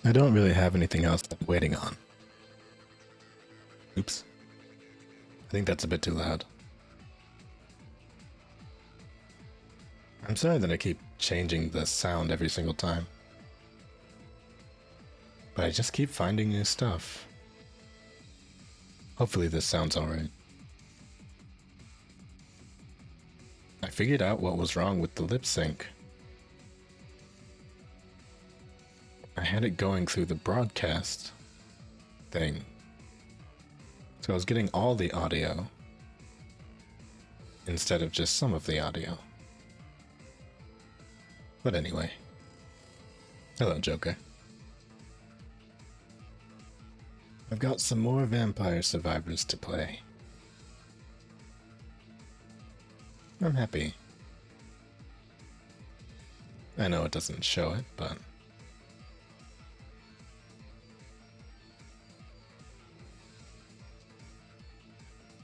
I don't really have anything else I'm waiting on. Oops. I think that's a bit too loud. I'm sorry that I keep changing the sound every single time. But I just keep finding new stuff. Hopefully this sounds alright. I figured out what was wrong with the lip sync. I had it going through the broadcast thing. So I was getting all the audio instead of just some of the audio. But anyway. Hello, Joker. I've got some more Vampire Survivors to play. I'm happy. I know it doesn't show it, but...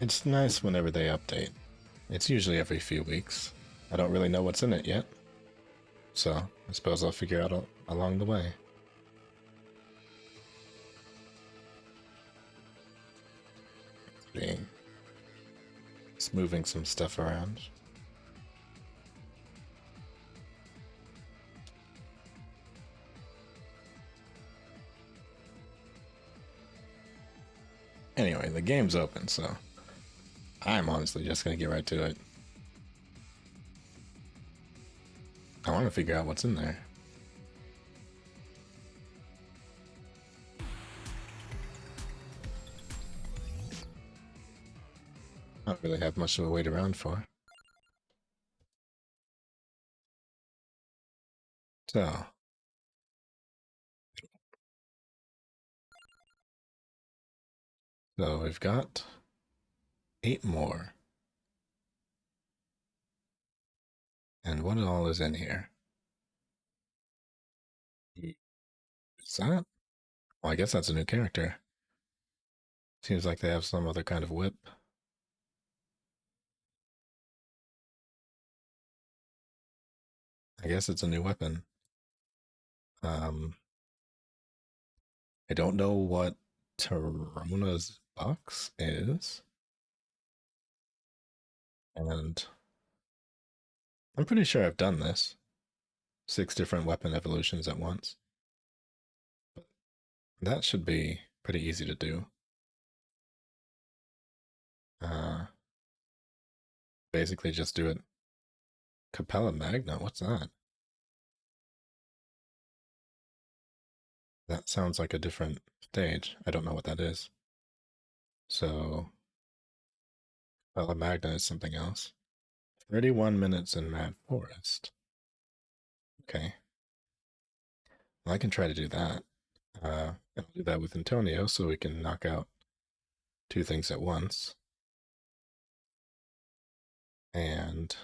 it's nice whenever they update. It's usually every few weeks. I don't really know what's in it yet. So, I suppose I'll figure out along the way. Just moving some stuff around. Anyway, the game's open, so I'm honestly just gonna get right to it. I want to figure out what's in there. I don't really have much to wait around for. So. So we've got 8 more. And what all is in here? Is that? Well, I guess that's a new character. Seems like they have some other kind of whip. I guess it's a new weapon. I don't know what Tarona's box is. And I'm pretty sure I've done this. 6 different weapon evolutions at once. But that should be pretty easy to do. Basically just do it. Capella Magna, what's that? That sounds like a different stage. I don't know what that is. So, Capella Magna is something else. 31 minutes in Mad Forest. Okay. Well, I can try to do that. I'll do that with Antonio so we can knock out 2 things at once. And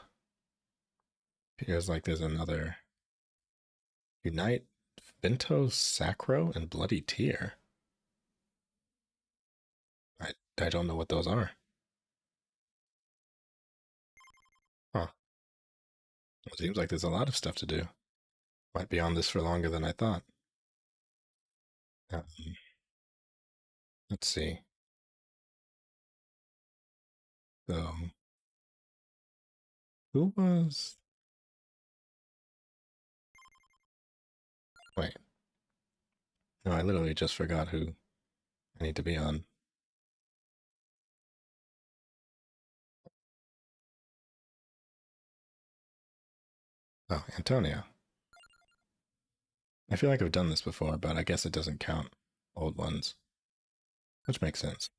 appears like there's another Unite Vento Sacro and Bloody Tear. I don't know what those are. Huh. It seems like there's a lot of stuff to do. Might be on this for longer than I thought. Let's see. So, who was... Wait. No, I literally just forgot who I need to be on. Oh, Antonio. I feel like I've done this before, but I guess it doesn't count old ones. Which makes sense.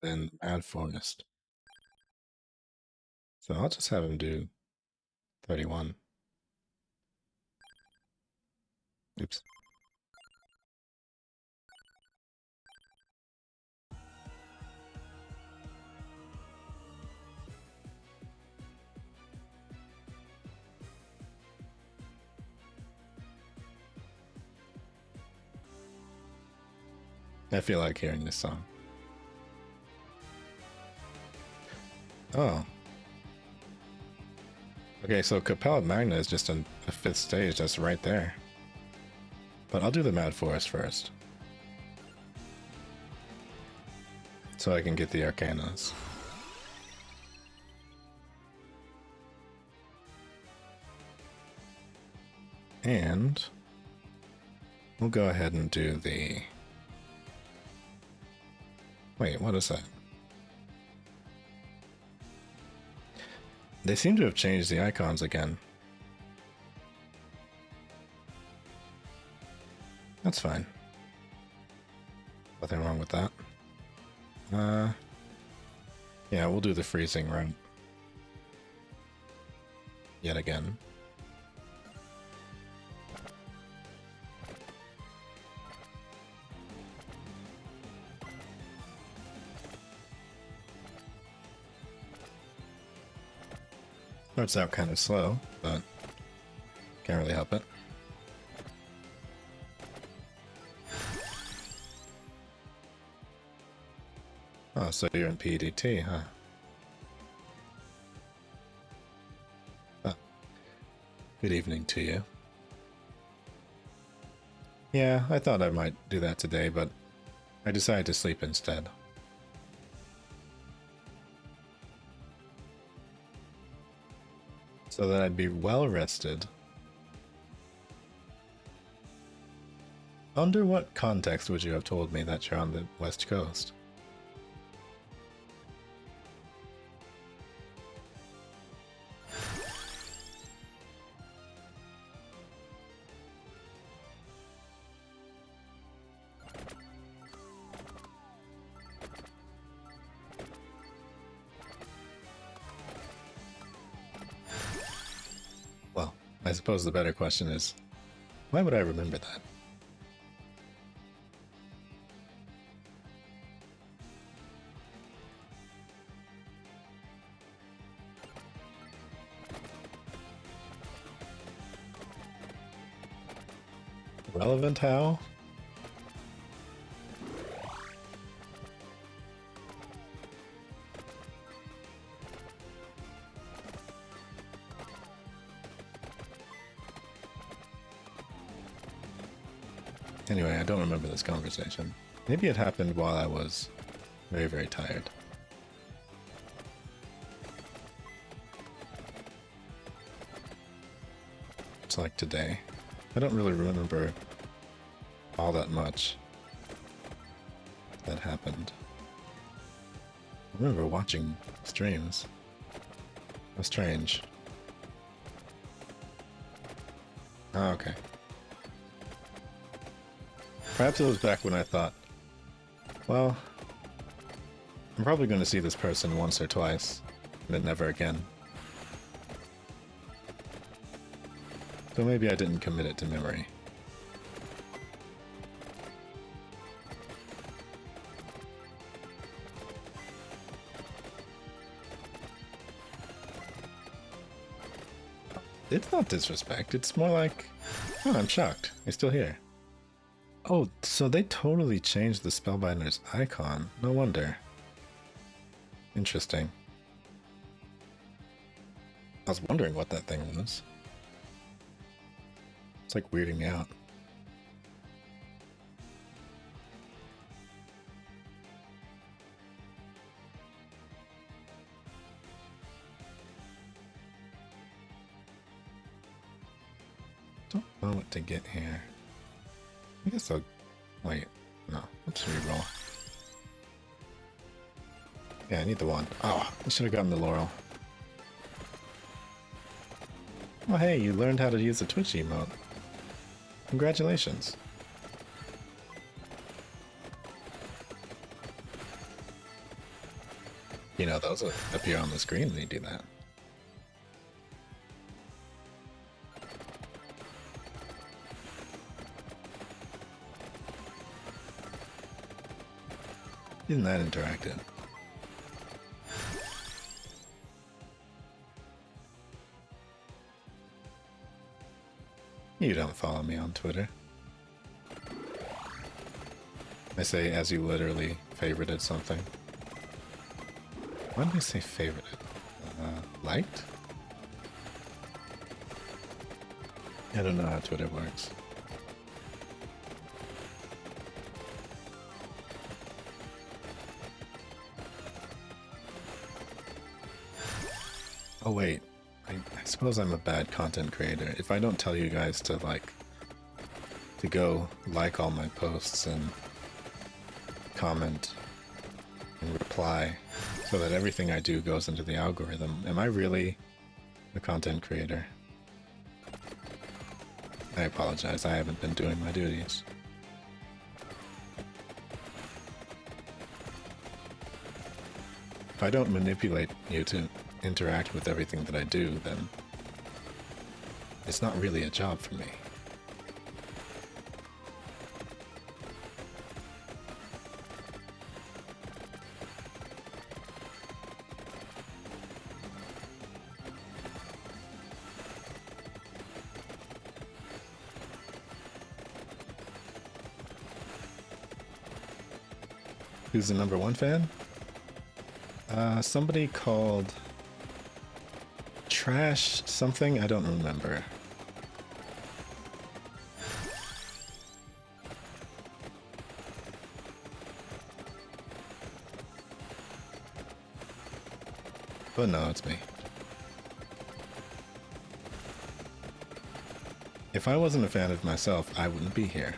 Then Mad Forest. So I'll just have him do 31. Oops. I feel like hearing this song. Oh. Okay, so Capella Magna is just a fifth stage, that's right there. But I'll do the Mad Forest first. So I can get the Arcanas. And we'll go ahead and do the... Wait, what is that? They seem to have changed the icons again. That's fine. Nothing wrong with that. Yeah, we'll do the freezing route. Yet again. Starts out kind of slow, but can't really help it. Oh, so you're in PDT, huh? Oh. Good evening to you. Yeah, I thought I might do that today, but I decided to sleep instead. So that I'd be well rested. Under what context would you have told me that you're on the West Coast? Well, I suppose the better question is, why would I remember that? Relevant how? Anyway, I don't remember this conversation. Maybe it happened while I was very, very tired. It's like today. I don't really remember all that much that happened. I remember watching streams. How strange. Oh, okay. Perhaps it was back when I thought, well, I'm probably going to see this person once or twice, and then never again. So maybe I didn't commit it to memory. It's not disrespect, it's more like, oh, I'm shocked. You're still here. Oh, so they totally changed the Spellbinder's icon. No wonder. Interesting. I was wondering what that thing was. It's like weirding me out. Don't know what to get here. I guess I'll... Wait. No. Let's reroll. Yeah, I need the one. Oh, I should have gotten the Laurel. Oh, hey, you learned how to use the Twitch emote. Congratulations. You know, those will appear on the screen when you do that. Isn't that interactive? You don't follow me on Twitter. I say as you literally favorited something. Why did I say favorited? Liked? I don't know how Twitter works. Oh wait, I suppose I'm a bad content creator. If I don't tell you guys to go like all my posts and comment and reply so that everything I do goes into the algorithm, am I really a content creator? I apologize, I haven't been doing my duties. If I don't manipulate you to interact with everything that I do, then it's not really a job for me. Who's the #1 fan? Somebody called Trash something? I don't remember. But no, it's me. If I wasn't a fan of myself, I wouldn't be here.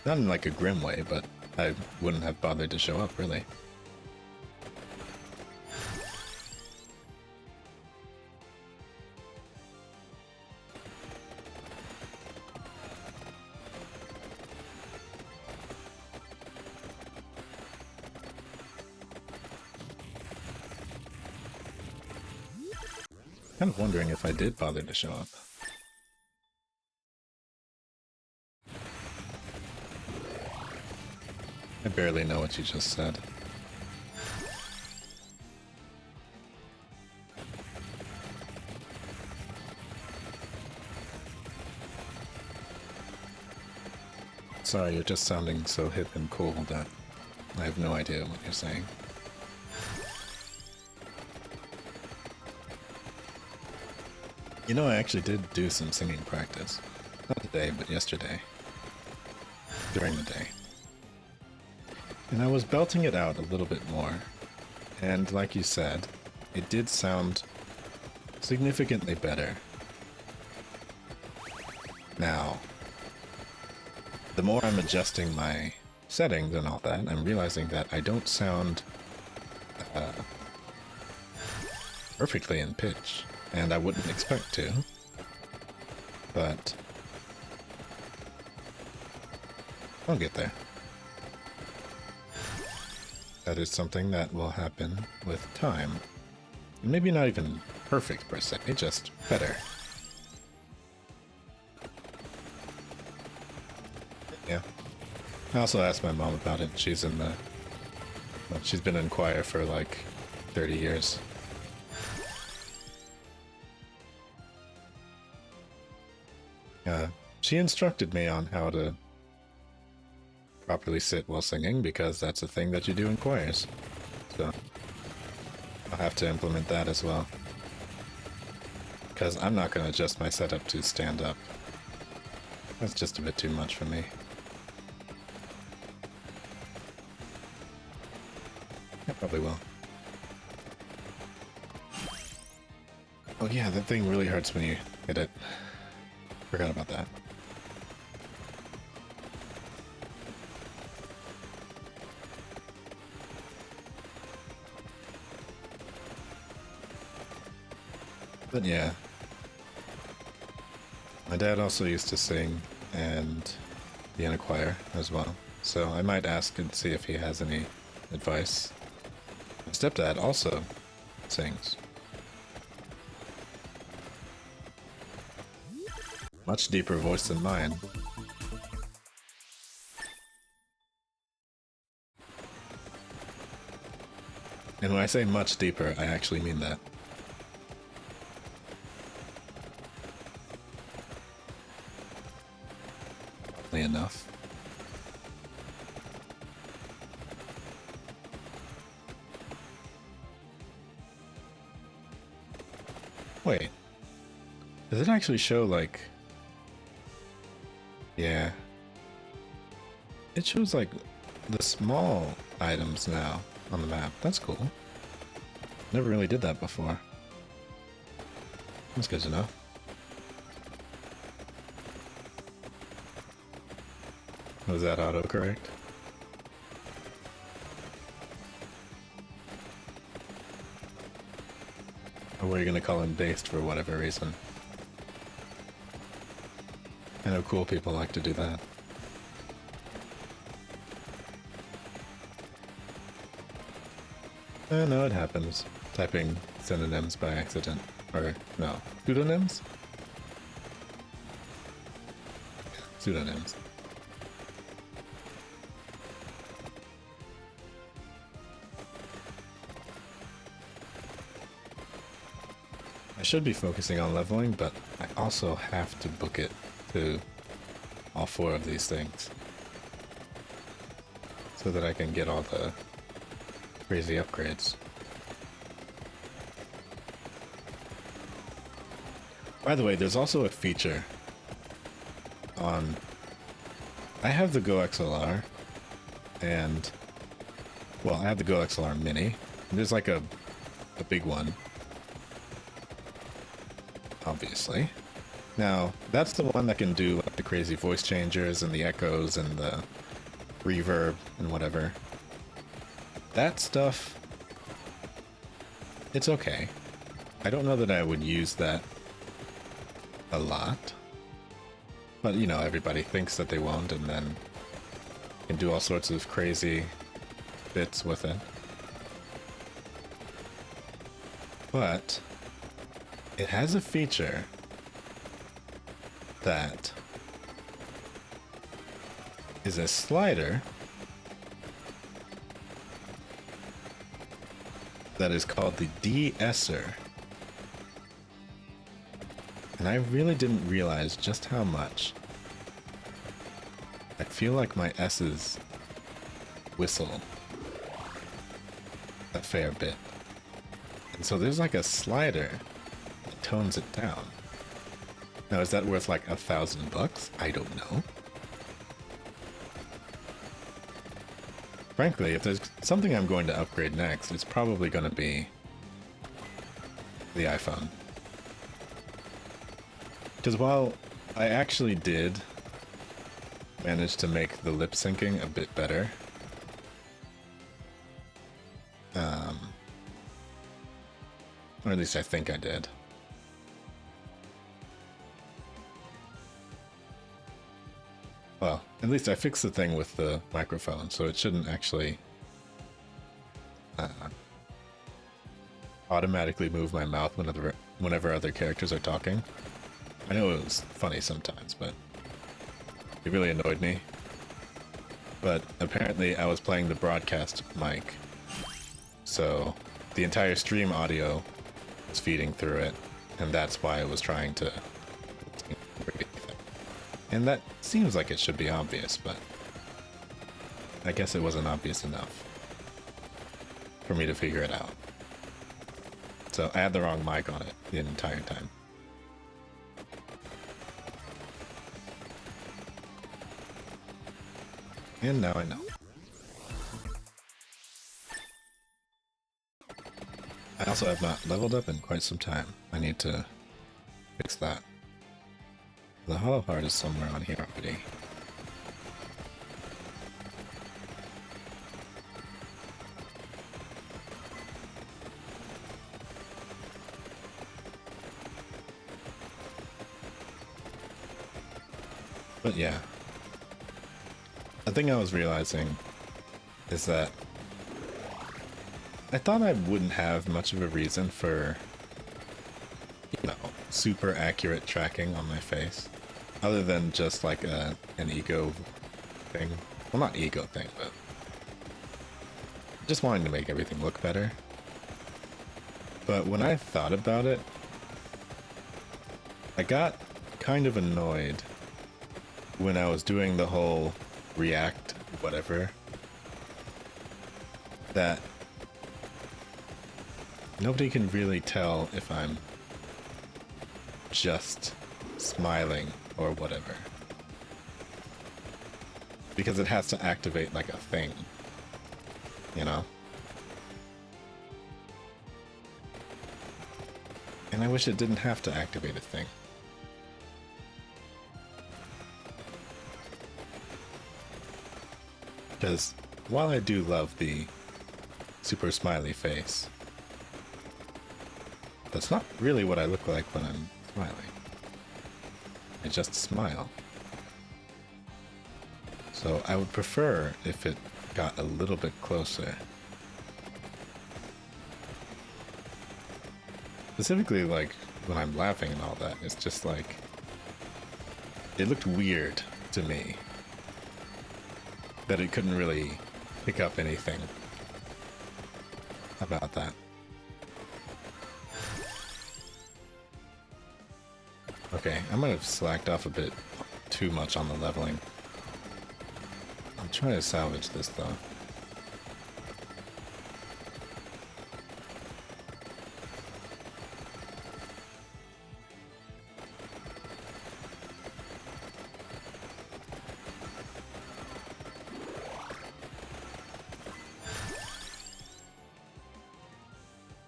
Not in like a grim way, but I wouldn't have bothered to show up, really. Kind of wondering if I did bother to show up. I barely know what you just said. Sorry, you're just sounding so hip and cool that I have no idea what you're saying. You know, I actually did do some singing practice. Not today, but yesterday. During the day. And I was belting it out a little bit more. And like you said, it did sound significantly better. Now, the more I'm adjusting my settings and all that, I'm realizing that I don't sound perfectly in pitch. And I wouldn't expect to. But I'll get there. That is something that will happen with time. Maybe not even perfect per se, just better. Yeah. I also asked my mom about it. She's in the... Well, she's been in choir for like 30 years. She instructed me on how to properly sit while singing, because that's a thing that you do in choirs. So I'll have to implement that as well. Because I'm not going to adjust my setup to stand up. That's just a bit too much for me. I probably will. Oh yeah, that thing really hurts when you hit it. Forgot about that. But yeah. My dad also used to sing and be in a choir as well. So I might ask and see if he has any advice. My stepdad also sings. Much deeper voice than mine. And when I say much deeper, I actually mean that. Enough. Wait. Does it actually show, like... Yeah. It shows, like, the small items now on the map. That's cool. Never really did that before. That's good to know. Was that autocorrect? Or were you gonna call him based for whatever reason? I know cool people like to do that. No, it happens. Typing synonyms by accident. Or, no, pseudonyms? Pseudonyms. I should be focusing on leveling, but I also have to book it to all 4 of these things. So that I can get all the crazy upgrades. By the way, there's also a feature on... I have the Go XLR, and... Well, I have the Go XLR Mini, and there's like a big one. Obviously. Now, that's the one that can do like the crazy voice changers and the echoes and the reverb and whatever. That stuff, it's okay. I don't know that I would use that a lot. But, you know, everybody thinks that they won't and then can do all sorts of crazy bits with it. But it has a feature that is a slider that is called the de-esser. And I really didn't realize just how much. I feel like my S's whistle a fair bit. And so there's like a slider that tones it down. Now, is that worth like $1,000? I don't know. Frankly, if there's something I'm going to upgrade next, it's probably going to be the iPhone. Because while I actually did manage to make the lip syncing a bit better, or at least I think I did. Well, at least I fixed the thing with the microphone, so it shouldn't actually automatically move my mouth whenever other characters are talking. I know it was funny sometimes, but it really annoyed me. But apparently I was playing the broadcast mic, so the entire stream audio was feeding through it, and that's why I was trying to... And that seems like it should be obvious, but I guess it wasn't obvious enough for me to figure it out. So I had the wrong mic on it the entire time. And now I know. I also have not leveled up in quite some time. I need to fix that. The hollow heart is somewhere on here already. But yeah. The thing I was realizing is that I thought I wouldn't have much of a reason for, you know, super accurate tracking on my face, other than just like an ego thing. Well, not ego thing, but just wanting to make everything look better. But when I thought about it, I got kind of annoyed when I was doing the whole react whatever, that nobody can really tell if I'm just smiling or whatever. Because it has to activate like a thing, you know? And I wish it didn't have to activate a thing. Because while I do love the super smiley face, that's not really what I look like when I'm smiling. I just smile. So I would prefer if it got a little bit closer. Specifically, like, when I'm laughing and all that, it's just like, it looked weird to me that it couldn't really pick up anything about that. Okay, I might have slacked off a bit too much on the leveling. I'm trying to salvage this though.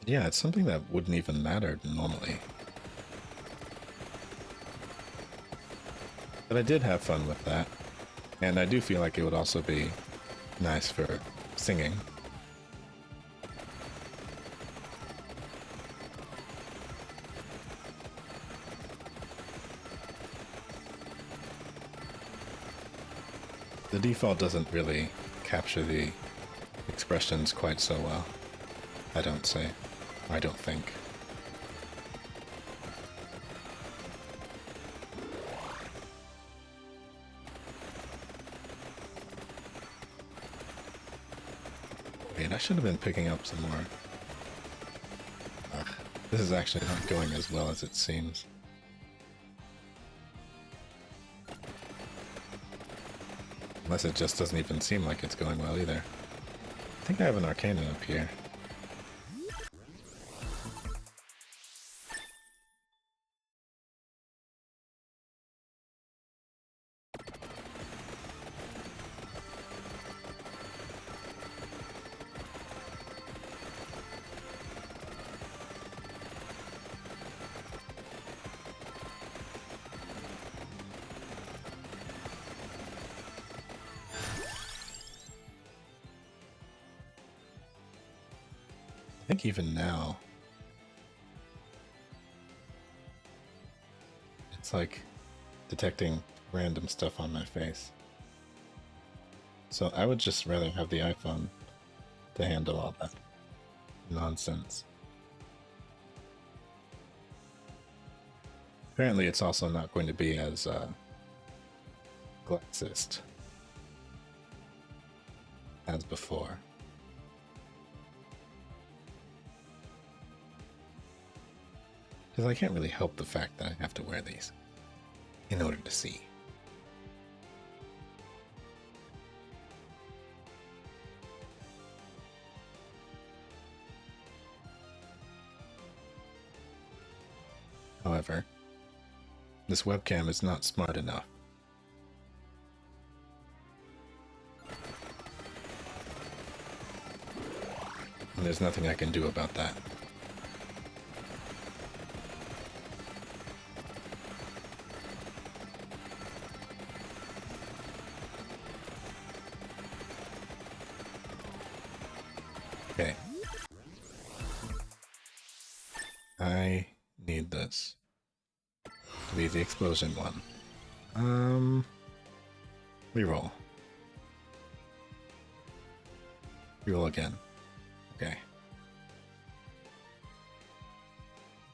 Yeah, it's something that wouldn't even matter normally. But I did have fun with that. And I do feel like it would also be nice for singing. The default doesn't really capture the expressions quite so well, I don't say. I don't think. Wait, I should have been picking up some more. Ugh, this is actually not going as well as it seems. Unless it just doesn't even seem like it's going well either. I think I have an Arcana up here. I think even now, it's like detecting random stuff on my face. So I would just rather have the iPhone to handle all that nonsense. Apparently it's also not going to be as glassist as before. Because I can't really help the fact that I have to wear these in order to see. However, this webcam is not smart enough. And there's nothing I can do about that. Okay. I need this to be the explosion one. Reroll. Reroll again. Okay.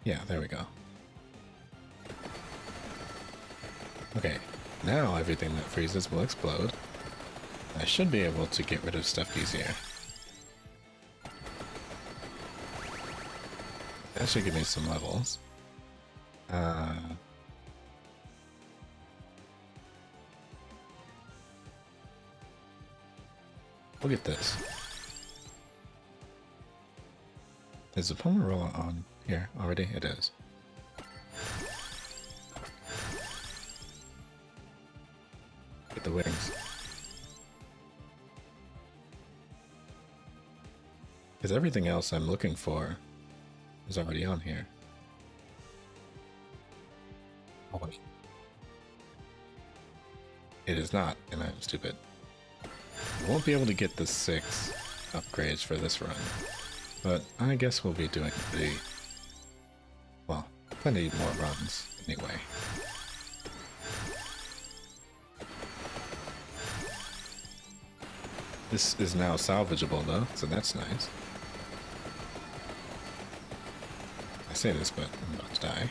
Yeah, there we go. Okay, now everything that freezes will explode. I should be able to get rid of stuff easier. That should give me some levels. Look at this. Is the Pomarola on here already? It is. Get the wings. Because everything else I'm looking for is already on here. Oh, wait. It is not, and I'm stupid. I won't be able to get the 6 upgrades for this run, but I guess we'll be doing well, plenty more runs anyway. This is now salvageable though, so that's nice. I say this, but I'm about to die.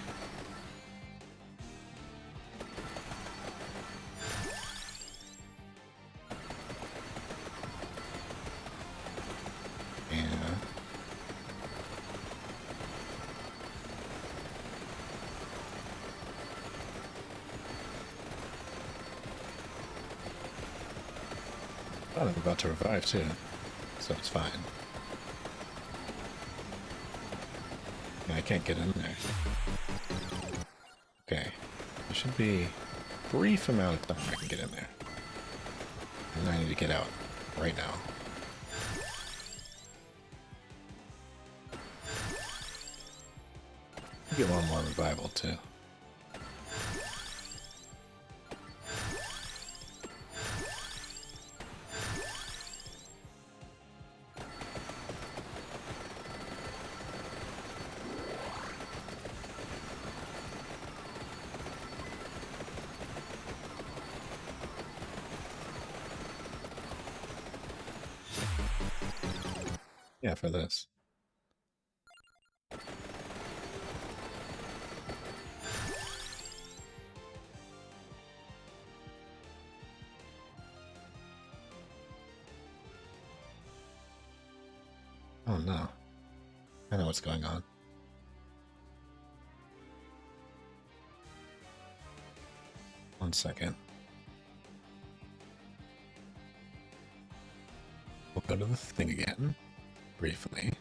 Oh, I'm about to revive too, so it's fine. Yeah, I can't get in there. Okay, there should be a brief amount of time I can get in there. And I need to get out right now. I'll get one more revival too. Yeah, for this. Oh no. I know what's going on. One second. We'll go to the thing again, briefly.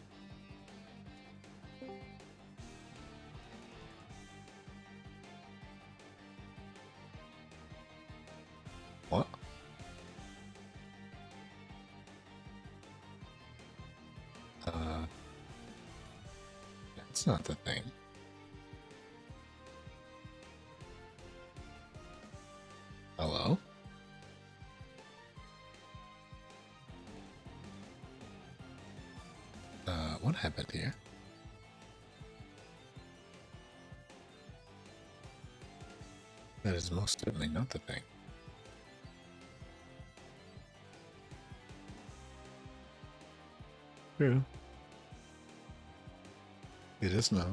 What? That's not the thing. Hello? What happened here? That is most certainly not the thing. True. It is not.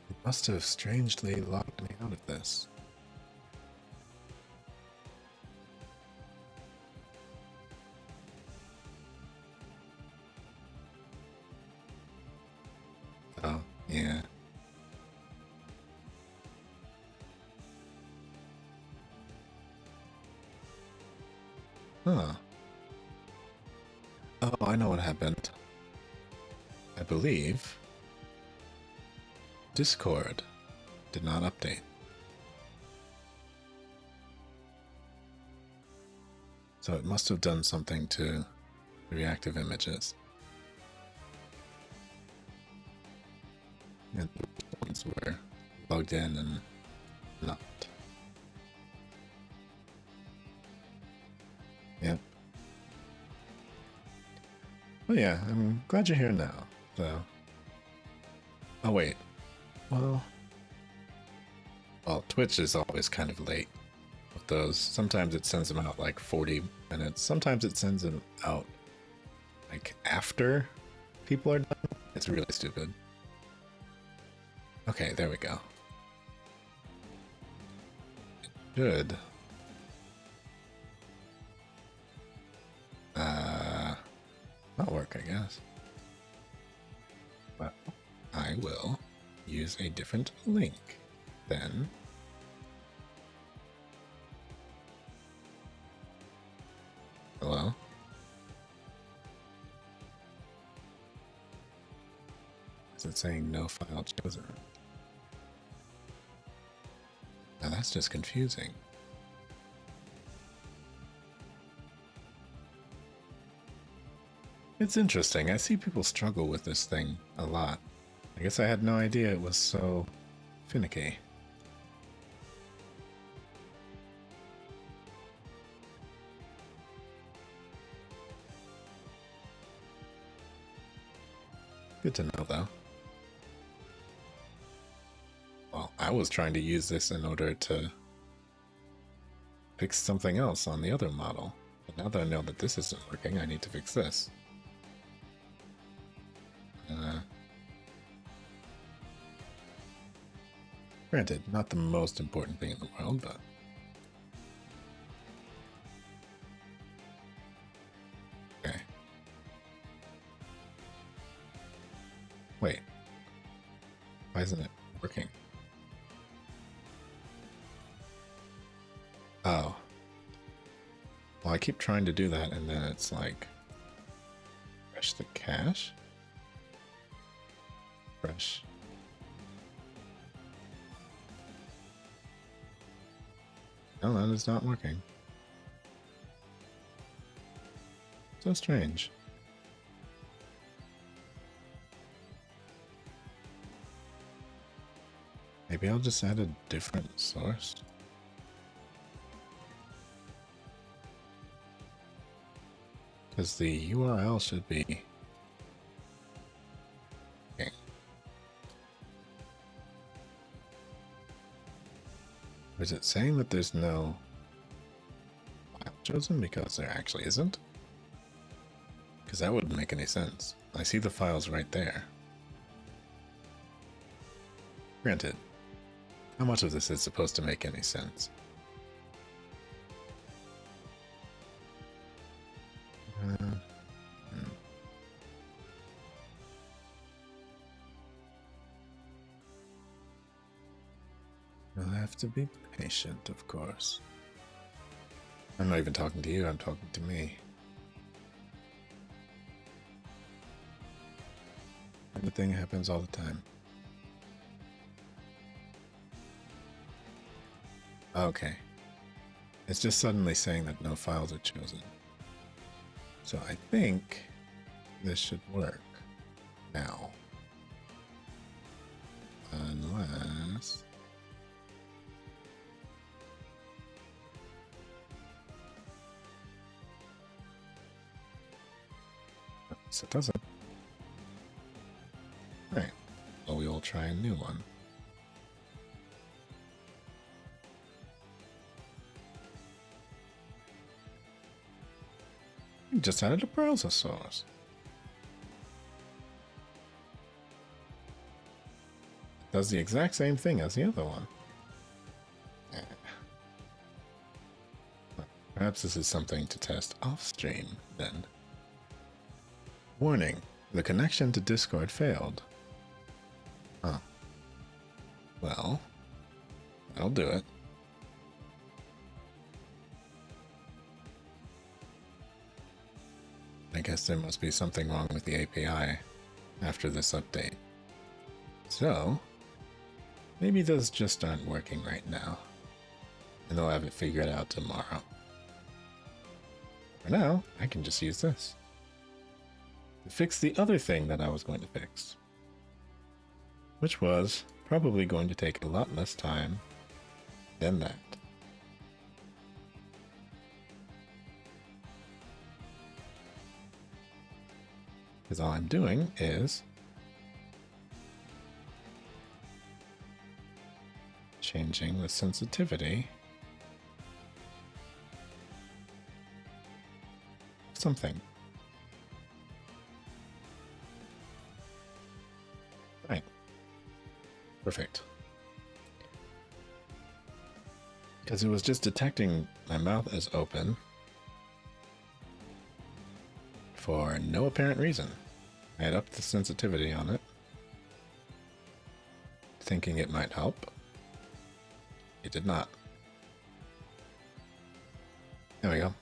It must have strangely locked me out of this. Oh, yeah. Huh. Oh, I know what happened. I believe Discord did not update. So it must have done something to reactive images. And the ones were logged in and not. Yep. Well, yeah, I'm glad you're here now, though. Oh, wait. Well, Twitch is always kind of late with those. Sometimes it sends them out like 40 minutes. Sometimes it sends them out like after people are done. It's really stupid. Okay, there we go. Good. That'll work, I guess. Well, I will use a different link then. Hello? Is it saying no file chosen? that's just confusing. It's interesting. I see people struggle with this thing a lot. I guess I had no idea it was so finicky. Good to know, though. Well, I was trying to use this in order to fix something else on the other model. But now that I know that this isn't working, I need to fix this. Granted, not the most important thing in the world, but... Okay. Wait. Why isn't it working? Oh. Well, I keep trying to do that, and then it's like... Refresh the cache? Refresh. No, that is not working. So strange. Maybe I'll just add a different source. Because the URL should be... Okay. Or is it saying that there's no file chosen because there actually isn't? Because that wouldn't make any sense. I see the files right there. Granted, how much of this is supposed to make any sense? You'll have to be patient, of course. I'm not even talking to you, I'm talking to me. The thing happens all the time. Okay. It's just suddenly saying that no files are chosen. So I think this should work now. Unless... So it doesn't. Alright. Well, we will try a new one. You just added a browser source. It does the exact same thing as the other one. Perhaps this is something to test off-stream, then. Warning, the connection to Discord failed. Huh. Well, that'll do it. I guess there must be something wrong with the API after this update. So, maybe those just aren't working right now. And they'll have it figured out tomorrow. For now, I can just use this to fix the other thing that I was going to fix. Which was probably going to take a lot less time than that. Because all I'm doing is changing the sensitivity of something. Right. Perfect. Because it was just detecting my mouth as open for no apparent reason. I had upped the sensitivity on it, thinking it might help. It did not. There we go.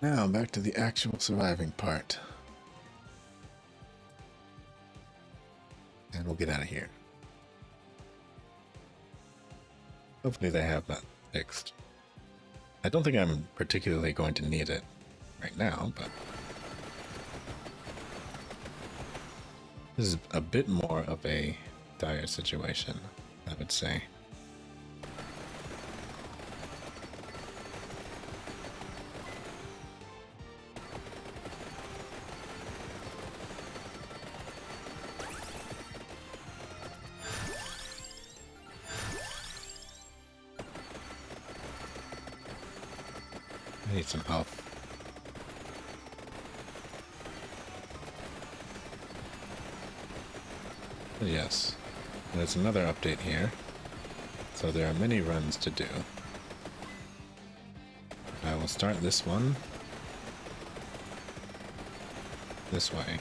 Now back to the actual surviving part. And we'll get out of here. Hopefully they have that fixed. I don't think I'm particularly going to need it right now, but this is a bit more of a dire situation, I would say. I need some help. But yes, there's another update here. So there are many runs to do. I will start this one this way.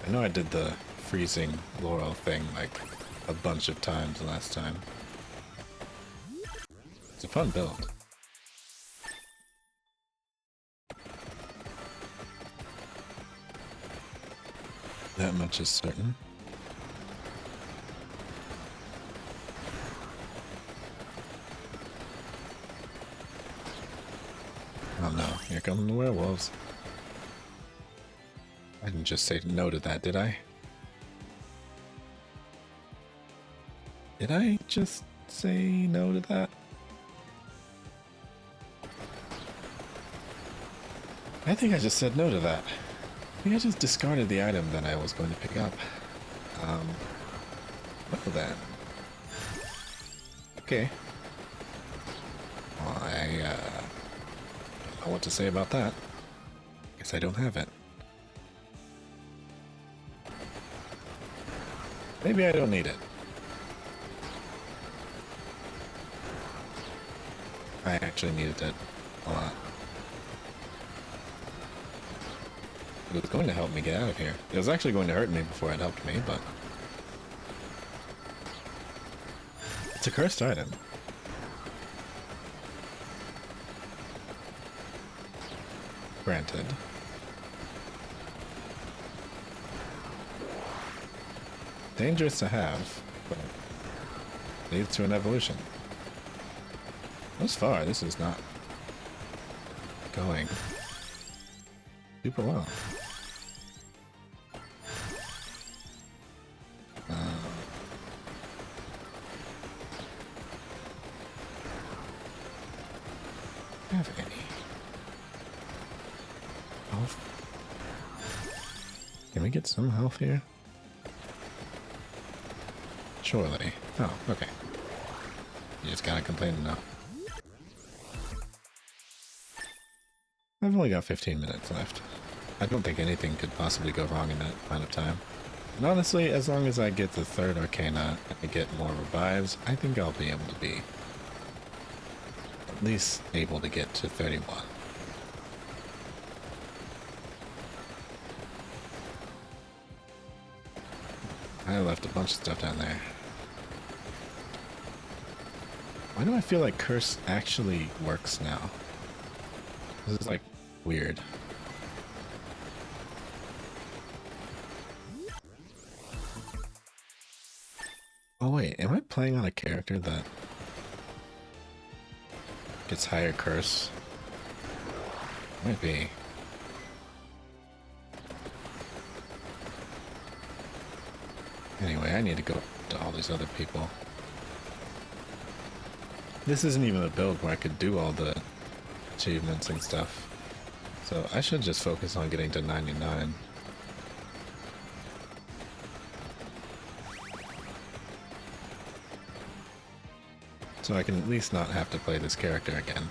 I know I did the freezing Laurel thing like a bunch of times last time. It's a fun build. That much is certain. Oh no, here come the werewolves. I didn't just say no to that, did I? Did I just say no to that? I think I just said no to that. I think I just discarded the item that I was going to pick up. Well then. Okay. Well, I don't know what to say about that. Guess I don't have it. Maybe I don't need it. I actually needed it a lot. It was going to help me get out of here. It was actually going to hurt me before it helped me, but it's a cursed item. Granted. Dangerous to have, but leads to an evolution. Thus far, this is not going super well. Have any health? Can we get some health here? Surely. Oh, okay. You just gotta complain enough. I've only got 15 minutes left. I don't think anything could possibly go wrong in that amount of time. And honestly, as long as I get the third Arcana and get more revives, I think I'll be able to be at least able to get to 31. I left a bunch of stuff down there. Why do I feel like Curse actually works now? This is like weird. Oh wait, am I playing on a character that gets higher curse? Might be. Anyway, I need to go to all these other people. This isn't even a build where I could do all the achievements and stuff. So I should just focus on getting to 99. So I can at least not have to play this character again.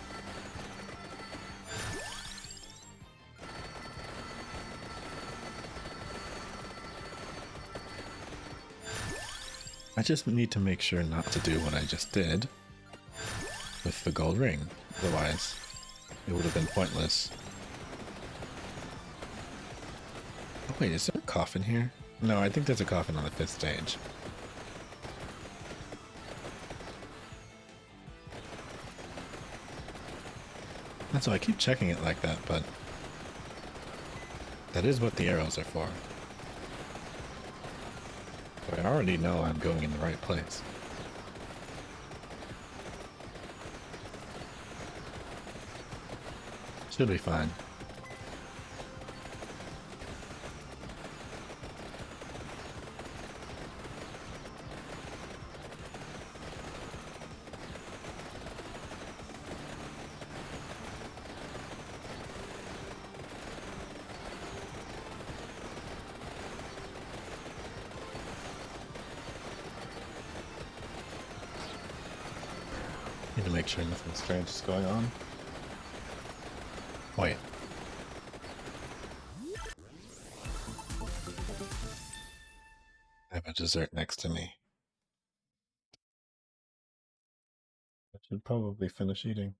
I just need to make sure not to do what I just did with the gold ring. Otherwise, it would have been pointless. Oh wait, is there a coffin here? No, I think there's a coffin on the 5th stage. That's why I keep checking it like that, but that is what the arrows are for. But I already know I'm going in the right place. Should be fine. Need to make sure nothing strange is going on. Wait. I have a dessert next to me. I should probably finish eating.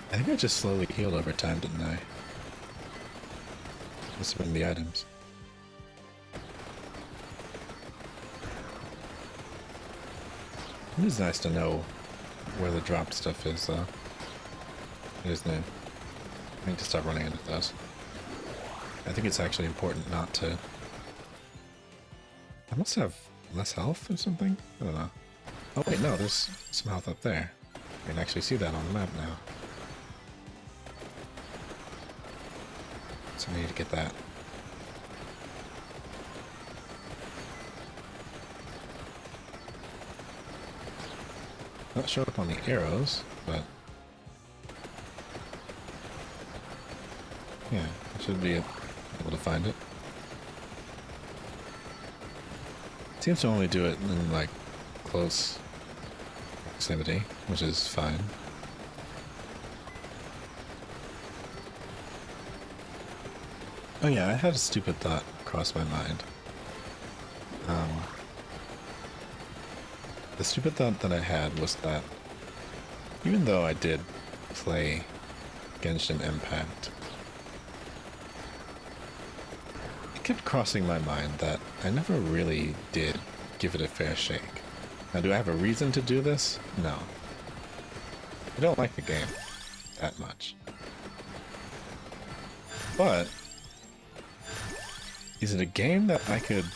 I think I just slowly healed over time, didn't I? Must have been the items. It is nice to know where the dropped stuff is, though. It is new. I need to stop running into those. I think it's actually important not to... I must have less health or something? I don't know. Oh wait, no, there's some health up there. I can actually see that on the map now. So I need to get that. Not show up on the arrows, but... yeah, I should be able to find it. Seems to only do it in, like, close proximity, which is fine. Oh yeah, I had a stupid thought cross my mind. The stupid thought that I had was that even though I did play Genshin Impact, it kept crossing my mind that I never really did give it a fair shake. Now, do I have a reason to do this? No. I don't like the game that much. But is it a game that I could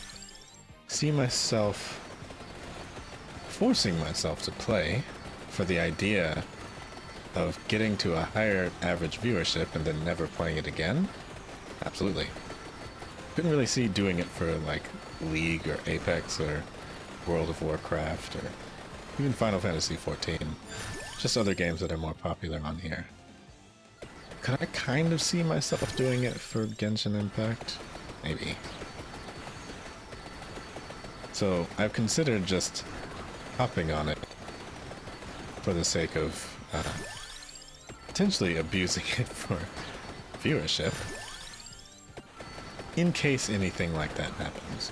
see myself forcing myself to play for the idea of getting to a higher average viewership and then never playing it again? Absolutely. Couldn't really see doing it for like League or Apex or World of Warcraft or even Final Fantasy XIV. Just other games that are more popular on here. Could I kind of see myself doing it for Genshin Impact? Maybe. So I've considered just hopping on it for the sake of potentially abusing it for viewership in case anything like that happens.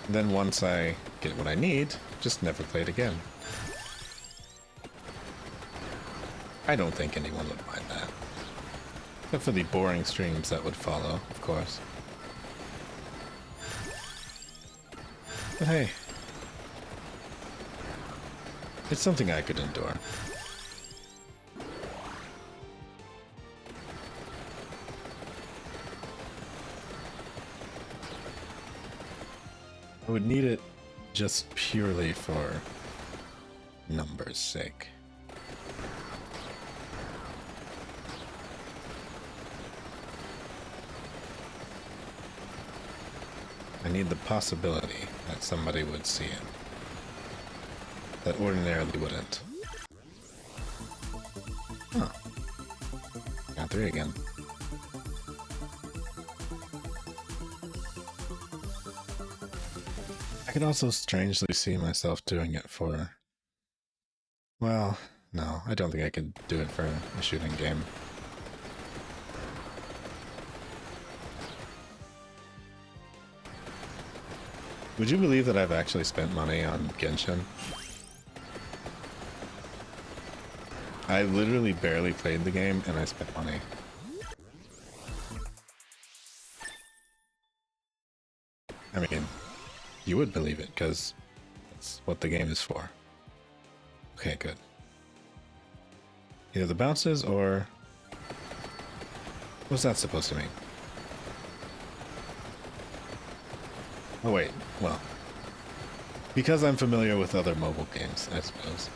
Then once I get what I need, just never play it again. I don't think anyone would mind that. Except for the boring streams that would follow, of course. But hey, it's something I could endure. I would need it just purely for numbers' sake. I need the possibility that somebody would see it that ordinarily wouldn't. Huh. Got 3 again. I could also strangely see myself doing it for... well, no, I don't think I could do it for a shooting game. Would you believe that I've actually spent money on Genshin? I literally barely played the game and I spent money. I mean, you would believe it because that's what the game is for. Okay, good. Either the bounces or... What's that supposed to mean? Oh wait, well... Because I'm familiar with other mobile games, I suppose.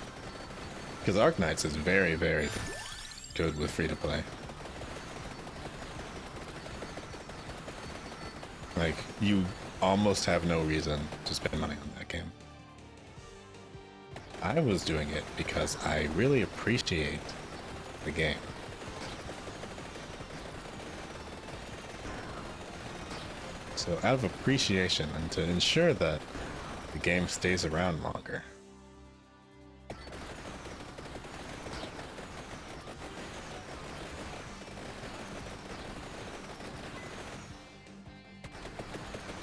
Because Arknights is very, very good with free-to-play. Like, you almost have no reason to spend money on that game. I was doing it because I really appreciate the game. So out of appreciation and to ensure that the game stays around longer.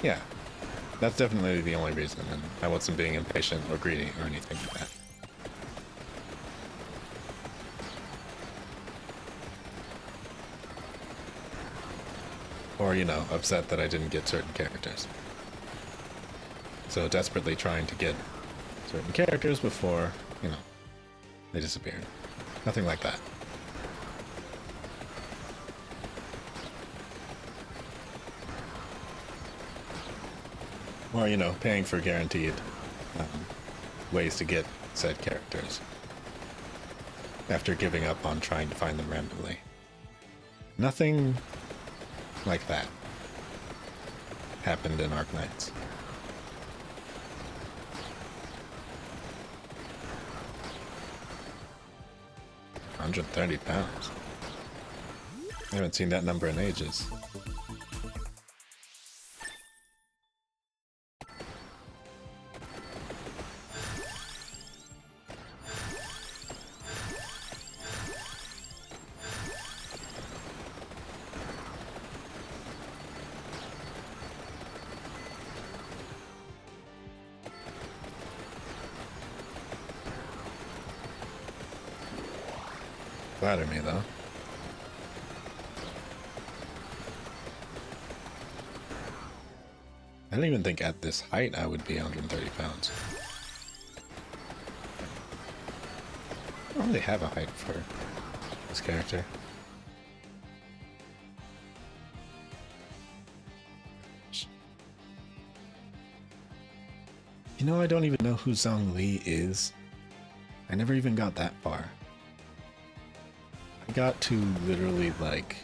Yeah, that's definitely the only reason, and I wasn't being impatient or greedy or anything like that. Or, you know, upset that I didn't get certain characters. So desperately trying to get certain characters before, you know, they disappeared. Nothing like that. Or, you know, paying for guaranteed ways to get said characters after giving up on trying to find them randomly. Nothing like that happened in Arknights. £130. I haven't seen that number in ages. Flatter me, though. I don't even think at this height I would be 130 pounds. I don't really have a height for this character. You know, I don't even know who Zhongli is. I never even got that far. I got to literally, like,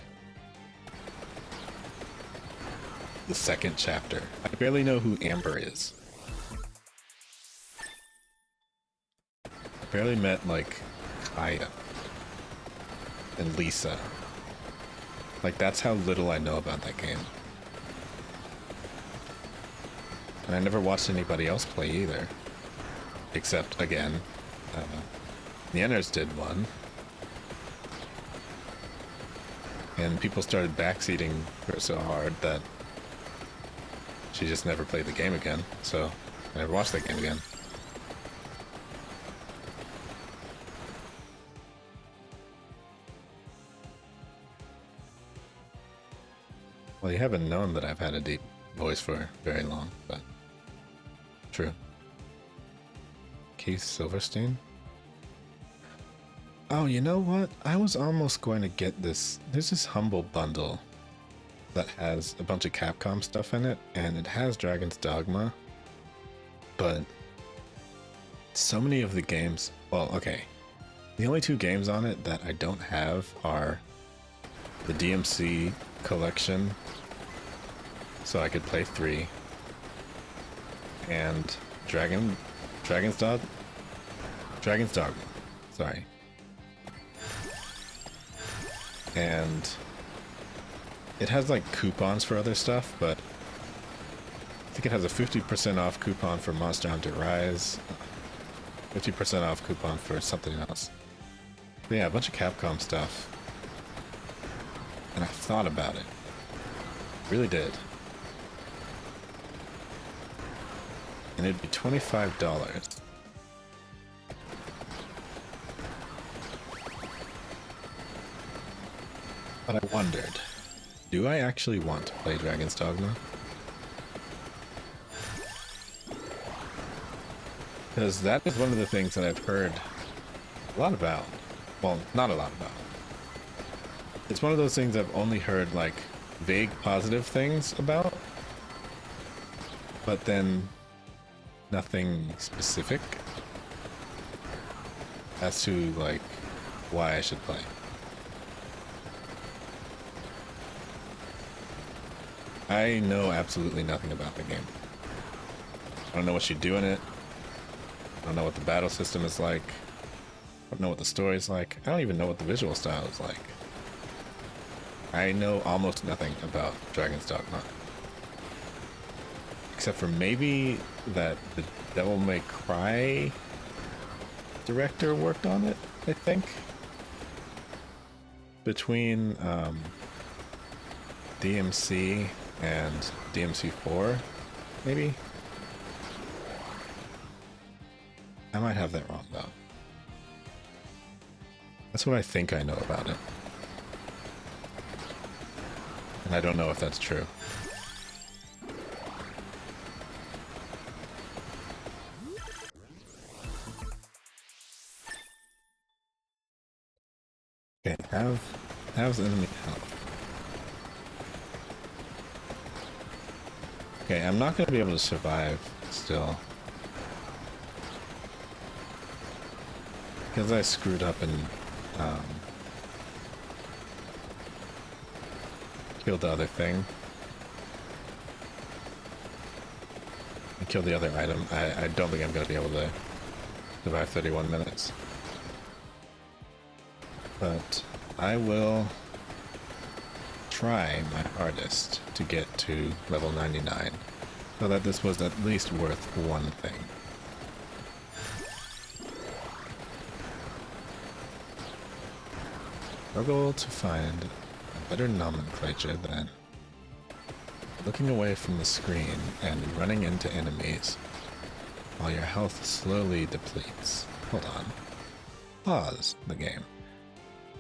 the second chapter. I barely know who Amber is. I barely met, like, Kaya and Lisa. Like, that's how little I know about that game. And I never watched anybody else play either. Except, again, Nieners did one. And people started backseating her so hard that she just never played the game again. So I never watched that game again. Well, you haven't known that I've had a deep voice for very long, but true. Keith Silverstein? Oh, you know what? I was almost going to get this. There's this Humble bundle that has a bunch of Capcom stuff in it, and it has Dragon's Dogma, but so many of the games, well, okay, the only two games on it that I don't have are the DMC collection, so I could play 3, and Dragon's Dogma, sorry. And it has like coupons for other stuff, but I think it has a 50% off coupon for Monster Hunter Rise, 50% off coupon for something else. But yeah, a bunch of Capcom stuff. And I thought about it. Really did. And it'd be $25. But I wondered, do I actually want to play Dragon's Dogma? Because that is one of the things that I've heard A lot about. Well, not a lot about. It's one of those things I've only heard like vague positive things about, but then nothing specific as to like why I should play. I know absolutely nothing about the game. I don't know what you do in it. I don't know what the battle system is like. I don't know what the story is like. I don't even know what the visual style is like. I know almost nothing about Dragon's Dogma. Except for maybe that the Devil May Cry director worked on it, I think. Between DMC and DMC4, maybe? I might have that wrong, though. That's what I think I know about it. And I don't know if that's true. Okay, have enemy health. Okay, I'm not going to be able to survive still. Because I screwed up and killed the other thing. I killed the other item. I don't think I'm going to be able to survive 31 minutes. But I will try my hardest to get to level 99 so that this was at least worth one thing. Struggle to find a better nomenclature than looking away from the screen and running into enemies while your health slowly depletes. Hold on. Pause the game.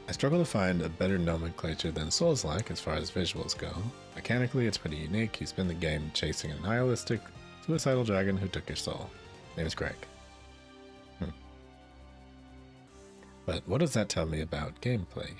I struggle to find a better nomenclature than Souls-like as far as visuals go. Mechanically, it's pretty unique. You spend the game chasing a nihilistic, suicidal dragon who took your soul. Name is Greg. But what does that tell me about gameplay?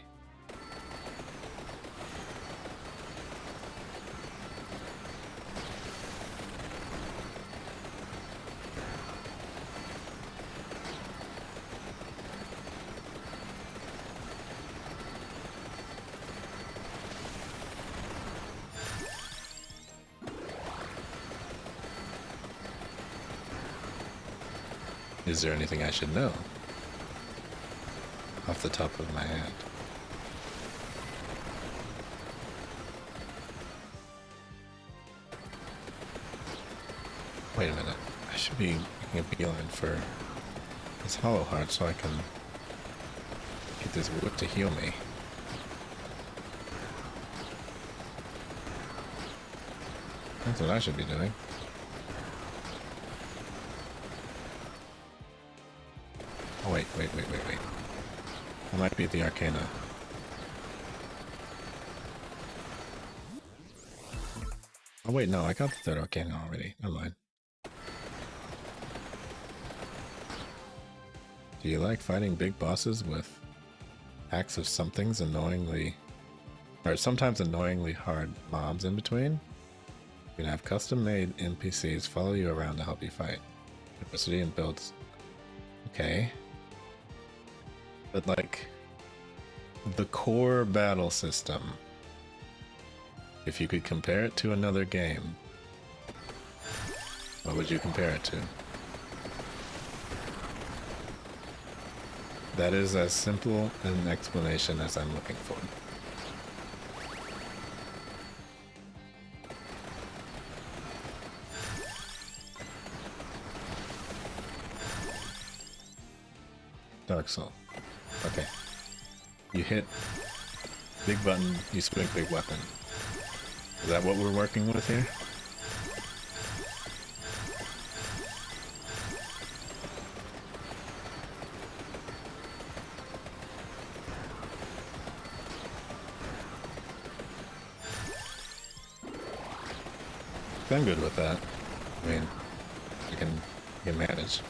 Is there anything I should know? Off the top of my head. Wait a minute. I should be making a beeline for this Hollow Heart so I can get this wood to heal me. That's what I should be doing. Oh, wait. I might be the Arcana. Oh wait, no, I got the third Arcana already. Never mind. Do you like fighting big bosses with acts of something's annoyingly... or sometimes annoyingly hard mobs in between? You can have custom-made NPCs follow you around to help you fight. Diversity and builds... Okay. But like... the core battle system, if you could compare it to another game, what would you compare it to? That is as simple an explanation as I'm looking for. Dark Soul. Okay. You hit big button, you swing big weapon. Is that what we're working with here? I'm good with that. I mean, I can manage.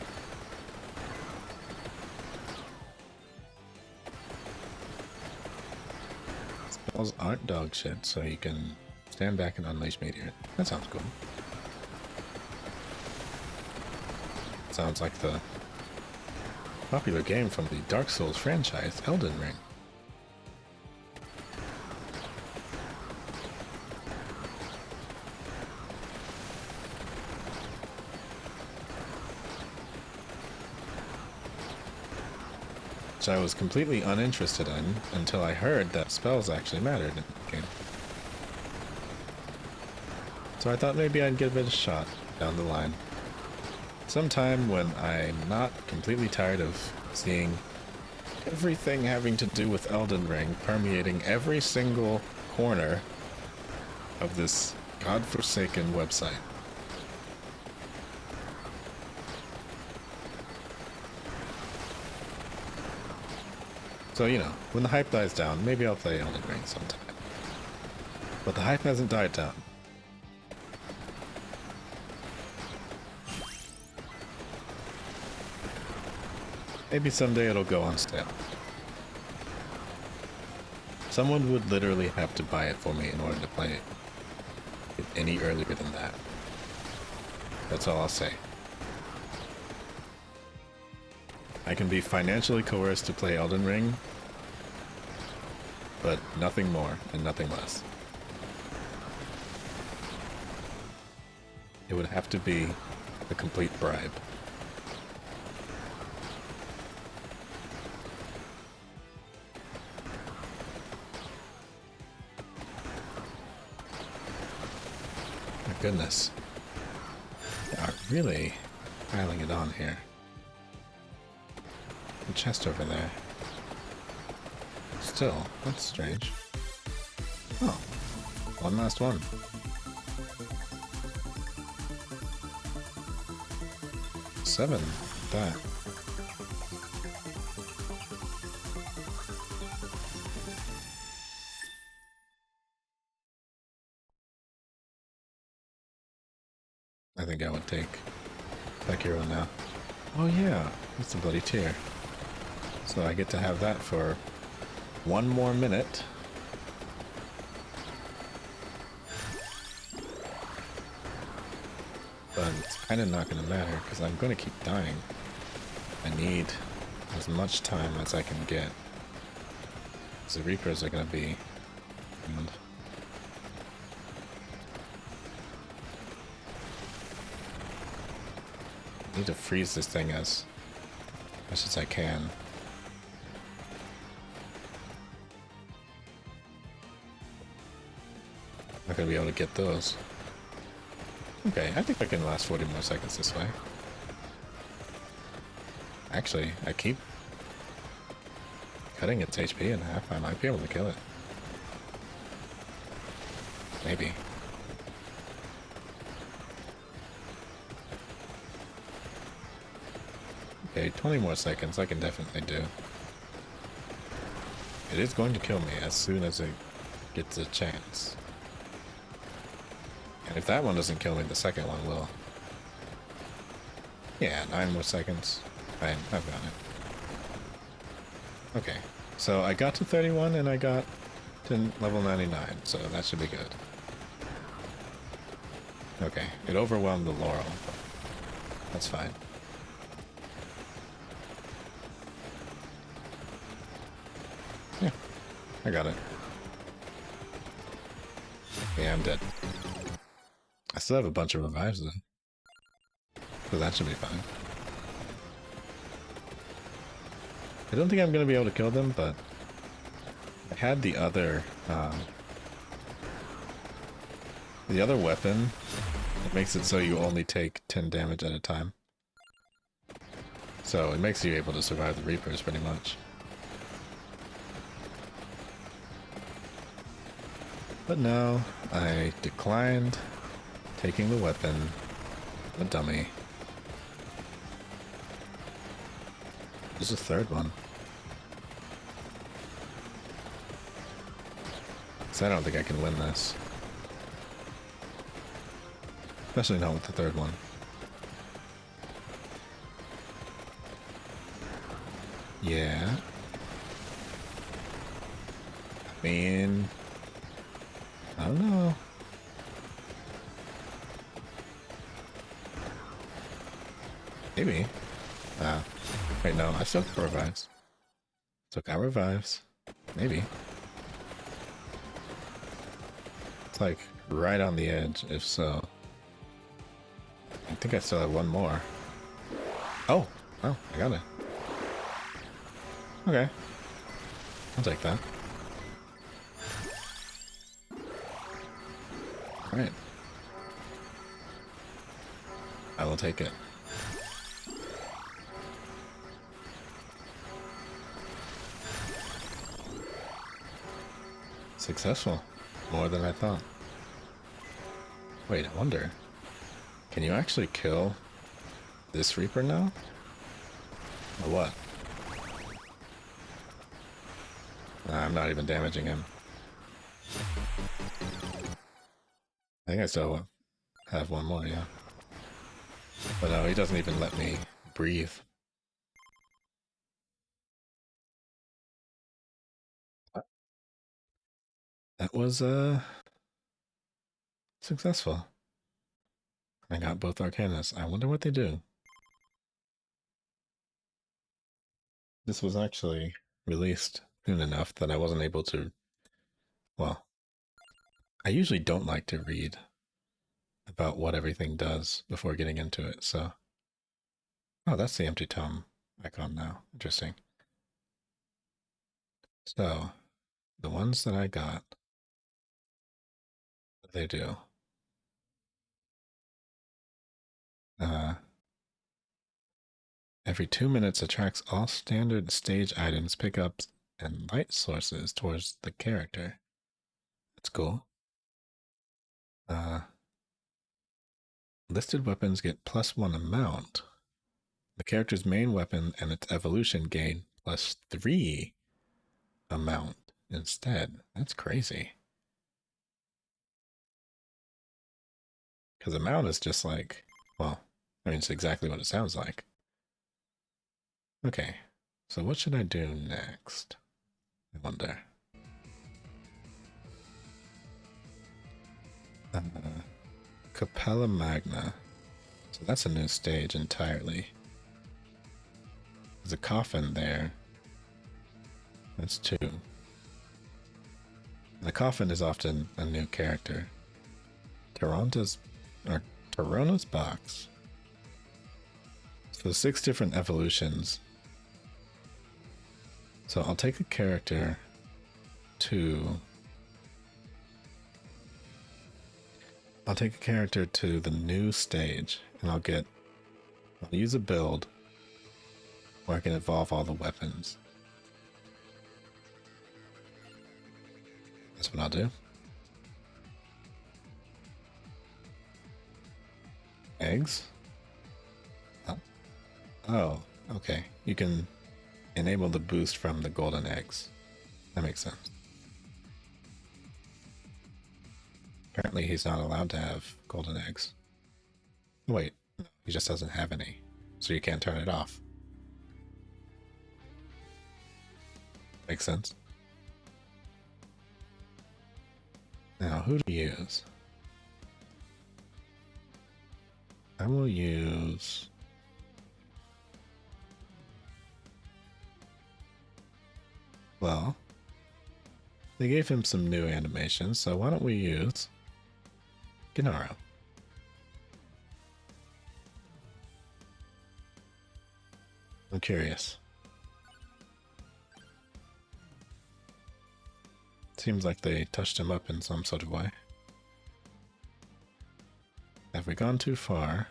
spells aren't dog shit, so you can stand back and unleash meteor. That sounds cool. Sounds like the popular game from the Dark Souls franchise, Elden Ring. Which I was completely uninterested in until I heard that spells actually mattered in the game. So I thought maybe I'd give it a shot down the line. Sometime when I'm not completely tired of seeing everything having to do with Elden Ring permeating every single corner of this godforsaken website. So, you know, when the hype dies down, maybe I'll play Elden Ring sometime. But the hype hasn't died down. Maybe someday it'll go on sale. Someone would literally have to buy it for me in order to play it any earlier than that. That's all I'll say. I can be financially coerced to play Elden Ring, but nothing more and nothing less. It would have to be a complete bribe. My goodness. They are really piling it on here. The chest over there. Still, that's strange. Oh, one last one. Seven. That. I think I would take Sekiro now. Oh yeah, it's a bloody tear. So I get to have that for one more minute. But it's kind of not going to matter because I'm going to keep dying. I need as much time as I can get. Because the Reapers are going to be... And I need to freeze this thing as much as I can. Not gonna be able to get those. Okay, I think I can last 40 more seconds this way. Actually, I keep cutting its HP in half. I might be able to kill it. Maybe. Okay, 20 more seconds I can definitely do. It is going to kill me as soon as it gets a chance. And if that one doesn't kill me, the second one will. Yeah, 9 more seconds. Fine, I've got it. Okay, so I got to 31 and I got to level 99, so that should be good. Okay, it overwhelmed the Laurel. That's fine. Yeah, I got it. Yeah, I'm dead. I still have a bunch of revives though, so that should be fine. I don't think I'm going to be able to kill them, but I had the other weapon that makes it so you only take 10 damage at a time. So it makes you able to survive the Reapers pretty much. But no, I declined taking the weapon. I'm a dummy. There's a third one. So I don't think I can win this. Especially not with the third one. Yeah. I mean, I don't know. Maybe. Wait, no, I still got revives. Still got revives. Maybe. It's like right on the edge, if so. I think I still have one more. Oh! Oh, I got it. Okay. I'll take that. Alright. I will take it. Successful. More than I thought. Wait, I wonder. Can you actually kill this Reaper now? Or what? I'm not even damaging him. I think I still have one more, yeah. But no, he doesn't even let me breathe. That was, successful. I got both Arcanas. I wonder what they do. This was actually released soon enough that I wasn't able to... Well, I usually don't like to read about what everything does before getting into it, so... Oh, that's the empty tome icon now. Interesting. So, the ones that I got, what they do. Every 2 minutes attracts all standard stage items, pickups, and light sources towards the character. That's cool. Listed weapons get +1 amount. The character's main weapon and its evolution gain +3 amount instead. That's crazy. Because amount is just like, well, I mean, it's exactly what it sounds like. Okay, so what should I do next? I wonder. Capella Magna. So that's a new stage entirely. There's a coffin there. That's 2. And the coffin is often a new character. Toronto's box. So 6 different evolutions. So I'll take a character to... I'll take a character to the new stage, and I'll use a build where I can evolve all the weapons. That's what I'll do. Eggs? Oh, okay. You can enable the boost from the golden eggs. That makes sense. Apparently he's not allowed to have golden eggs. Wait, he just doesn't have any, so you can't turn it off. Makes sense. Now, who to use? I will use... Well, they gave him some new animations, so why don't we use Gennaro? I'm curious. Seems like they touched him up in some sort of way. Have we gone too far?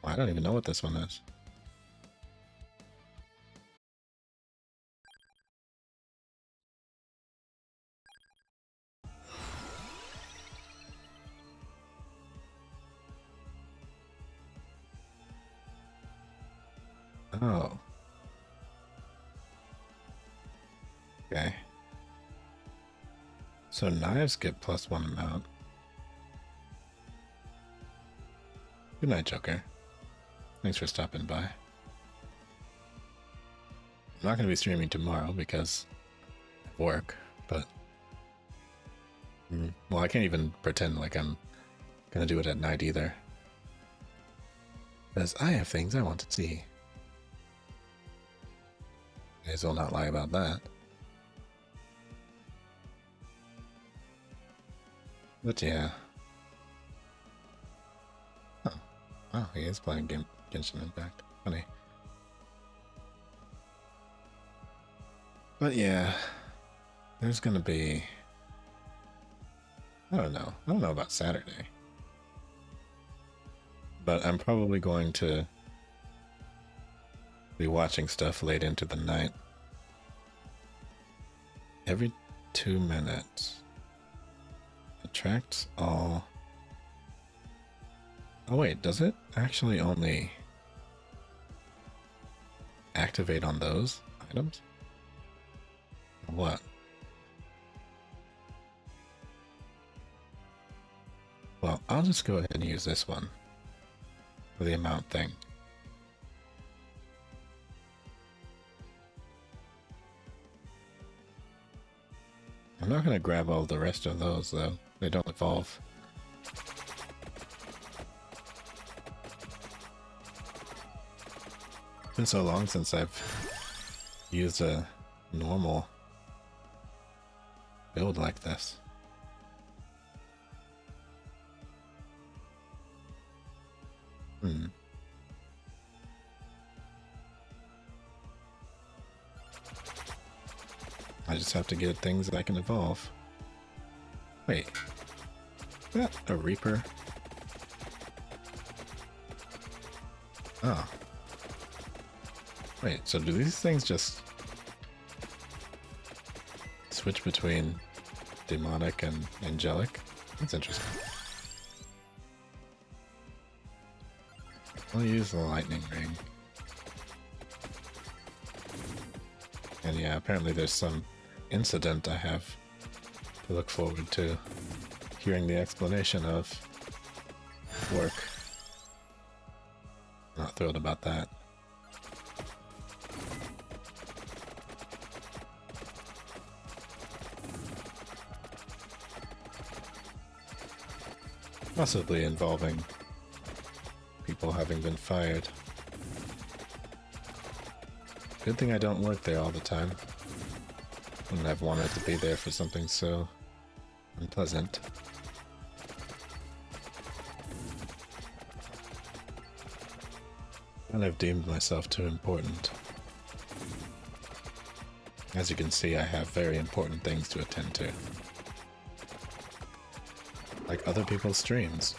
Well, I don't even know what this one is. Oh. Okay. So knives get +1 amount. Good night, Joker. Thanks for stopping by. I'm not going to be streaming tomorrow because I've work, but well, I can't even pretend like I'm gonna do it at night either, because I have things I want to see. May as well not lie about that. But yeah. Oh, wow, he is playing Genshin Impact. Funny. But yeah, there's gonna be... I don't know. I don't know about Saturday. But I'm probably going to be watching stuff late into the night. Every 2 minutes. Attracts all... Oh wait, does it actually only activate on those items? Or what? Well, I'll just go ahead and use this one for the amount thing. I'm not going to grab all the rest of those though. They don't evolve. It's been so long since I've used a normal build like this. I just have to get things that I can evolve. Wait, is that a Reaper? Oh. Wait, so do these things just switch between demonic and angelic? That's interesting. I'll use the lightning ring. And yeah, apparently there's some incident I have to look forward to hearing the explanation of work. Not thrilled about that. Possibly involving people having been fired. Good thing I don't work there all the time. Wouldn't have wanted to be there for something so unpleasant. And I've deemed myself too important. As you can see, I have very important things to attend to. Like other people's streams.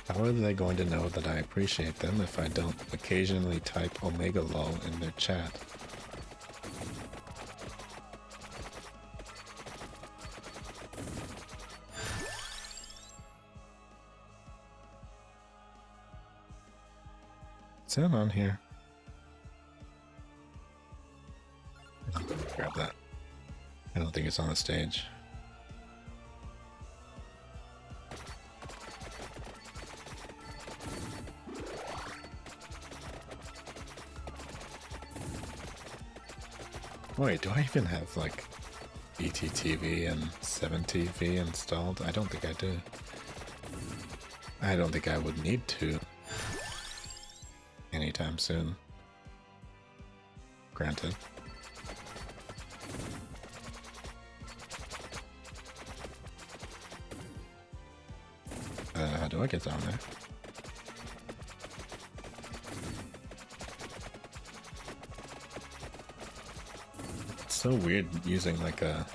How are they going to know that I appreciate them if I don't occasionally type Omega lol in their chat? What's that on here? Grab that. I don't think it's on the stage. Wait, do I even have like ETTV and 7TV installed? I don't think I do. I don't think I would need to anytime soon. Granted. How do I get down there? It's so weird using like a...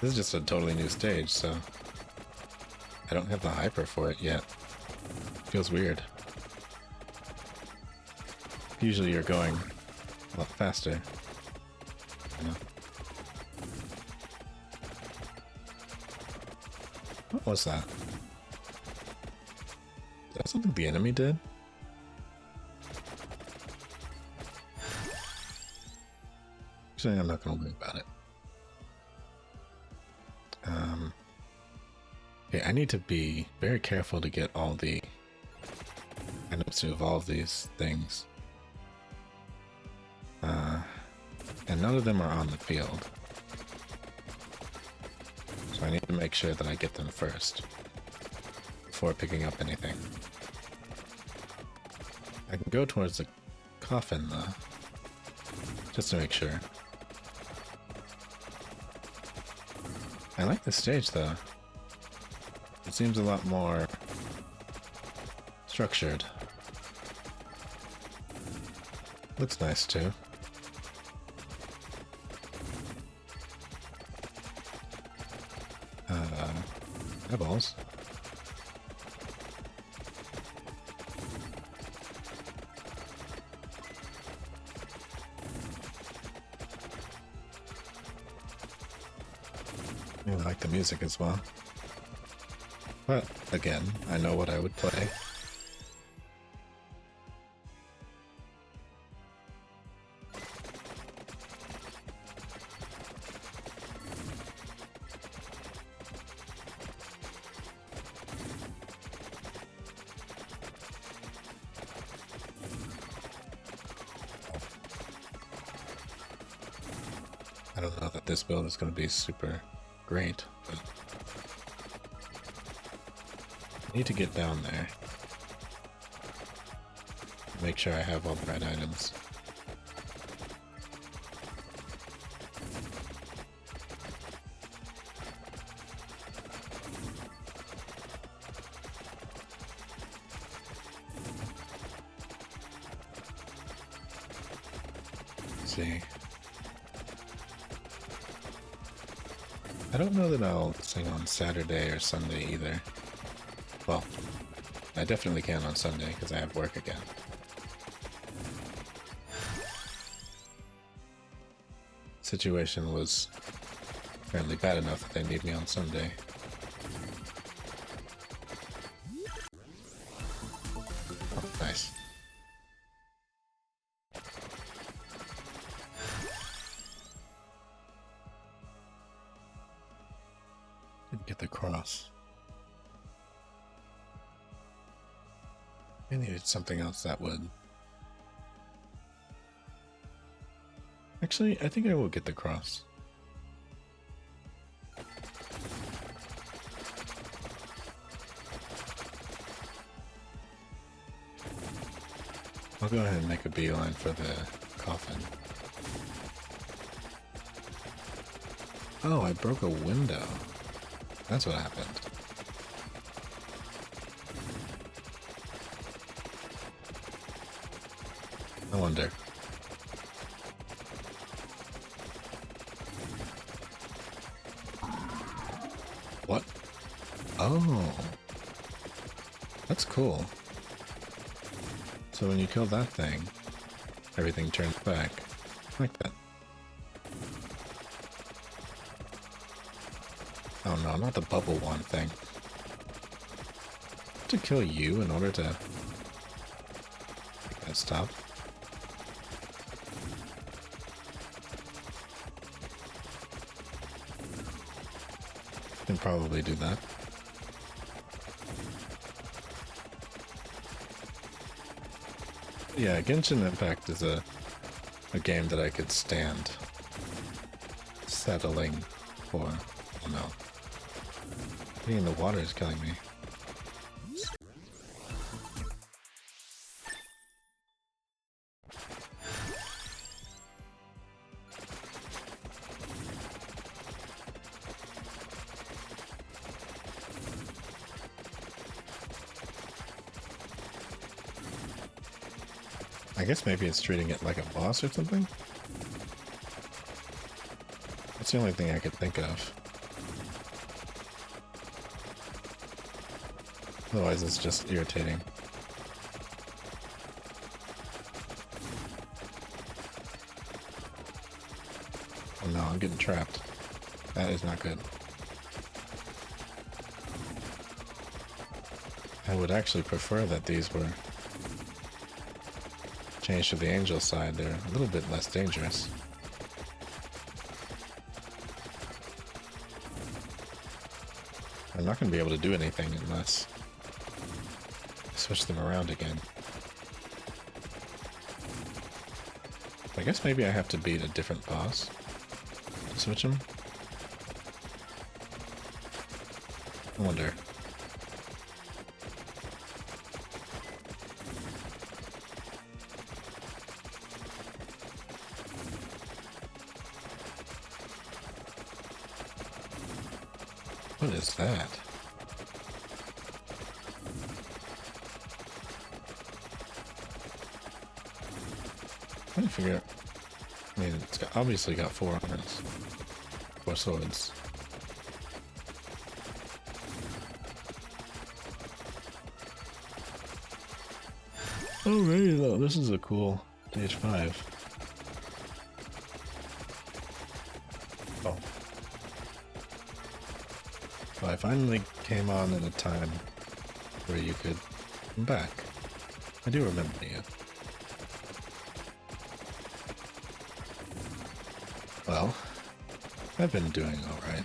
This is just a totally new stage, so... I don't have the hyper for it yet. Feels weird. Usually you're going a lot faster. You know? What was that? Is that something the enemy did? Actually, I'm not going to worry about it. Okay, I need to be very careful to get all the items to evolve these things. And none of them are on the field. So I need to make sure that I get them first before picking up anything. I can go towards the coffin though, just to make sure. I like this stage though. It seems a lot more structured. Looks nice too. Eyeballs. I like the music as well. But again, I know what I would play. I don't know that this build is going to be super great, but I need to get down there. Make sure I have all the right items. Let's see. I don't know that I'll sing on Saturday or Sunday either. Well, I definitely can on Sunday because I have work again. Situation was apparently bad enough that they need me on Sunday. Oh, nice. Didn't get the cross. I needed something else that would... Actually, I think I will get the cross. I'll go ahead and make a beeline for the coffin. Oh, I broke a window. That's what happened. I wonder. What? Oh. That's cool. So when you kill that thing, everything turns back. Like that. Oh no, not the bubble one thing. To kill you in order to make that stop. Can probably do that. Yeah, Genshin Impact is a game that I could stand settling for. Oh no. Being in the water is killing me. I guess maybe it's treating it like a boss or something? That's the only thing I could think of. Otherwise it's just irritating. Oh no, I'm getting trapped. That is not good. I would actually prefer that these were changed to the angel side. They're a little bit less dangerous. I'm not going to be able to do anything unless I switch them around again. I guess maybe I have to beat a different boss to switch them. I wonder. What is that? I'm trying to figure out. I mean, it's obviously got 4 arms. 4 swords. Oh, really though, this is a cool stage 5. Oh. So I finally came on at a time where you could come back. I do remember you. Well, I've been doing alright.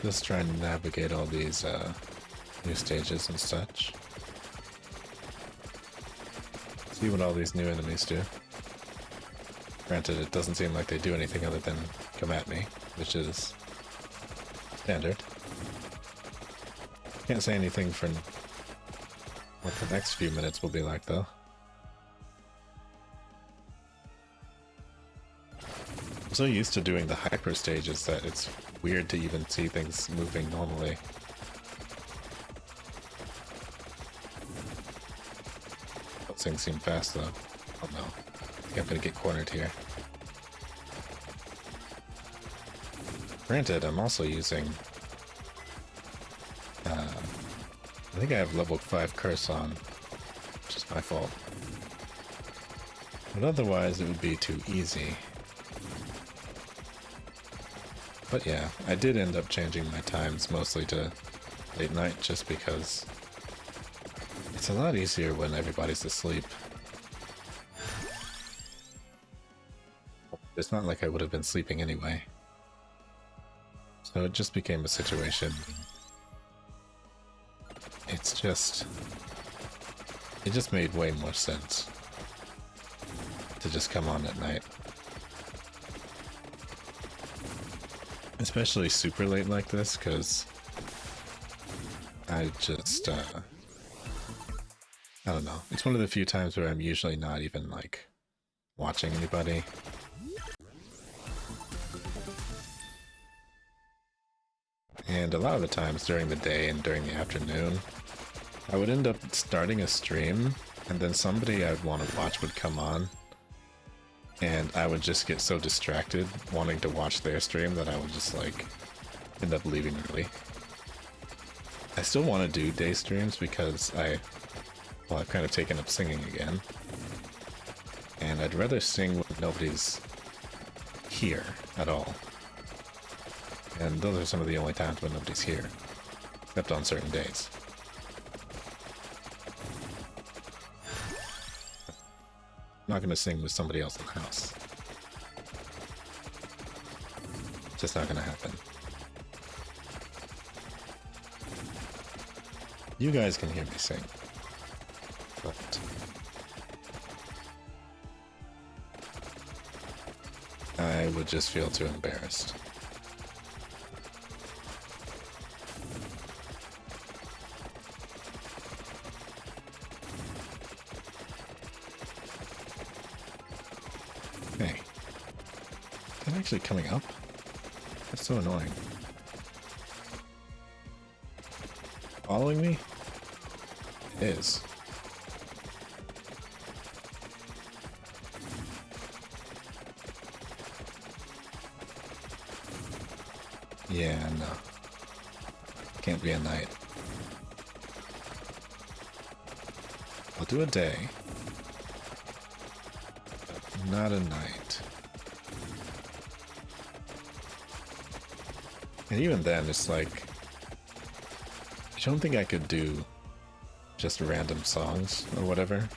Just trying to navigate all these new stages and such. See what all these new enemies do. Granted, it doesn't seem like they do anything other than come at me, which is standard. Can't say anything for what the next few minutes will be like, though. I'm so used to doing the hyper stages that it's weird to even see things moving normally. Those things seem fast, though. Oh no. I think I'm gonna get cornered here. Granted, I'm also using... I think I have level 5 curse on, which is my fault. But otherwise, it would be too easy. But yeah, I did end up changing my times mostly to late night just because it's a lot easier when everybody's asleep. It's not like I would have been sleeping anyway. So it just became a situation. It just made way more sense to just come on at night. Especially super late like this, because I just, I don't know. It's one of the few times where I'm usually not even, like, watching anybody. And a lot of the times during the day and during the afternoon, I would end up starting a stream, and then somebody I'd want to watch would come on, and I would just get so distracted wanting to watch their stream that I would just, like, end up leaving early. I still want to do day streams because I've kind of taken up singing again. And I'd rather sing when nobody's here at all. And those are some of the only times when nobody's here, except on certain days. I'm not going to sing with somebody else in the house. It's just not going to happen. You guys can hear me sing, but I would just feel too embarrassed. Hey, is that actually coming up? That's so annoying. Following me? It is. Yeah, no. Can't be a night. I'll do a day. Not a night. And even then, it's like, I don't think I could do just random songs or whatever.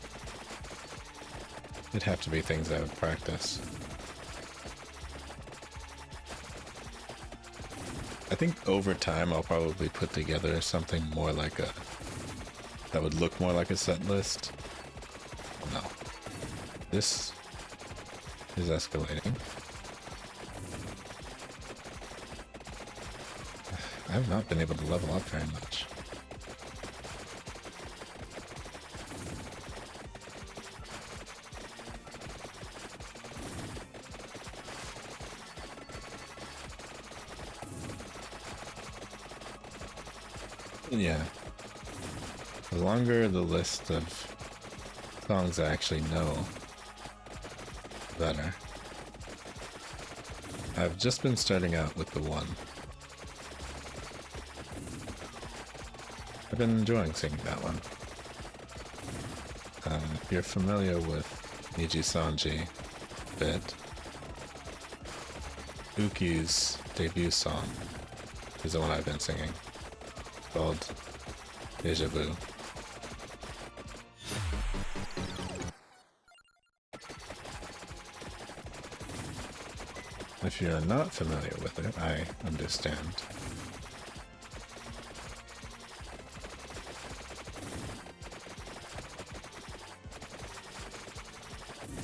It'd have to be things I would practice. I think over time I'll probably put together something more like a that would look more like a set list. Oh, no, this is escalating. I have not been able to level up very much. Yeah. The longer the list of songs I actually know, the better. I've just been starting out with the one. I've been enjoying singing that one. If you're familiar with Niji Sanji bit, Uki's debut song is the one I've been singing, called Deja Vu. If you're not familiar with it, I understand.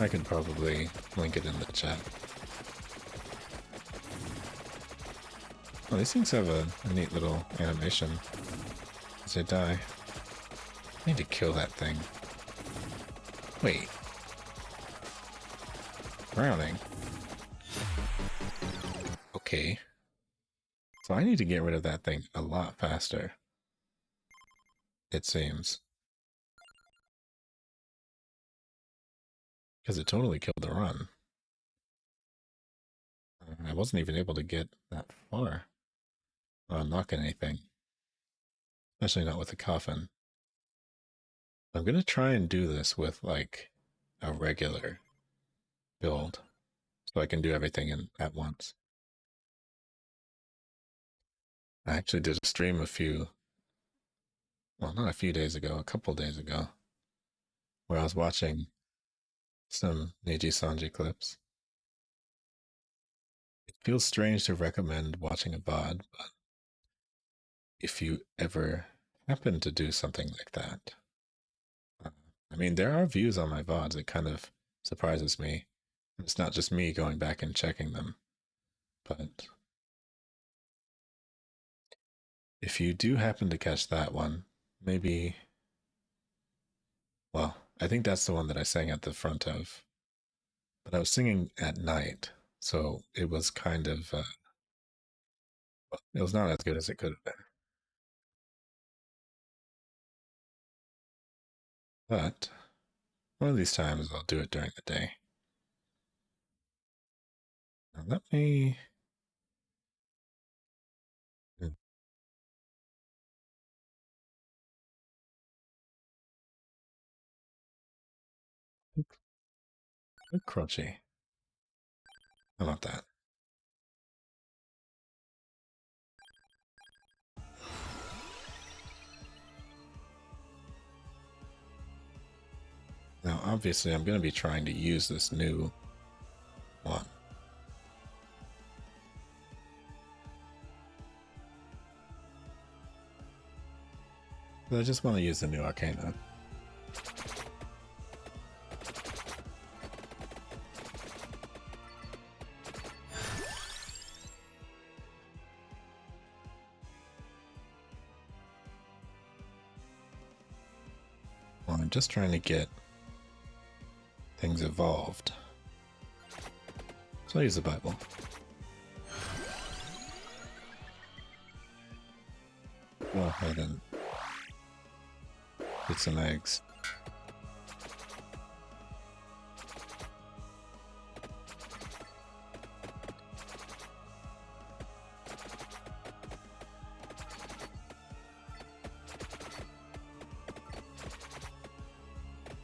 I could probably link it in the chat. Oh, these things have a neat little animation as they die. I need to kill that thing. Wait. Drowning. Okay. So I need to get rid of that thing a lot faster. It seems. Because it totally killed the run. I wasn't even able to get that far. Knock anything. Especially not with a coffin. I'm gonna try and do this with like a regular build. So I can do everything at once. I actually did a stream well, not a few days ago, a couple days ago, where I was watching some Neji Sanji clips. It feels strange to recommend watching a VOD, but if you ever happen to do something like that, I mean, there are views on my VODs. It kind of surprises me. It's not just me going back and checking them, but if you do happen to catch that one, maybe, well, I think that's the one that I sang at the front of, but I was singing at night, so it was kind of, well, it was not as good as it could have been. But one of these times I'll do it during the day. Now let me. Hmm, look crunchy. How about that? Now, obviously, I'm going to be trying to use this new one. But I just want to use the new Arcana. Well, I'm just trying to get things evolved. So I'll use the Bible. Go ahead and get some eggs.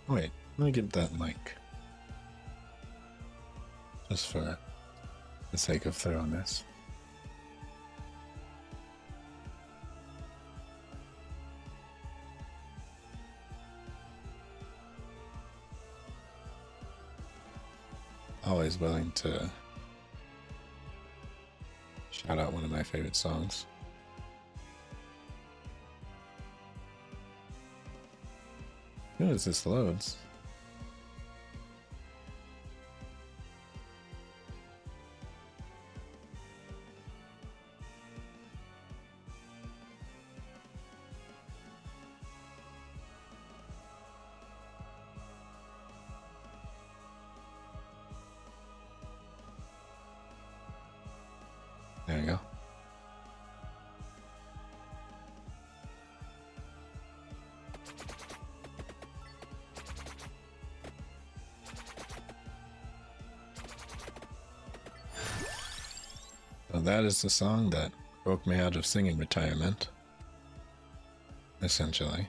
Wait, let me get that link. Just for the sake of thoroughness. Always willing to Shout out one of my favorite songs. As soon as this loads. There you go. So that is the song that broke me out of singing retirement, essentially.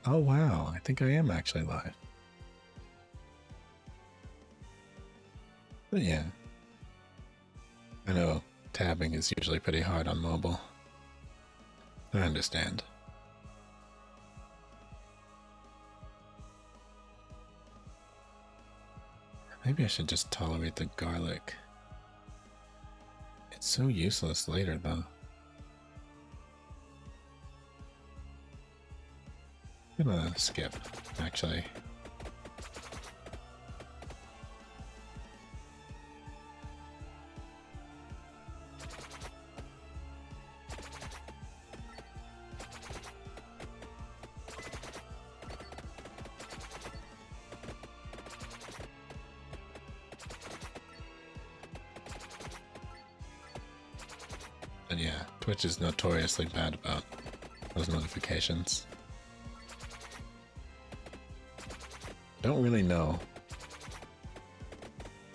Oh wow, I think I am actually live. But yeah, I know tabbing is usually pretty hard on mobile. I understand. Maybe I should just tolerate the garlic. It's so useless later though. I'm gonna skip, actually. And yeah, Twitch is notoriously bad about those notifications. Don't really know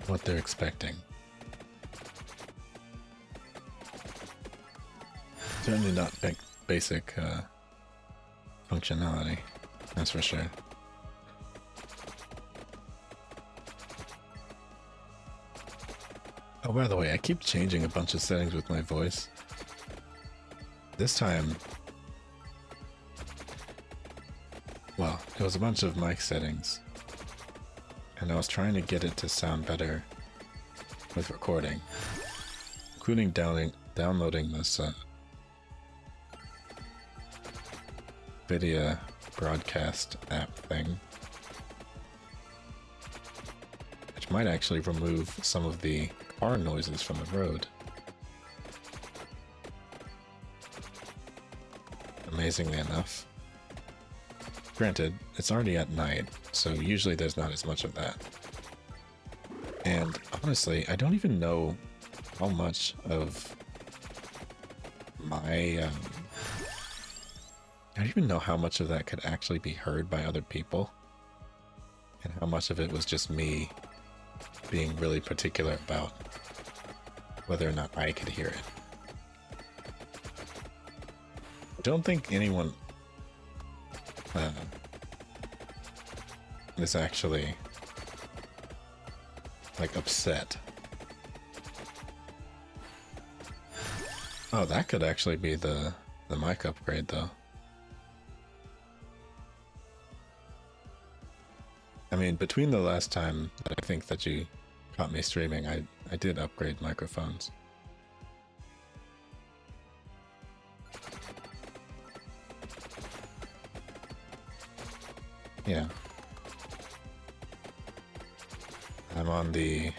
what they're expecting. Certainly not basic functionality, that's for sure. Oh, by the way, I keep changing a bunch of settings with my voice. This time, well, it was a bunch of mic settings, and I was trying to get it to sound better with recording, including downloading this video broadcast app thing, which might actually remove some of the car noises from the road. Amazingly enough. Granted, it's already at night, so usually there's not as much of that. And honestly, I don't even know how much of my... I don't even know how much of that could actually be heard by other people, and how much of it was just me being really particular about whether or not I could hear it. I don't think anyone is actually like upset. Oh, that could actually be the mic upgrade though. I mean, between the last time that I think that you caught me streaming, I did upgrade microphones. Yeah. I'm on the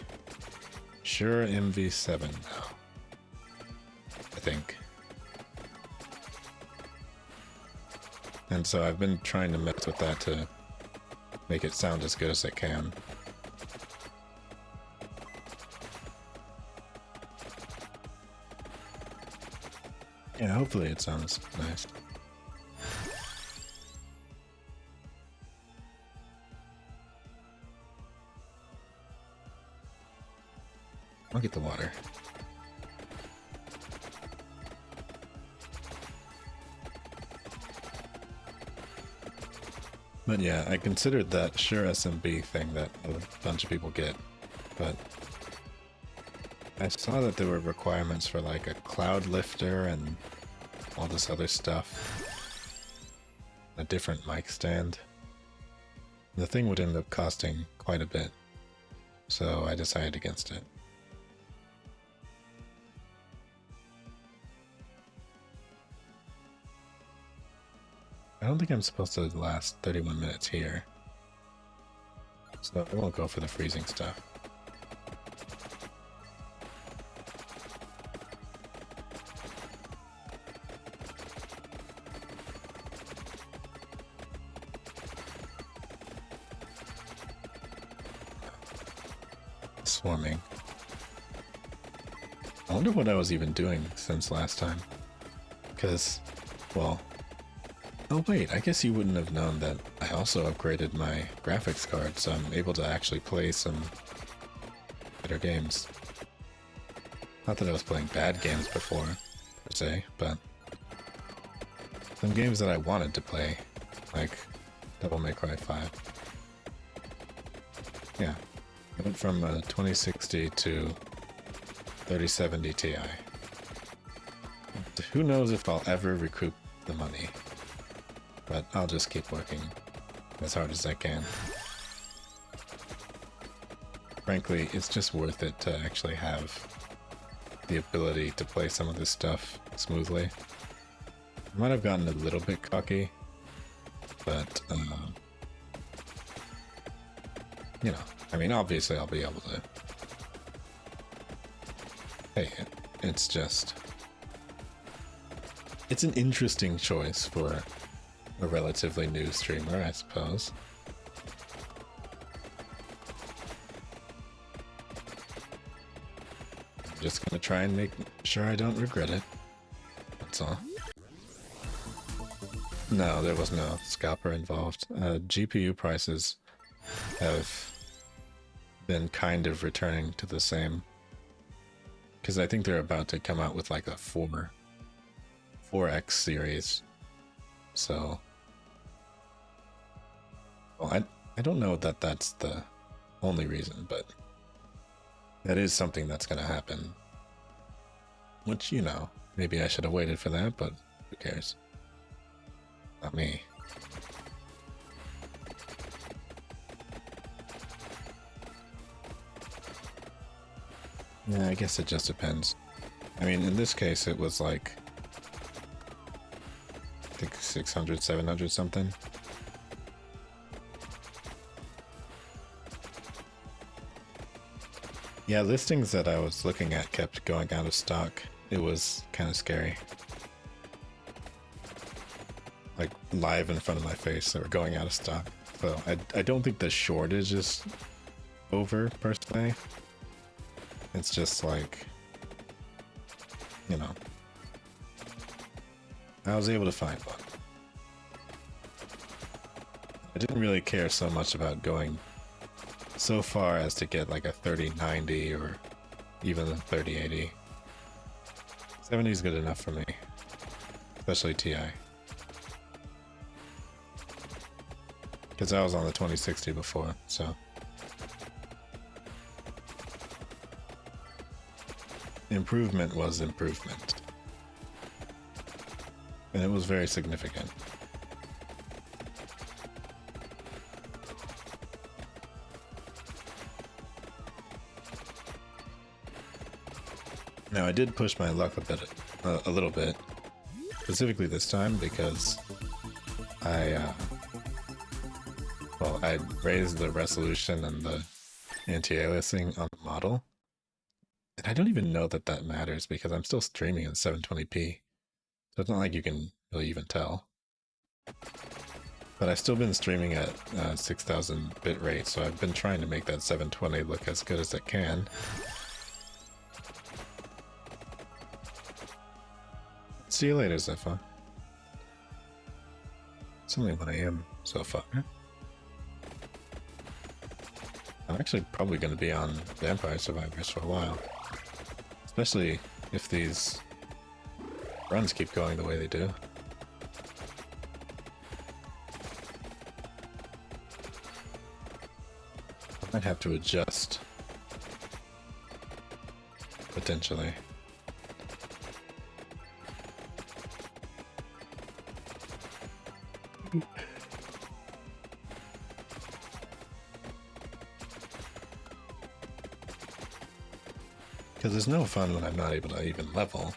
Shure MV7 now, I think. And so I've been trying to mess with that to make it sound as good as it can. Yeah, hopefully it sounds nice. I'll get the water. But yeah, I considered that Shure SMB thing that a bunch of people get but I saw that there were requirements for like a cloud lifter and all this other stuff. A different mic stand. The thing would end up costing quite a bit, so I decided against it. I don't think I'm supposed to last 31 minutes here, so I won't go for the freezing stuff. Swarming. I wonder what I was even doing since last time. Because, well... Oh wait, I guess you wouldn't have known that I also upgraded my graphics card, so I'm able to actually play some better games. Not that I was playing bad games before, per se, but some games that I wanted to play, like Devil May Cry 5. Yeah. I went from a 2060 to 3070 Ti. Who knows if I'll ever recoup the money, but I'll just keep working as hard as I can. Frankly, it's just worth it to actually have the ability to play some of this stuff smoothly. I might have gotten a little bit cocky, but you know, I mean, obviously I'll be able to. Hey, it's just... It's an interesting choice for a relatively new streamer, I suppose. I'm just gonna try and make sure I don't regret it. That's all. No, there was no scalper involved. GPU prices have been kind of returning to the same, because I think they're about to come out with like a 4X series. So, well, I don't know that that's the only reason, but that is something that's going to happen. Which, you know, maybe I should have waited for that, but who cares? Not me. Yeah, I guess it just depends. I mean, in this case, it was like, I think 600, 700 something. Yeah, listings that I was looking at kept going out of stock. It was kind of scary. Like, live in front of my face, they were going out of stock. So I don't think the shortage is over, per se. It's just like, you know, I was able to find one. I didn't really care so much about going so far as to get like a 3090 or even a 3080. 70 is good enough for me, especially Ti. Because I was on the 2060 before, so. Improvement was improvement. And it was very significant. Now I did push my luck a little bit, specifically this time because I raised the resolution and the anti-aliasing on the model. And I don't even know that that matters because I'm still streaming at 720p. So it's not like you can really even tell. But I've still been streaming at 6000 bit rate, so I've been trying to make that 720 look as good as it can. See you later, Zephyr. It's only 1 AM so far. I'm actually probably going to be on Vampire Survivors for a while. Especially if these runs keep going the way they do. I might have to adjust potentially. Because there's no fun when I'm not able to even level.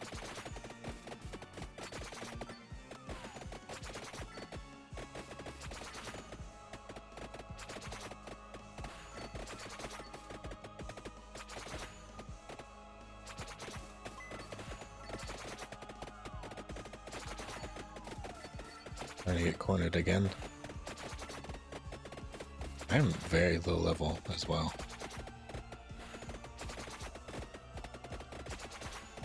Trying to get cornered again. I'm very low level as well.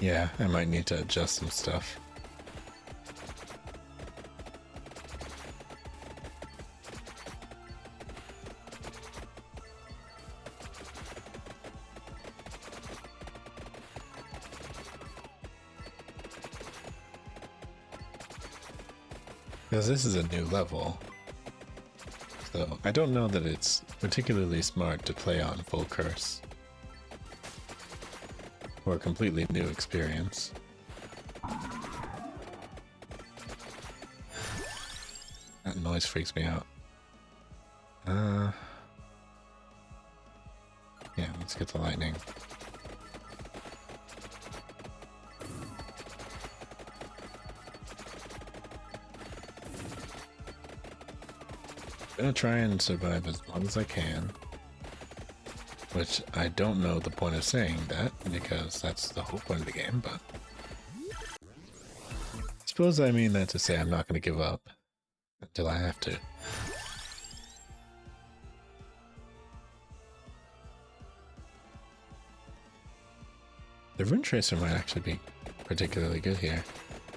Yeah, I might need to adjust some stuff. Because this is a new level. So I don't know that it's particularly smart to play on full curse. For a completely new experience. That noise freaks me out. Yeah, let's get the lightning. I'm gonna try and survive as long as I can. Which I don't know the point of saying that, because that's the whole point of the game, but... I suppose I mean that to say I'm not going to give up until I have to. The Rune Tracer might actually be particularly good here,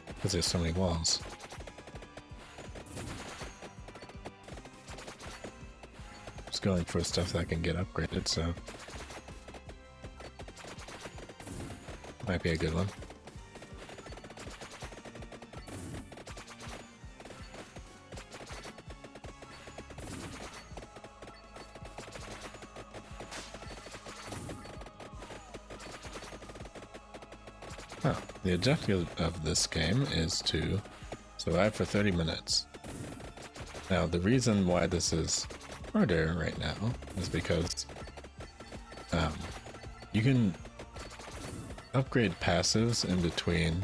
because there's so many walls. Just going for stuff that can get upgraded, so... might be a good one. Oh, the objective of this game is to survive for 30 minutes. Now, the reason why this is harder right now is because you can upgrade passives in between,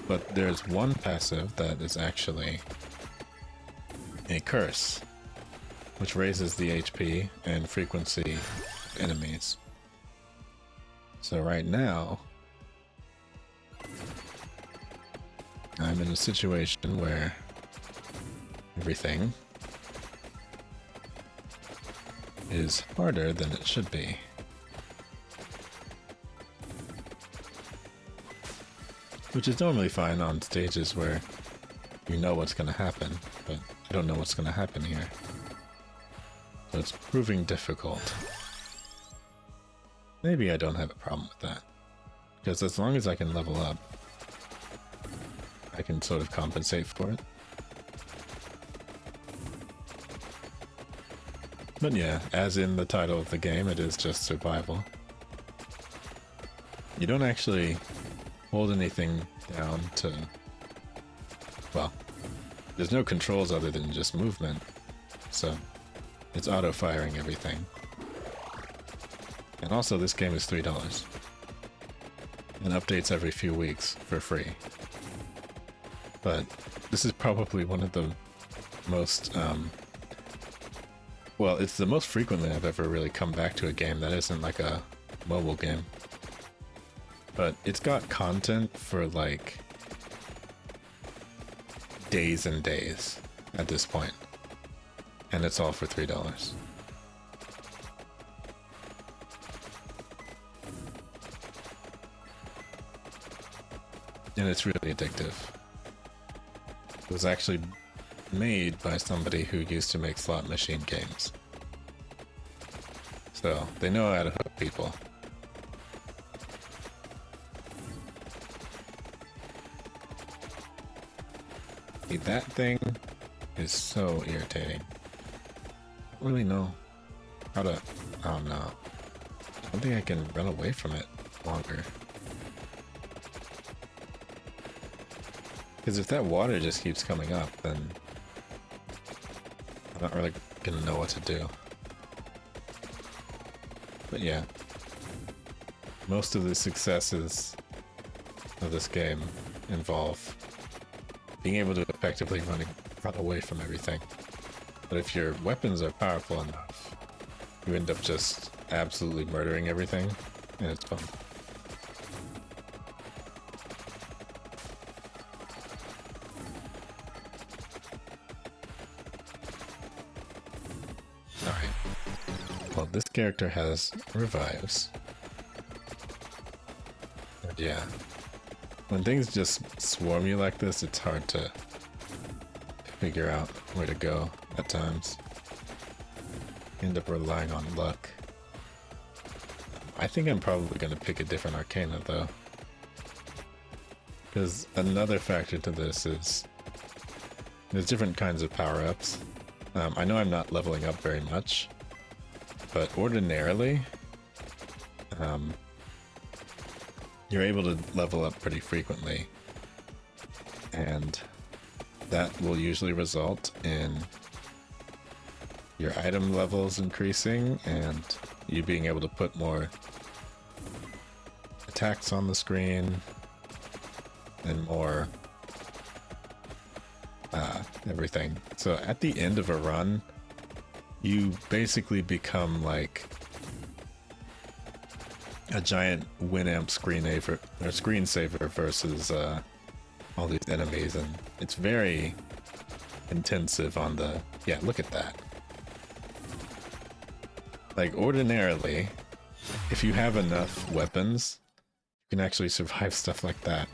but there's one passive that is actually a curse, which raises the HP and frequency of enemies. So right now, I'm in a situation where everything is harder than it should be. Which is normally fine on stages where you know what's going to happen, but I don't know what's going to happen here. So it's proving difficult. Maybe I don't have a problem with that, because as long as I can level up, I can sort of compensate for it. But yeah, as in the title of the game, it is just survival. You don't actually hold anything down to... well, there's no controls other than just movement, so it's auto-firing everything. And also this game is $3 and updates every few weeks for free. But this is probably one of the most well, it's the most frequently I've ever really come back to a game that isn't like a mobile game. But it's got content for like days and days at this point. And it's all for $3. And it's really addictive. It was actually made by somebody who used to make slot machine games. So they know how to hook people. See, that thing is so irritating. I don't really know how to... oh no. don't think I can run away from it longer. Because if that water just keeps coming up, then I'm not really gonna know what to do. But yeah, most of the successes of this game involve being able to effectively run away from everything. But if your weapons are powerful enough, you end up just absolutely murdering everything, and it's fun. Alright. Well, this character has revives. And yeah, when things just swarm you like this, it's hard to figure out where to go at times. End up relying on luck. I think I'm probably going to pick a different Arcana though. Because another factor to this is there's different kinds of power-ups. I know I'm not leveling up very much, but ordinarily you're able to level up pretty frequently, and that will usually result in your item levels increasing and you being able to put more attacks on the screen and more everything. So at the end of a run, you basically become like a giant Winamp screensaver versus all these enemies, and it's very intensive on the... Yeah, look at that. Like, ordinarily, if you have enough weapons, you can actually survive stuff like that.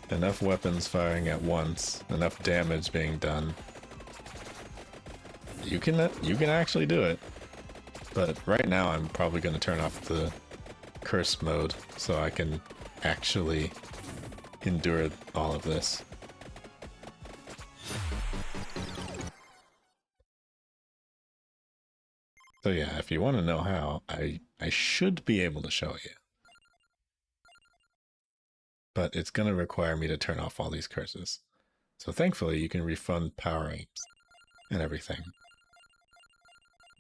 Enough weapons firing at once, enough damage being done. You can actually do it. But right now I'm probably going to turn off the curse mode so I can actually endure all of this. So yeah, if you want to know how, I should be able to show you. But it's going to require me to turn off all these curses. So thankfully you can refund power-ups and everything.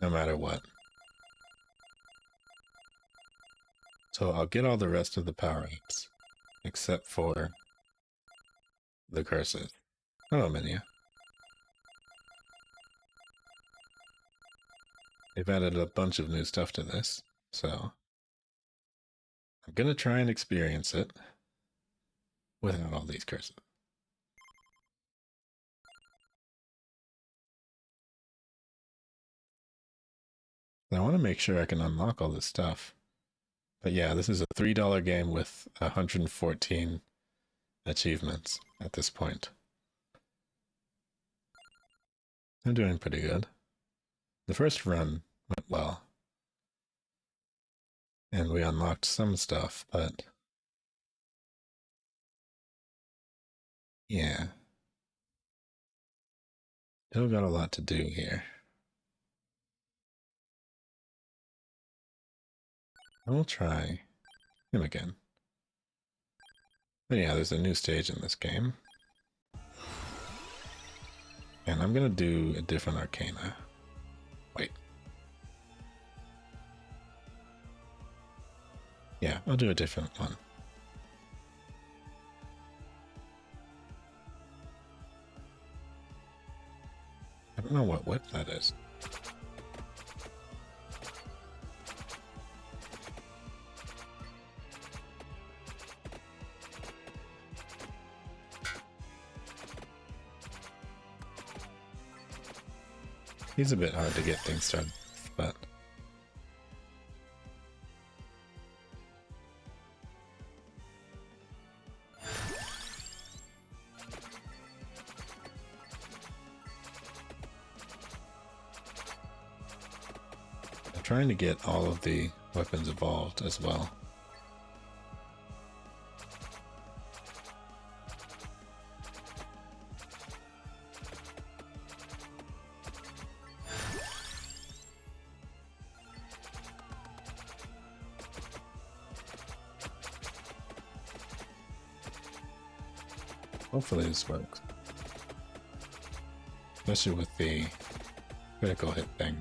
No matter what. So I'll get all the rest of the power-ups, except for the curses. Hello, Minia. They've added a bunch of new stuff to this, so I'm gonna try and experience it without all these curses. I want to make sure I can unlock all this stuff. But yeah, this is a $3 game with 114 achievements at this point. I'm doing pretty good. The first run went well. And we unlocked some stuff, but... yeah. Still got a lot to do here. I'll try him again. But yeah, there's a new stage in this game. And I'm gonna do a different Arcana. Wait. Yeah, I'll do a different one. I don't know what whip that is. He's a bit hard to get things started, but... I'm trying to get all of the weapons evolved as well. Hopefully this works. Especially with the critical hit thing.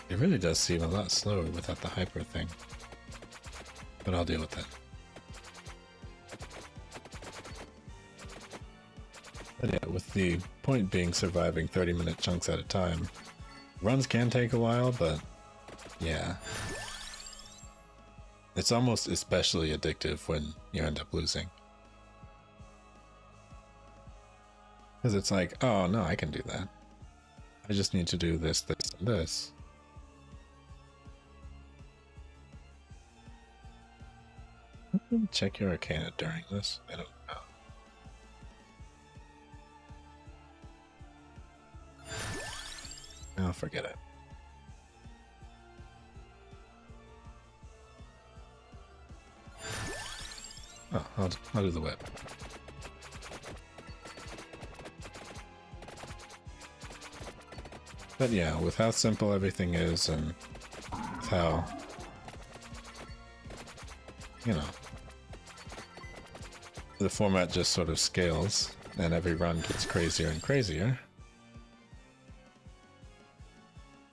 It really does seem a lot slower without the hyper thing. But I'll deal with that. But yeah, with the point being surviving 30-minute chunks at a time, runs can take a while, but yeah. It's almost especially addictive when you end up losing. Because it's like, oh no, I can do that. I just need to do this, this, and this. Check your Arcana during this. I don't know. Oh, forget it. Oh, I'll do the whip. But yeah, with how simple everything is and with how, you know, the format just sort of scales and every run gets crazier and crazier.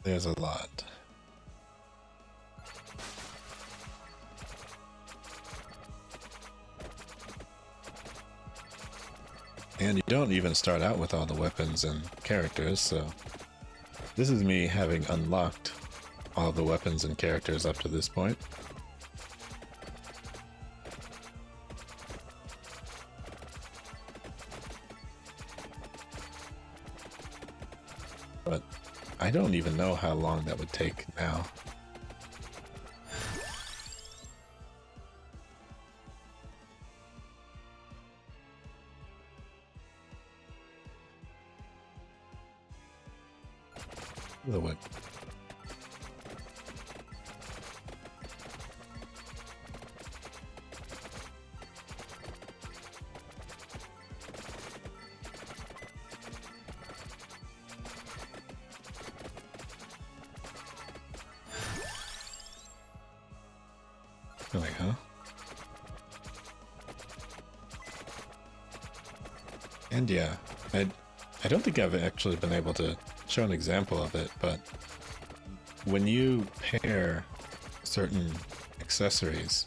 There's a lot. And you don't even start out with all the weapons and characters, so this is me having unlocked all the weapons and characters up to this point. But I don't even know how long that would take now. The whip. Like, huh? And yeah, I don't think I've actually been able to show an example of it, but when you pair certain accessories,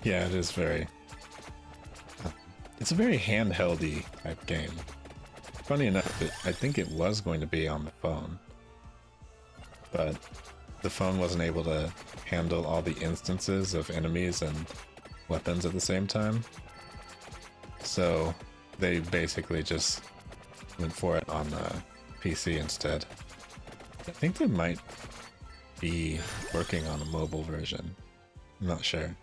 yeah, it is very, it's a very handheldy type game. Funny enough, I think it was going to be on the phone, but the phone wasn't able to handle all the instances of enemies and weapons at the same time. So they basically just went for it on PC instead. I think they might be working on a mobile version. I'm not sure.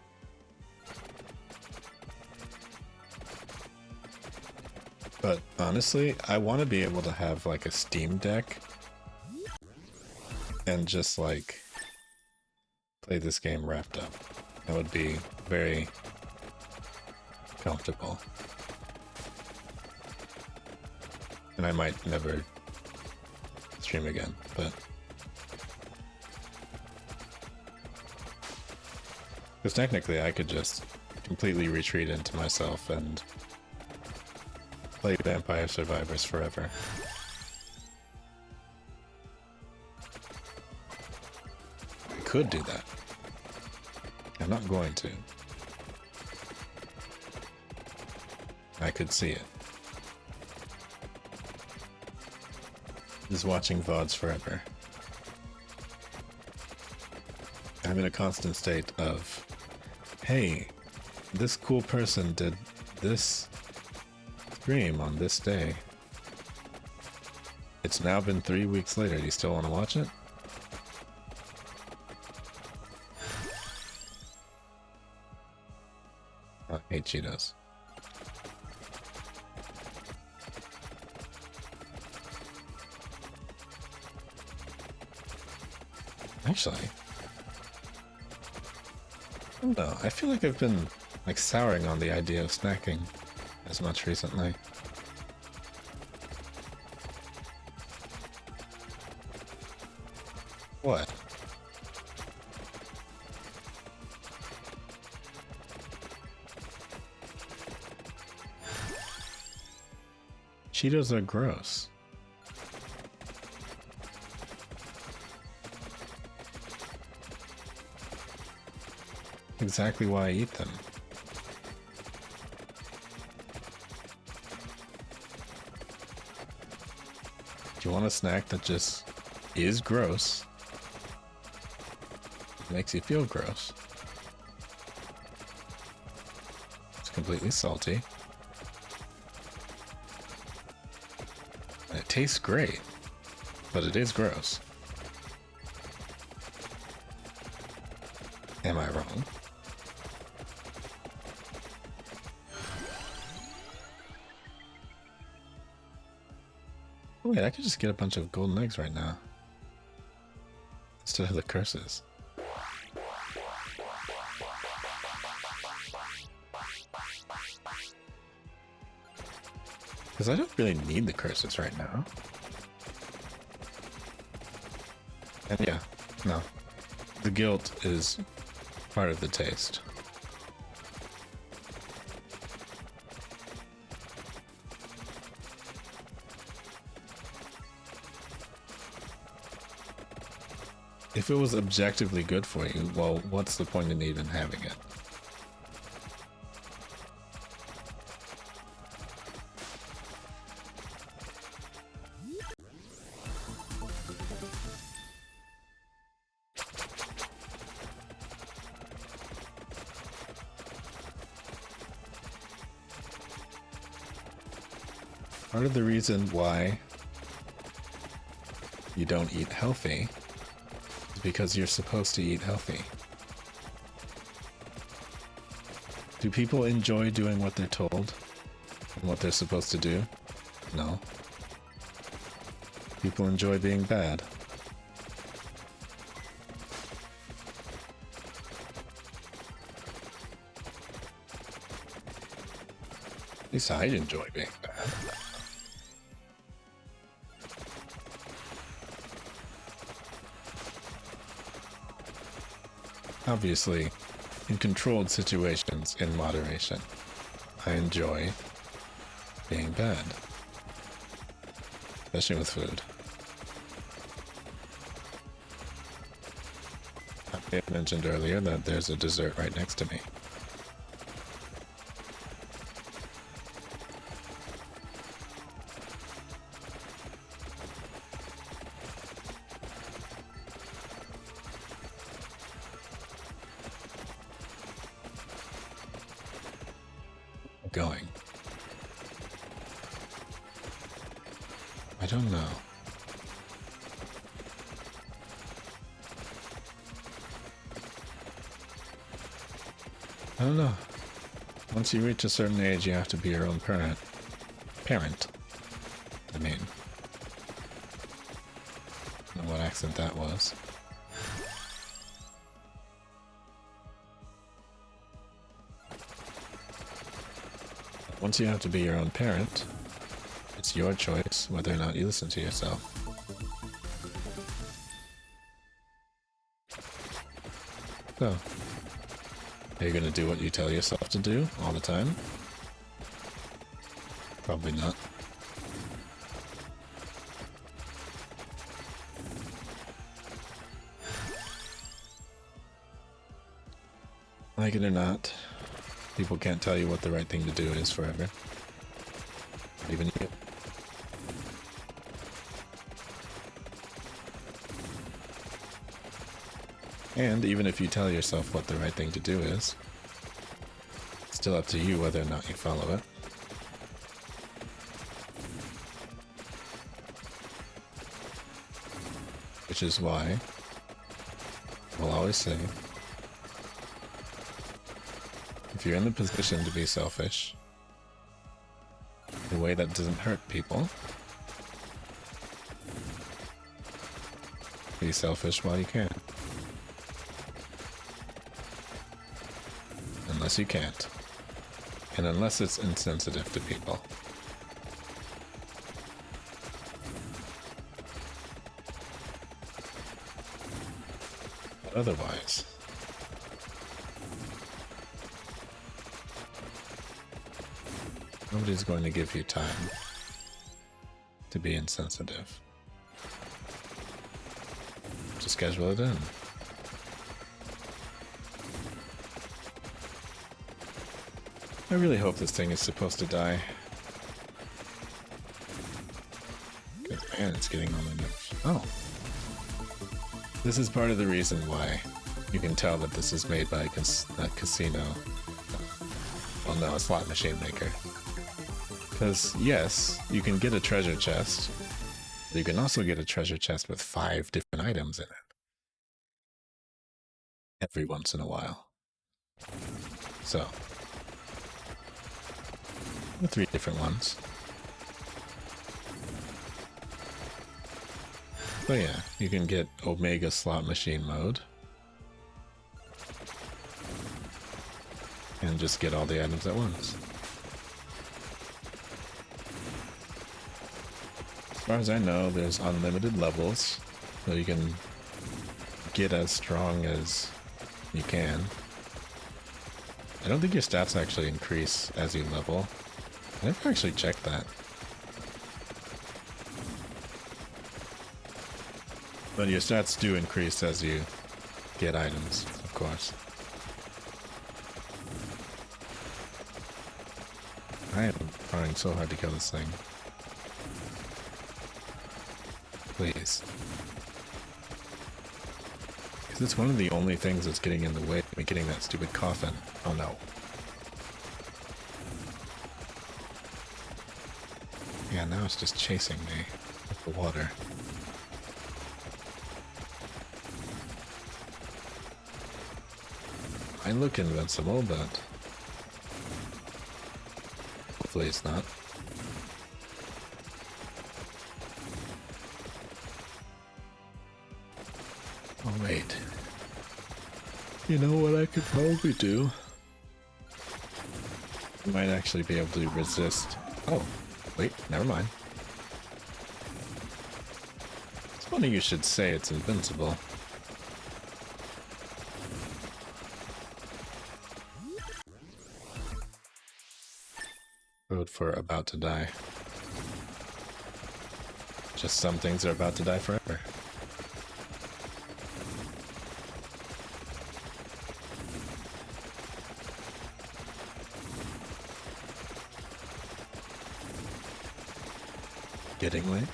But honestly, I want to be able to have like a Steam Deck and just like play this game wrapped up. That would be very comfortable. And I might never stream again, but because technically I could just completely retreat into myself and play Vampire Survivors forever. I could do that. I'm not going to. I could see it. Is watching VODs forever. I'm in a constant state of, hey, this cool person did this stream on this day. It's now been 3 weeks later. Do you still want to watch it? I hate Cheetos. Actually, I don't know. I feel like I've been like souring on the idea of snacking as much recently. What? Cheetos are gross. Exactly why I eat them. Do you want a snack that just is gross? It makes you feel gross. It's completely salty. And it tastes great, but it is gross. Am I wrong? Wait, I could just get a bunch of golden eggs right now. Instead of the curses. Because I don't really need the curses right now. And yeah, no. The guilt is part of the taste. If it was objectively good for you, well, what's the point in even having it? Part of the reason why you don't eat healthy is because you're supposed to eat healthy. Do people enjoy doing what they're told and what they're supposed to do? No. People enjoy being bad. At least I enjoy being bad. Obviously, in controlled situations, in moderation, I enjoy being bad. Especially with food. I mentioned earlier that there's a dessert right next to me. Going. I don't know. I don't know. Once you reach a certain age, you have to be your own parent. I mean. I don't know what accent that was. Once you have to be your own parent, it's your choice whether or not you listen to yourself. So, are you going to do what you tell yourself to do all the time? Probably not. Like it or not, people can't tell you what the right thing to do is forever. Not even you. And even if you tell yourself what the right thing to do is, it's still up to you whether or not you follow it. Which is why I'll always say, if you're in the position to be selfish, in a way that doesn't hurt people, be selfish while you can. Unless you can't. And unless it's insensitive to people. But otherwise, nobody's going to give you time to be insensitive. Just schedule it in. I really hope this thing is supposed to die. Good man, it's getting on my nerves. Oh. This is part of the reason why you can tell that this is made by a casino. Well, no, a slot machine maker. Because, yes, you can get a treasure chest, but you can also get a treasure chest with 5 different items in it. Every once in a while. So, 3 different ones. So yeah, you can get Omega slot machine mode. And just get all the items at once. As far as I know, there's unlimited levels, so you can get as strong as you can. I don't think your stats actually increase as you level. I never actually checked that. But your stats do increase as you get items, of course. I am trying so hard to kill this thing. Please. Because it's one of the only things that's getting in the way of me getting that stupid coffin. Oh no. Yeah, now it's just chasing me with the water. I look invincible, but hopefully it's not. Oh wait. You know what I could probably do? I might actually be able to resist. Oh, wait, never mind. It's funny you should say it's invincible. Code for about to die. Just some things are about to die forever. Getting late?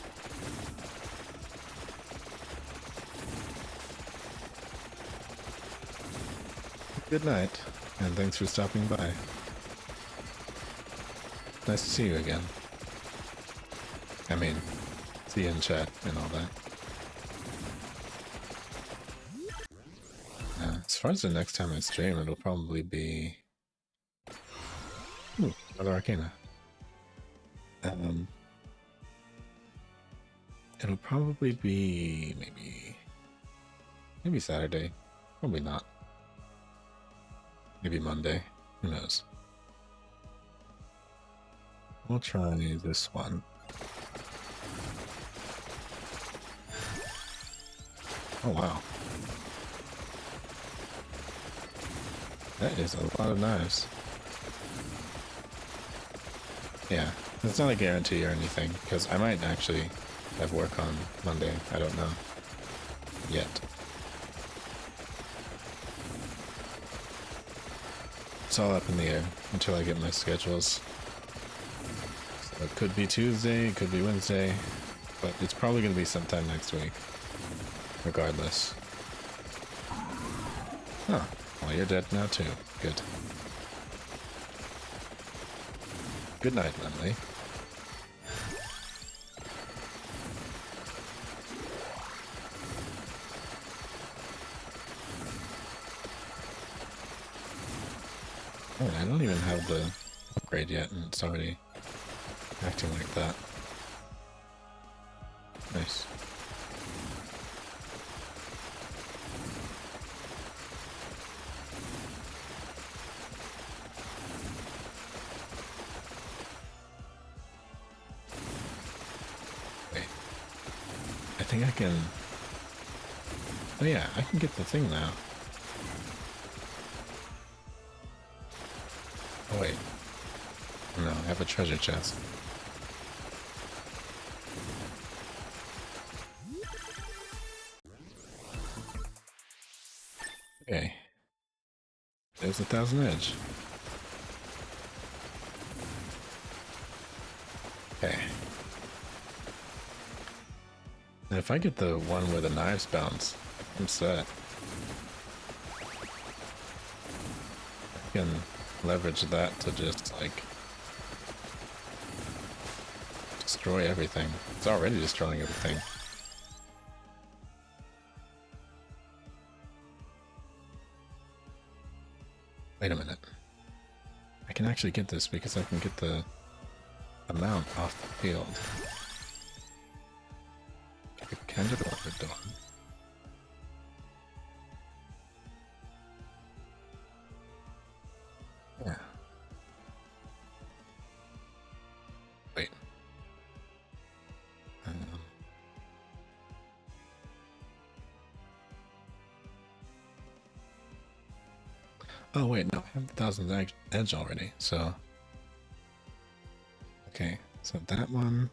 Good night, and thanks for stopping by. Nice to see you again. I mean, see you in chat and all that. As far as the next time I stream, it'll probably be... Ooh, another Arcana. It'll probably be maybe Saturday. Probably not. Maybe Monday. Who knows? We'll try this one. Oh wow. That is a lot of knives. Yeah, it's not a guarantee or anything, because I might actually have work on Monday. I don't know. Yet. It's all up in the air until I get my schedules. So it could be Tuesday, it could be Wednesday, but it's probably going to be sometime next week. Regardless. Oh, well, you're dead now too. Good. Good night, Lemley. Oh, I don't even have the upgrade yet, and it's already acting like that. Nice. think I can... Oh yeah, I can get the thing now. Oh wait. No, I have a treasure chest. Okay. There's 1,000 edge. Okay. Now if I get the one where the knives bounce, I'm set. I can leverage that to just, like, destroy everything. It's already destroying everything. Wait a minute. I can actually get this because I can get the amount off the field. Can do what we're doing. Yeah. Wait. Oh wait, no, I have the 1,000 edge already, so... Okay, so that one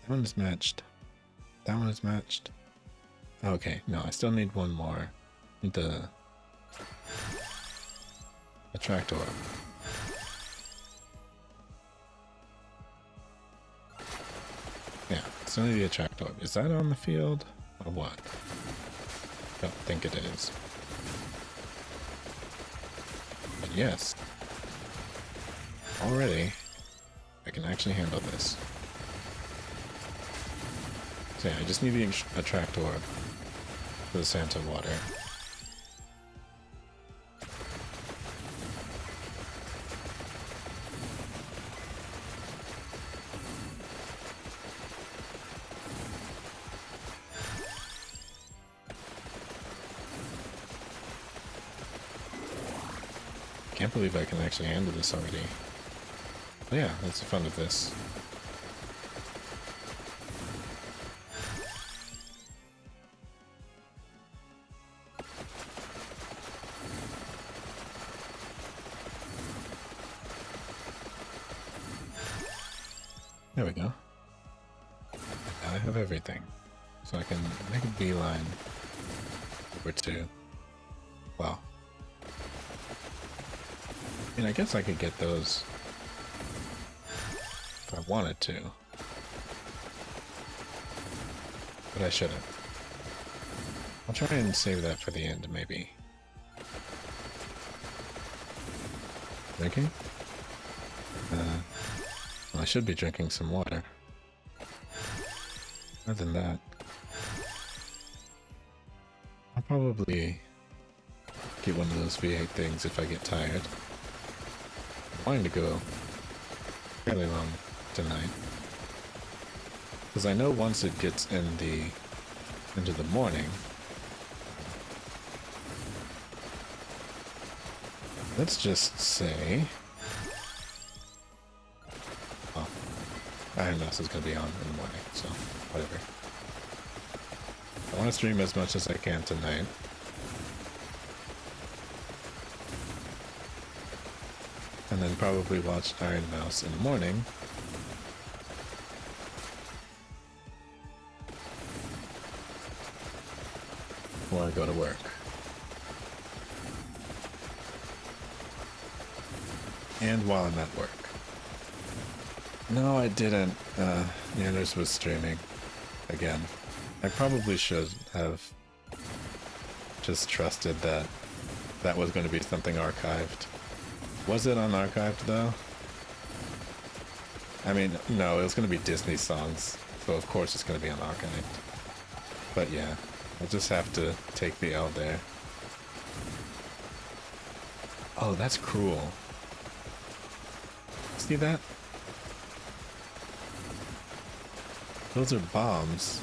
is matched. That one is matched. Okay, no, I still need one more. Need the attract orb. Yeah, still need the attract orb. Is that on the field or what? Don't think it is. But yes, already I can actually handle this. So yeah, I just need the attract orb for the Santa water. Can't believe I can actually handle this already. But yeah, that's the fun of this. There we go. Now I have everything. So I can make a beeline over to... Well... I mean, I guess I could get those if I wanted to. But I shouldn't. I'll try and save that for the end, maybe. Drinking? Well, I should be drinking some water. Other than that, I'll probably get one of those V8 things if I get tired. I'm wanting to go fairly long tonight. Because I know once it gets into the morning, let's just say, well, Iron Mouse is going to be on in the morning, so whatever. I want to stream as much as I can tonight. And then probably watch Iron Mouse in the morning. Before I go to work. And while I'm at work. No, I didn't. Nanners was streaming again. I probably should have just trusted that that was going to be something archived. Was it unarchived though? I mean, no, it was going to be Disney songs, so of course it's going to be unarchived. But yeah, I'll just have to take the L there. Oh, that's cruel. See that? Those are bombs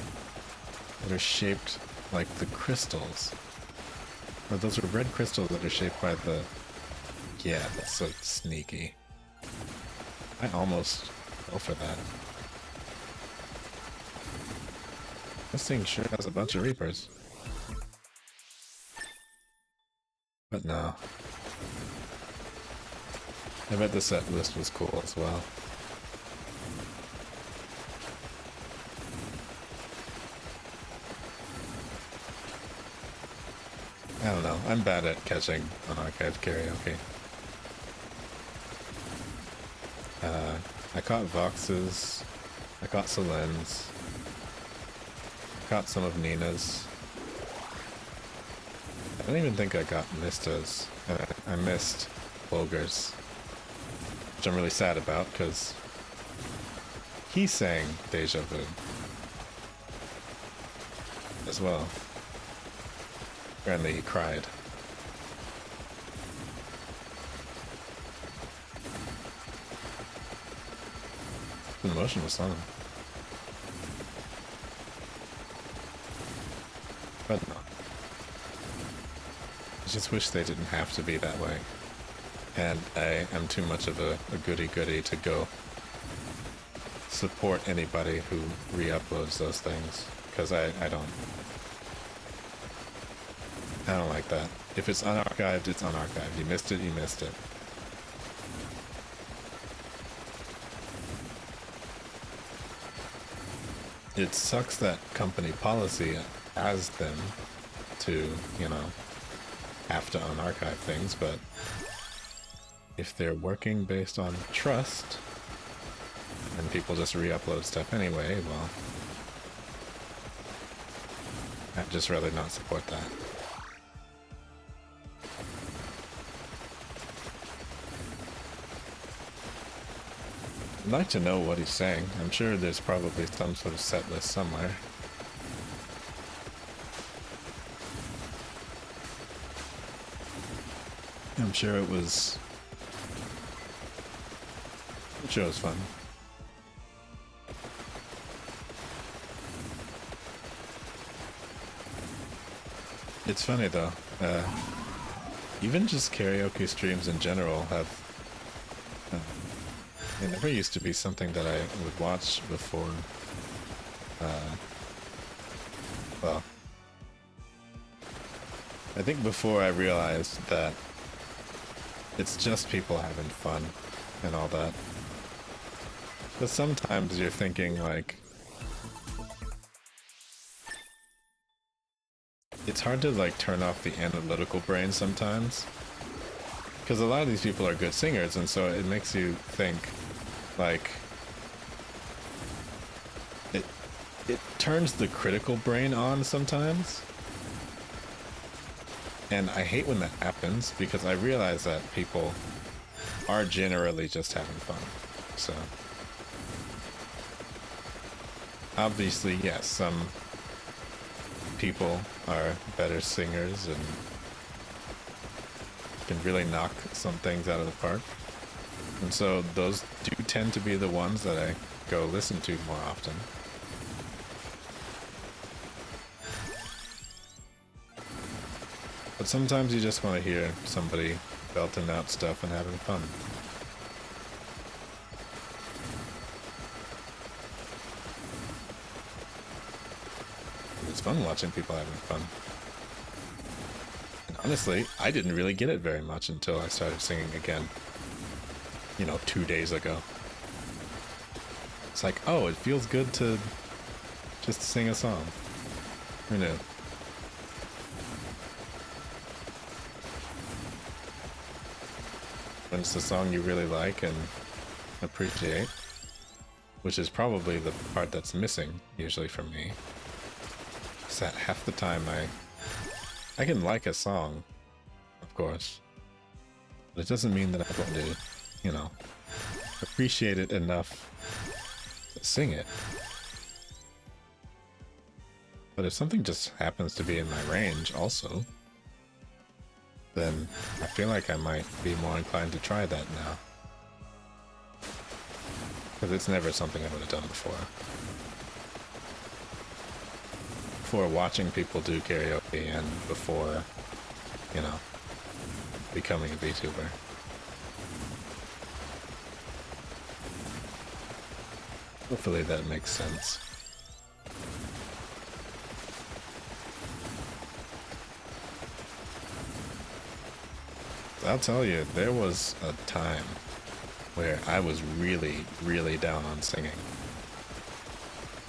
that are shaped like the crystals. Or those are red crystals that are shaped by the... Yeah, that's so sneaky. I almost go for that. This thing sure has a bunch of Reapers. But no. I bet the set list was cool as well. I don't know. I'm bad at catching unarchived karaoke. I caught Vox's. I caught Selen's. I caught some of Nina's. I don't even think I got Mista's. I missed Bulger's, which I'm really sad about because he sang Deja Vu as well. Apparently he cried. An emotional song. But no. I just wish they didn't have to be that way. And I am too much of a goody-goody to go support anybody who re-uploads those things. Because I don't like that. If it's unarchived, it's unarchived. You missed it, you missed it. It sucks that company policy has them to, you know, have to unarchive things, but if they're working based on trust and people just re-upload stuff anyway, well, I'd just rather not support that. I'd like to know what he's saying. I'm sure there's probably some sort of set list somewhere. I'm sure it was... I'm sure it was fun. It's funny though, even just karaoke streams in general have... it never used to be something that I would watch before. Well, I think before I realized that it's just people having fun and all that. But sometimes you're thinking like, it's hard to like turn off the analytical brain sometimes. Because a lot of these people are good singers, and so it makes you think, like, it turns the critical brain on sometimes. And I hate when that happens, because I realize that people are generally just having fun. So, obviously, yes, some people are better singers and can really knock some things out of the park. And so those do tend to be the ones that I go listen to more often. But sometimes you just want to hear somebody belting out stuff and having fun. It's fun watching people having fun. And honestly, I didn't really get it very much until I started singing again. You know, 2 days ago. It's like, oh, it feels good to just sing a song. Who knew? When it's a song you really like and appreciate, which is probably the part that's missing, usually for me. Is that half the time I can like a song, of course, but it doesn't mean that I'm going to, you know, appreciate it enough to sing it. But if something just happens to be in my range also, then I feel like I might be more inclined to try that now. Because it's never something I would have done before. Before watching people do karaoke and before, you know, becoming a VTuber. Hopefully that makes sense. I'll tell you, there was a time where I was really, really down on singing.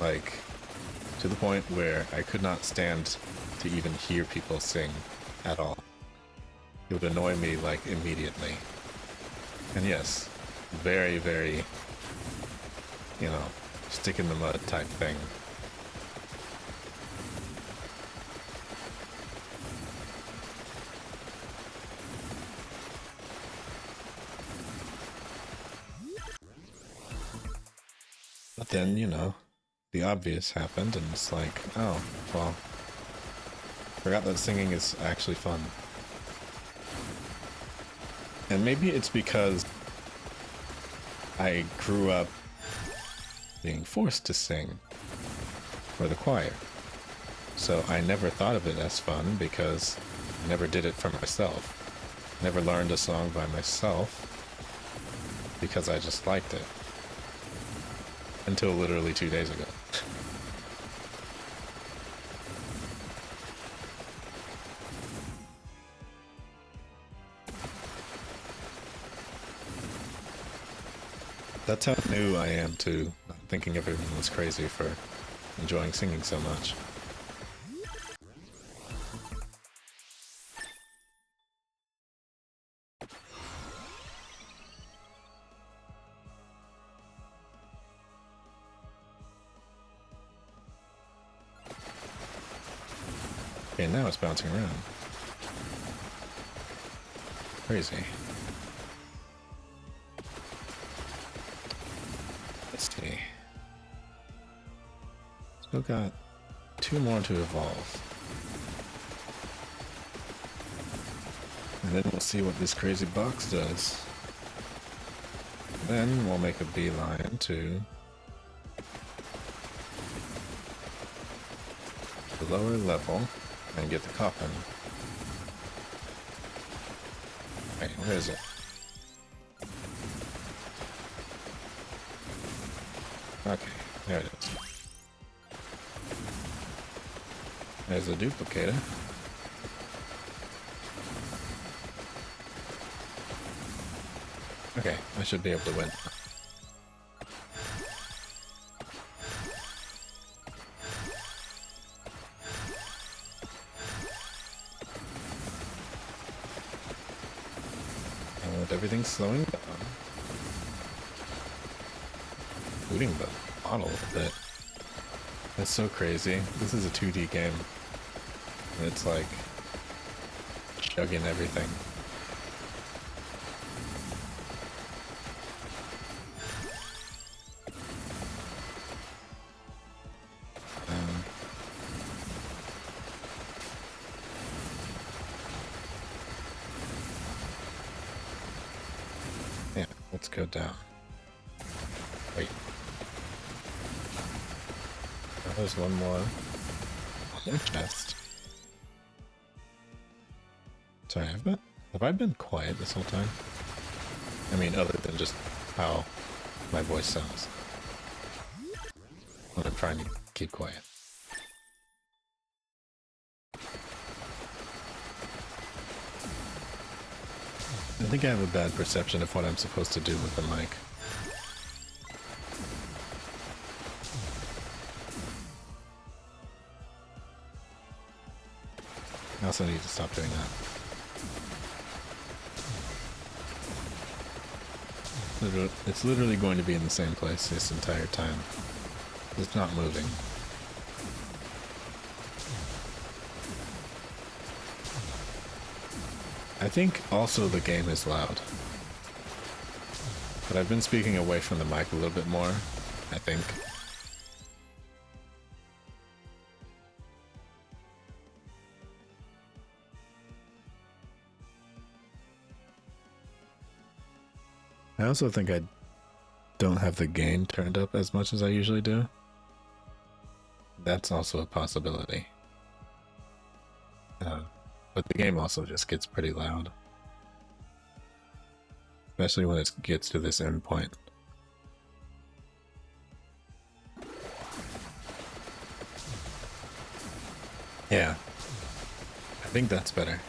Like, to the point where I could not stand to even hear people sing at all. It would annoy me, like, immediately. And yes, very, very, you know, stick in the mud type thing. But then, you know, the obvious happened, and it's like, oh, well, forgot that singing is actually fun. And maybe it's because I grew up being forced to sing for the choir. So I never thought of it as fun because I never did it for myself. Never learned a song by myself because I just liked it. Until literally 2 days ago. That's how new I am to not thinking everyone was crazy for enjoying singing so much. Okay, now it's bouncing around. Crazy. Let's see. Still got 2 more to evolve. And then we'll see what this crazy box does. Then we'll make a beeline to the lower level and get the coffin. Wait, where is it? Okay, there it is. There's a duplicator. Okay, I should be able to win. And everything's slowing down. Including the model a bit. That's so crazy. This is a 2D game. And it's like chugging everything. Yeah, let's go down. Wait. There's one more chest. Sorry, have I been quiet this whole time? I mean, other than just how my voice sounds when I'm trying to keep quiet. I think I have a bad perception of what I'm supposed to do with the mic. I also need to stop doing that. It's literally going to be in the same place this entire time. It's not moving. I think also the game is loud. But I've been speaking away from the mic a little bit more, I think. I also think I don't have the gain turned up as much as I usually do. That's also a possibility. But the game also just gets pretty loud. Especially when it gets to this end point. Yeah. I think that's better.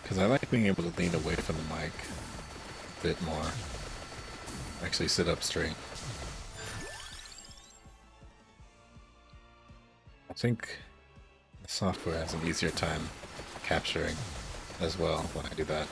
Because I like being able to lean away from the mic a bit more. Actually sit up straight. I think the software has an easier time capturing as well when I do that.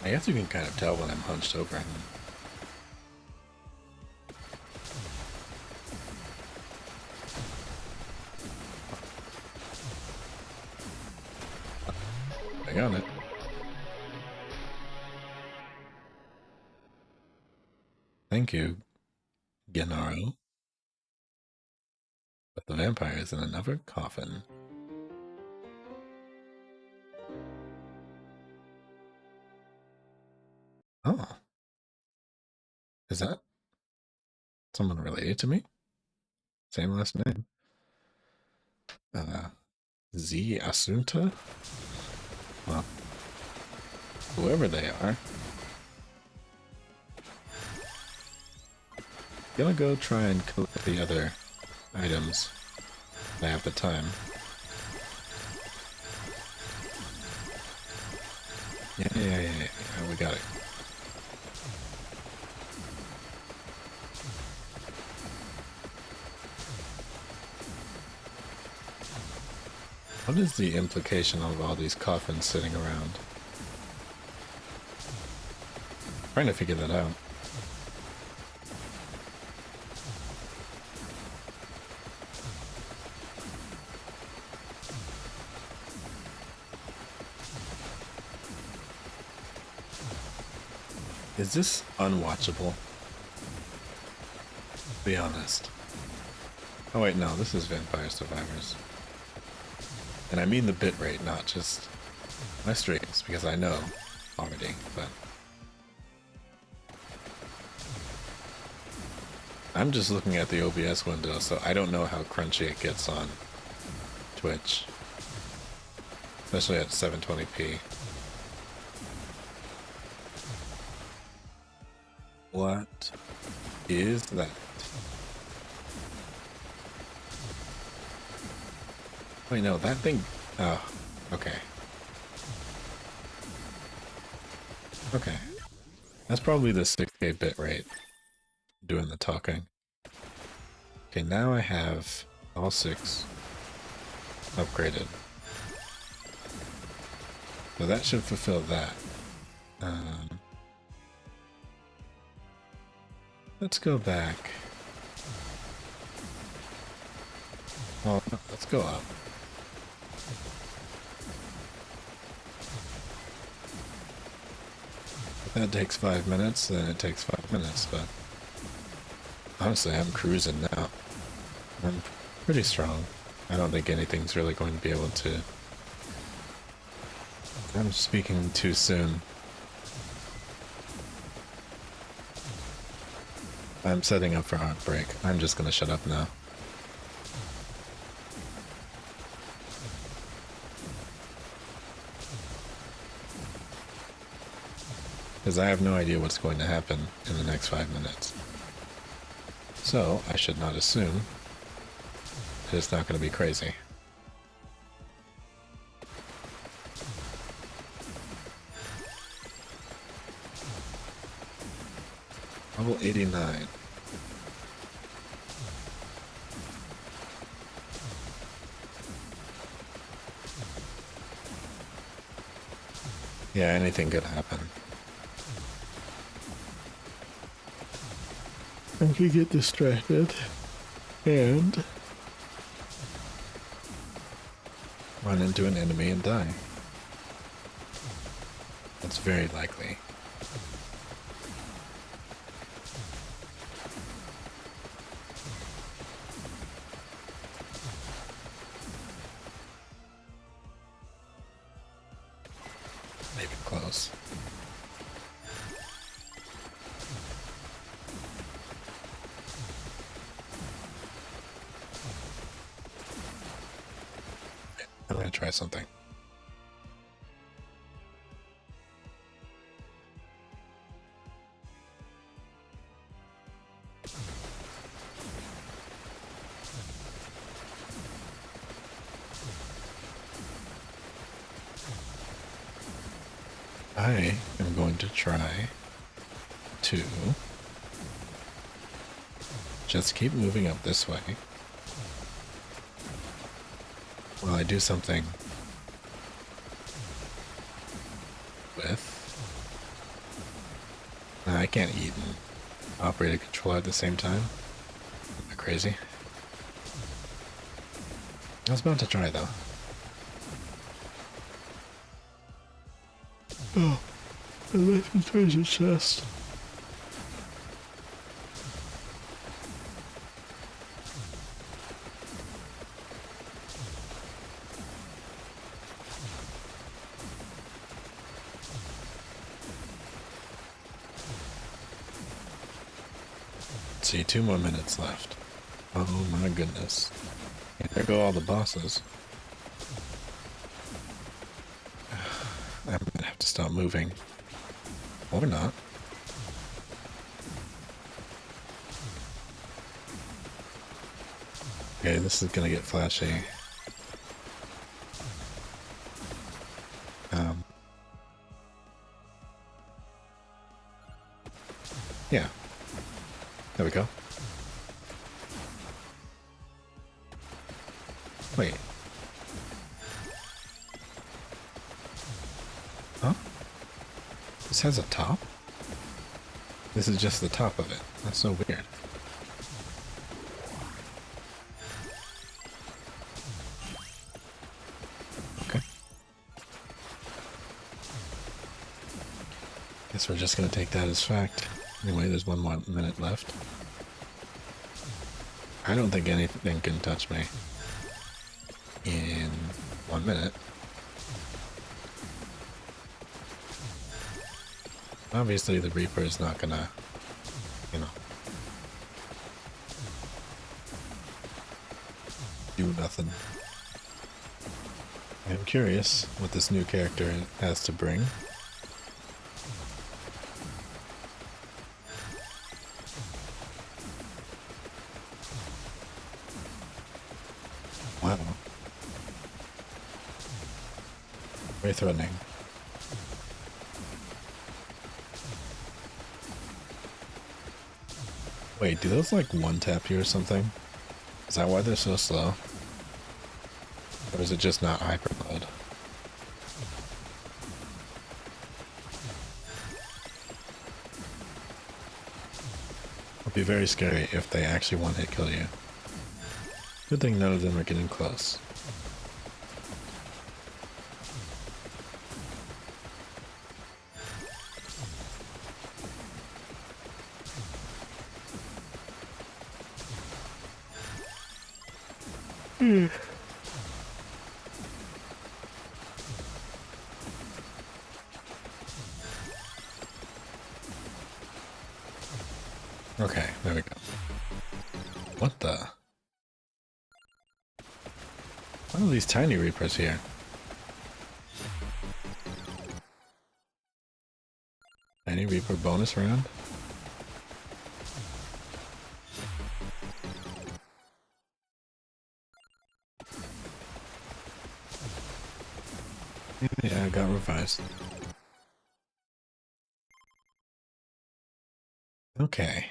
I guess you can kind of tell when I'm hunched over him. I got it. Thank you, Gennaro. But the vampire is in another coffin. Oh. Is that someone related to me? Same last name. Z Asunta? Well, whoever they are. Gonna go try and collect the other items if I have the time. Yeah, we got it. What is the implication of all these coffins sitting around? I'm trying to figure that out. Is this unwatchable? Be honest. Oh wait, no, this is Vampire Survivors. And I mean the bitrate, not just my streams, because I know already, but... I'm just looking at the OBS window, so I don't know how crunchy it gets on Twitch. Especially at 720p. What is that? Wait, no, that thing... Oh, okay. Okay. That's probably the 6K bitrate doing the talking. Okay, now I have all 6 upgraded. So that should fulfill that. Let's go back. Well, let's go up. If that takes 5 minutes, then it takes 5 minutes, but honestly, I'm cruising now. I'm pretty strong. I don't think anything's really going to be able to... I'm speaking too soon. I'm setting up for heartbreak. I'm just gonna shut up now. Because I have no idea what's going to happen in the next 5 minutes. So, I should not assume that it's not going to be crazy. Level 89. Yeah, anything could happen. I could get distracted and run into an enemy and die. That's very likely. Maybe close. try something. I am going to try to just keep moving up this way while I do something with... I can't eat and operate a controller at the same time. Am I crazy? I was about to try though. Oh, I left the treasure chest. Let's see, 2 more minutes left. Oh my goodness. And there go all the bosses. I'm gonna have to stop moving. Or not. Okay, this is gonna get flashy. Yeah. There we go. Wait. Huh? This has a top? This is just the top of it. That's so weird. Okay. Guess we're just gonna take that as fact. Anyway, there's 1 more minute left. I don't think anything can touch me in 1 minute. Obviously, the Reaper is not gonna, you know, do nothing. I'm curious what this new character has to bring. Wow. Very threatening. Wait, do those like one-tap you or something? Is that why they're so slow? Or is it just not hyper mode? It'd be very scary if they actually one-hit kill you. Good thing none of them are getting close. Okay, there we go. What the? What are these tiny Reapers here? Tiny Reaper bonus round? Yeah, I got revised. Okay.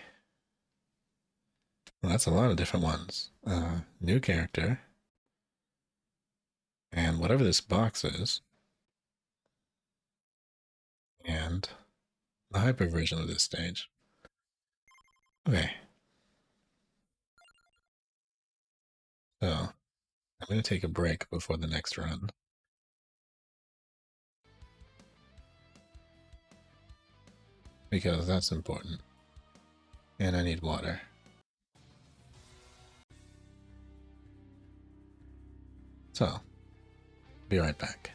Well, that's a lot of different ones. New character. And whatever this box is. And the hyper version of this stage. Okay. So, I'm going to take a break before the next run. Because that's important. And I need water. So, be right back.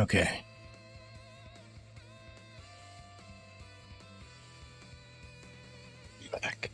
Okay. Back.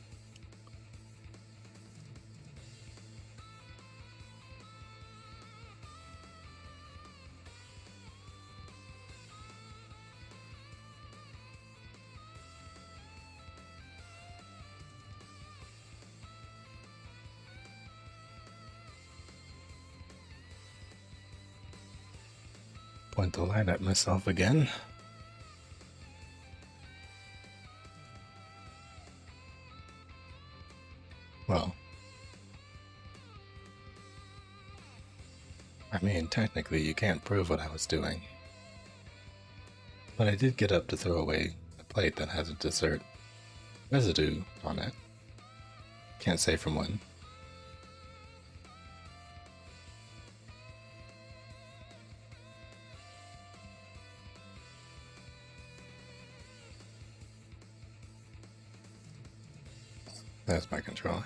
Point the light at myself again. Well, I mean, technically you can't prove what I was doing. But I did get up to throw away a plate that has a dessert residue on it. Can't say from when. That's my controller.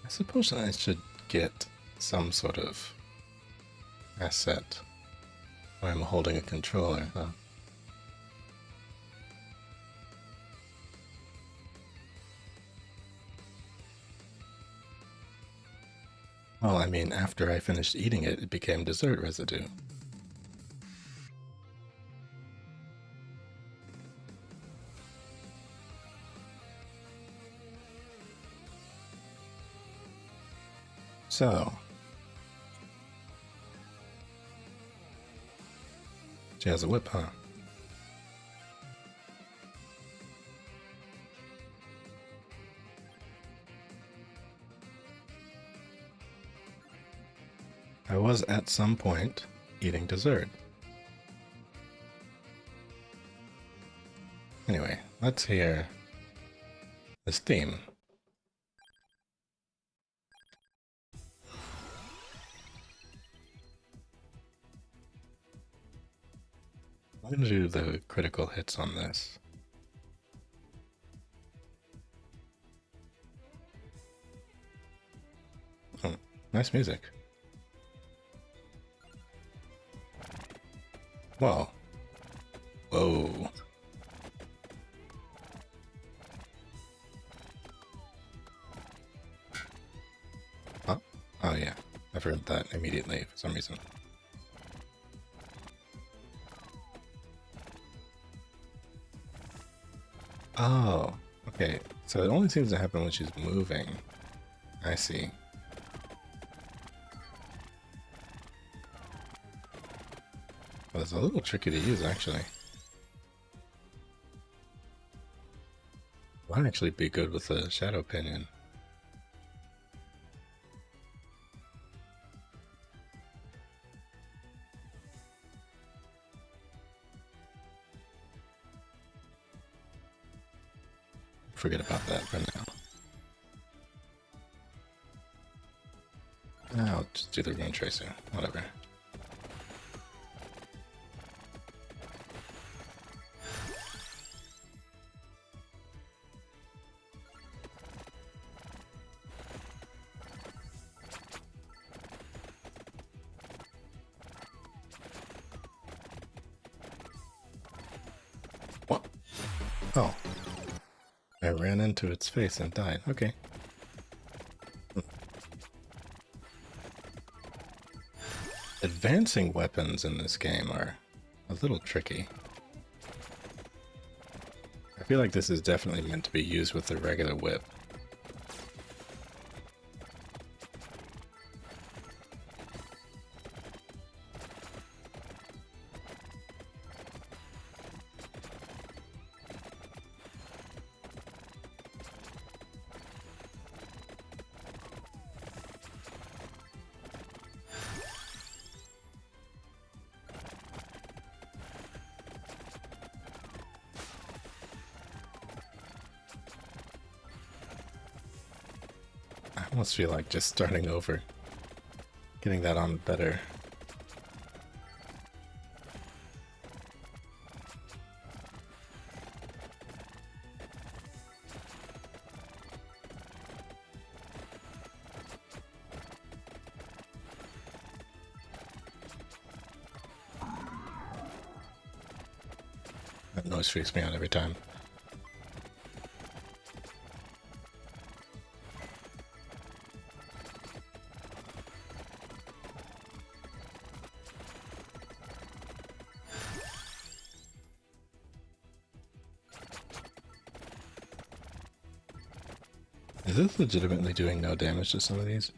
I suppose I should get some sort of asset where I'm holding a controller, huh? Well, I mean, after I finished eating it, it became dessert residue. So, she has a whip, huh? I was at some point eating dessert. Anyway, let's hear this theme. I'm going to do the critical hits on this. Oh, nice music. Whoa. Whoa. Oh, oh yeah. I've heard that immediately for some reason. Oh, okay. So it only seems to happen when she's moving. I see. Well, it's a little tricky to use, actually. Might actually be good with a shadow pinion. Forget about that for now. I'll just do the rune tracer, whatever. What? Oh. I ran into its face and died. Okay. Advancing weapons in this game are a little tricky. I feel like this is definitely meant to be used with the regular whip. I almost feel like just starting over. Getting that on better. That noise freaks me out every time. Is this legitimately doing no damage to some of these?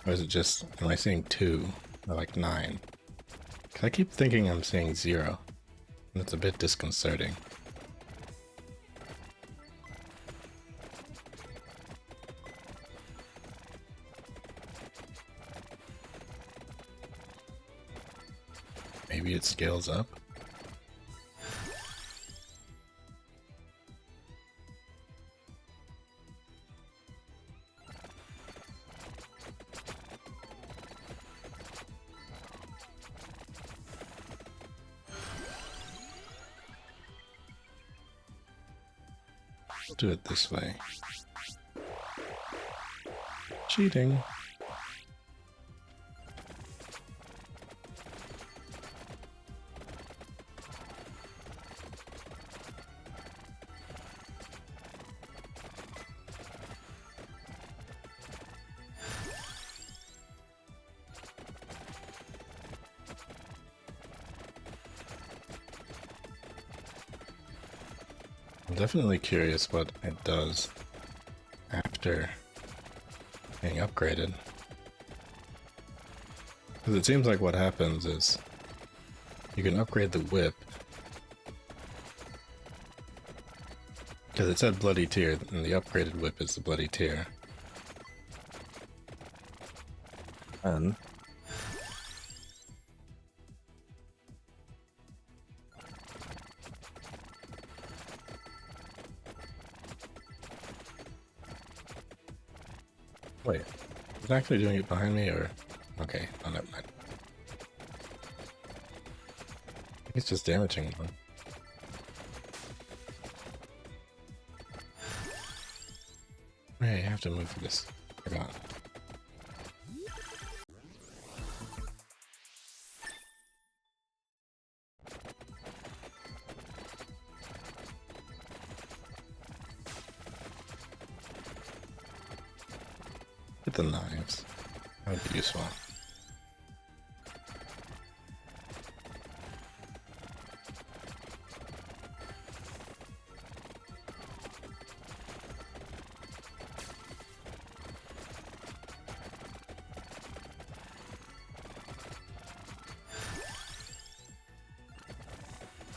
Or is it just, am I seeing 2 or like 9? Because I keep thinking I'm seeing 0. And it's a bit disconcerting. Maybe it scales up? Do it this way. Cheating. I'm definitely curious what it does after being upgraded. Because it seems like what happens is you can upgrade the whip. Because it said bloody tear, and the upgraded whip is the bloody tear. And wait, is it actually doing it behind me, or... Okay, oh, never mind. I think it's just damaging one. Hey, I have to move for this. Forgot. Get the knives. That would be useful.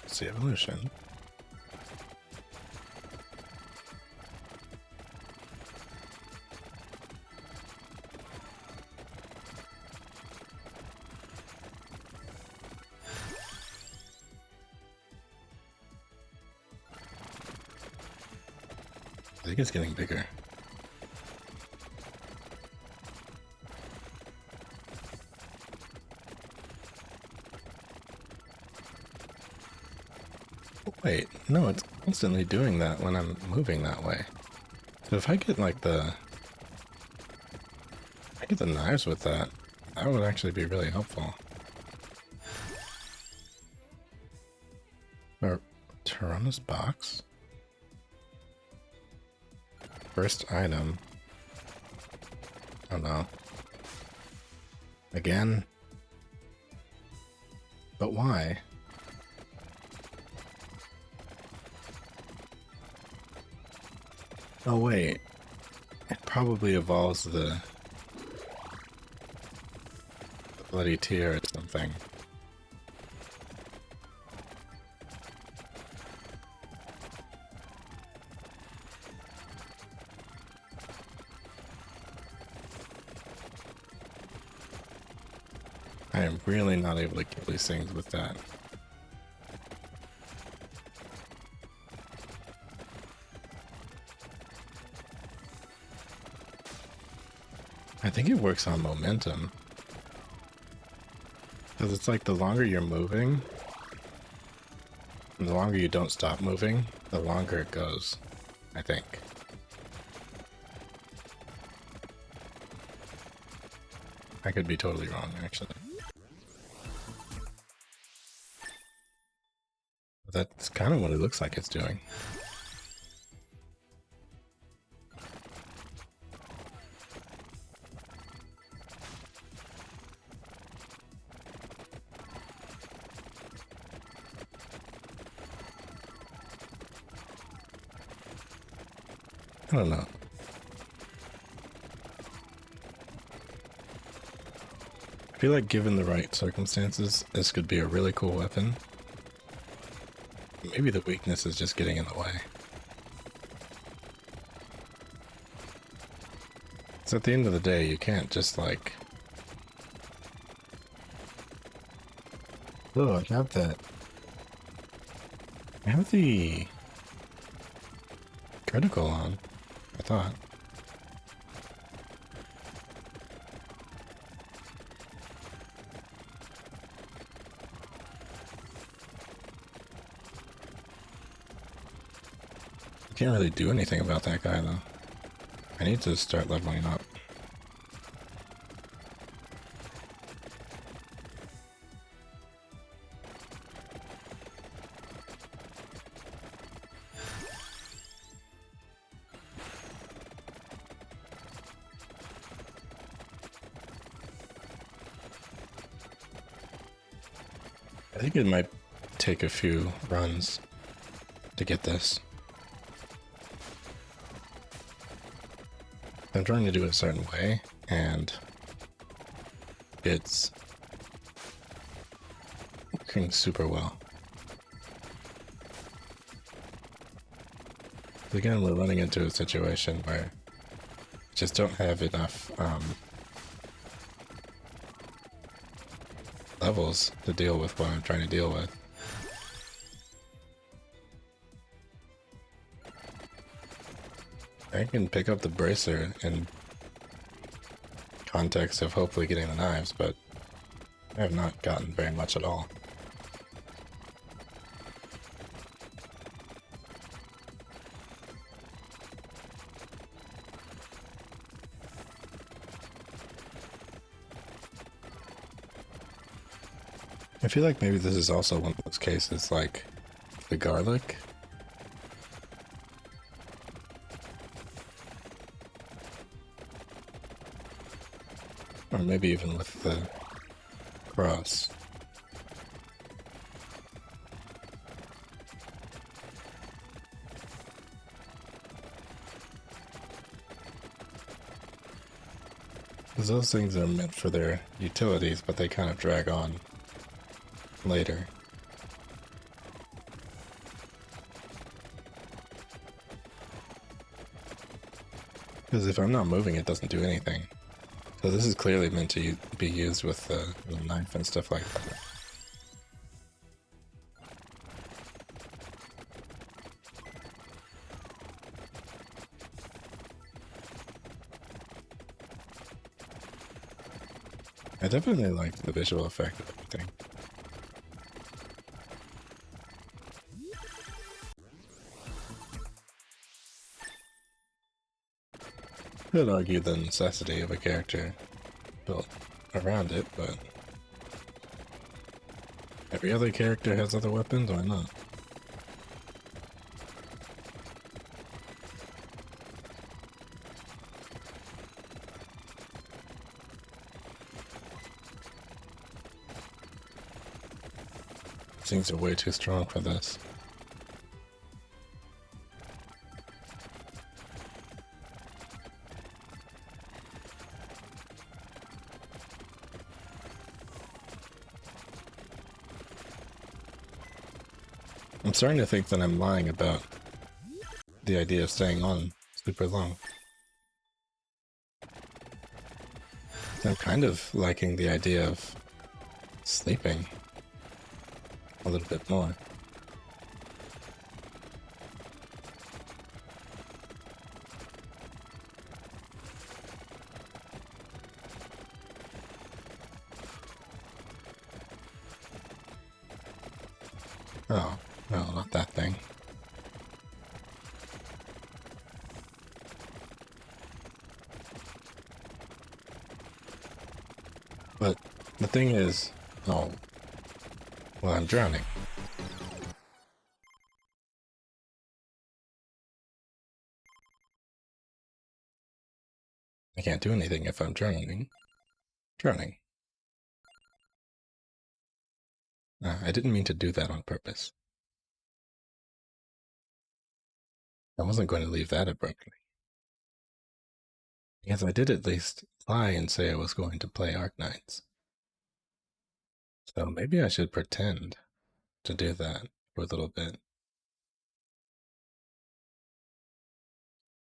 It's the evolution. I think it's getting bigger. Wait, no, it's constantly doing that when I'm moving that way. So if I get like I get the knives with that, that would actually be really helpful. Or Tyranno's box? First item. Oh no. Again? But why? Oh wait. It probably evolves the bloody tear or something. I am really not able to kill these things with that. I think it works on momentum. Because it's like the longer you're moving, and the longer you don't stop moving, the longer it goes, I think. I could be totally wrong, actually. That's kind of what it looks like it's doing. I don't know. I feel like given the right circumstances, this could be a really cool weapon. Maybe the weakness is just getting in the way. So at the end of the day, you can't just like... Oh, I have that. I have the critical on, I thought. Can't really do anything about that guy though. I need to start leveling up. I think it might take a few runs to get this. I'm trying to do it a certain way, and it's working super well. Again, we're running into a situation where we just don't have enough levels to deal with what I'm trying to deal with. I can pick up the bracer in context of hopefully getting the knives, but I have not gotten very much at all. I feel like maybe this is also one of those cases like the garlic. Or maybe even with the cross. Because those things are meant for their utilities, but they kind of drag on later. Because if I'm not moving, it doesn't do anything. So this is clearly meant to be used with the knife and stuff like that. I definitely like the visual effect of everything. Could argue the necessity of a character built around it, but every other character has other weapons, why not? Things are way too strong for this. I'm starting to think that I'm lying about the idea of staying on super long. I'm kind of liking the idea of sleeping a little bit more. Oh, no, not that thing. But the thing is, oh, well, I'm drowning. I can't do anything if I'm drowning. Drowning. I didn't mean to do that on purpose. I wasn't going to leave that abruptly. Because I did at least lie and say I was going to play Arknights. So maybe I should pretend to do that for a little bit.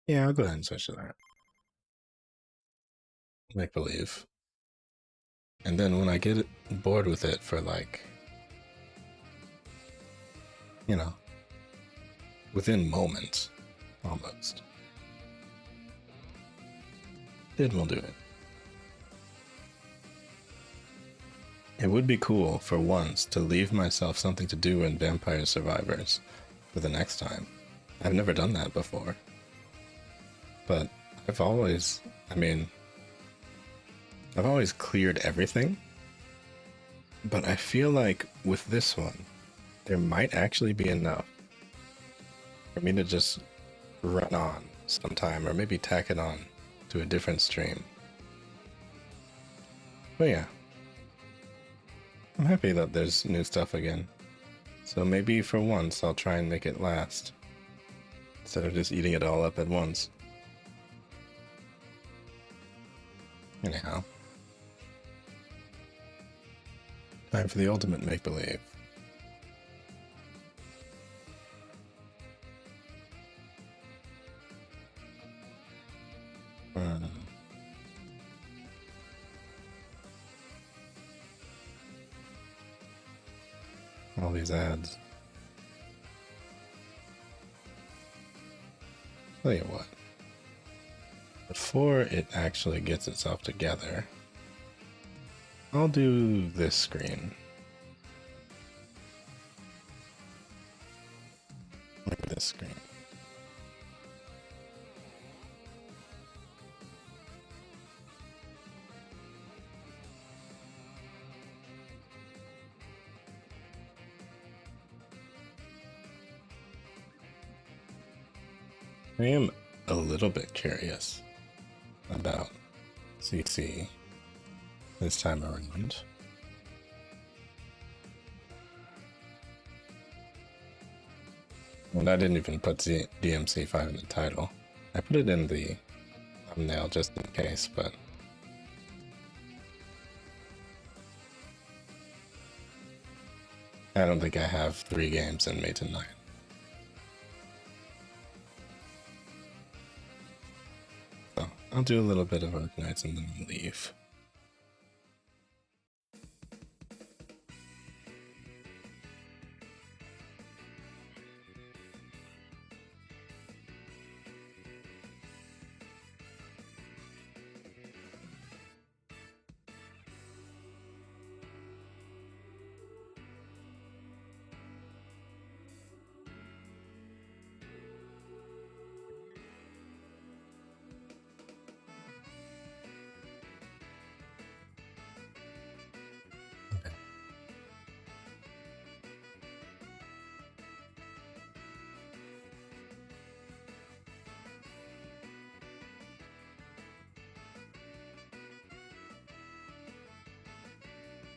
Yeah, I'll go ahead and switch to that. Make believe. And then when I get bored with it for like, you know, within moments, almost, then we'll do it. It would be cool for once to leave myself something to do in Vampire Survivors for the next time. I've never done that before. But I've always cleared everything. But I feel like with this one, there might actually be enough for me to just run on sometime, or maybe tack it on to a different stream. But yeah, I'm happy that there's new stuff again. So maybe for once I'll try and make it last, instead of just eating it all up at once. Anyhow, time for the ultimate make-believe. All these ads. Tell you what, before it actually gets itself together, I'll do this screen. Look at this screen. I am a little bit curious about CC this time around. And I didn't even put DMC5 in the title. I put it in the thumbnail just in case, but I don't think I have 3 games in me tonight. So I'll do a little bit of Arknights and then leave.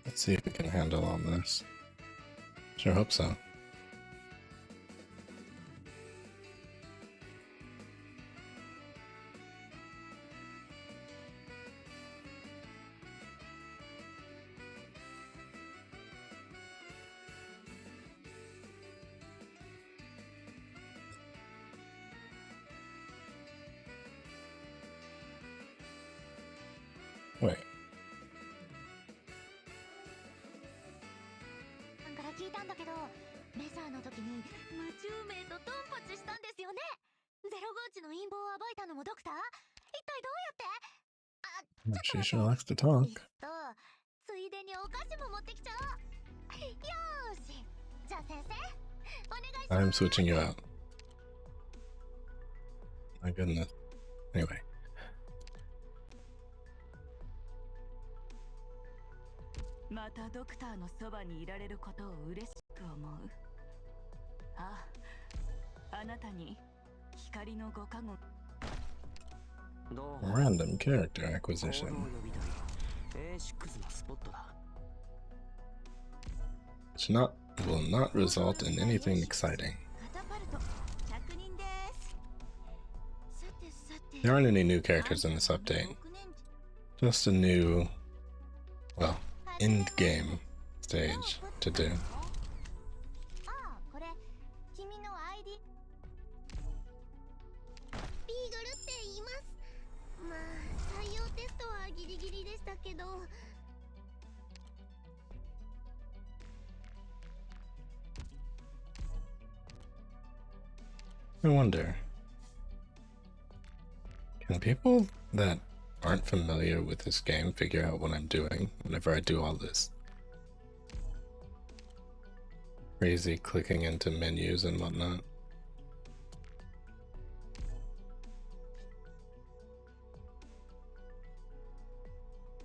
Let's see if we can handle all this. Sure hope so. Wait. 聞いたんだけど、メジャーの時に無中名とドンパチしたんですよね。ゼログーチの陰謀を暴いたのもドクター？一体どうやって？ She sure likes to talk. ついでにお菓子も持ってきちゃおう。よーし。じゃあ先生、お願いします。I'm switching you out. My goodness. Anyway. またドクターのそばにいられることを嬉しく思う。あなたに光のご加護。Random character acquisition. Which will not result in anything exciting. There aren't any new characters in this update. Just a new, well, end game stage to do. ああ、これ君の ID。ビーグルって言います。まあ、採用テストはギリギリでしたけど。I wonder, can people that aren't familiar with this game figure out what I'm doing whenever I do all this crazy clicking into menus and whatnot?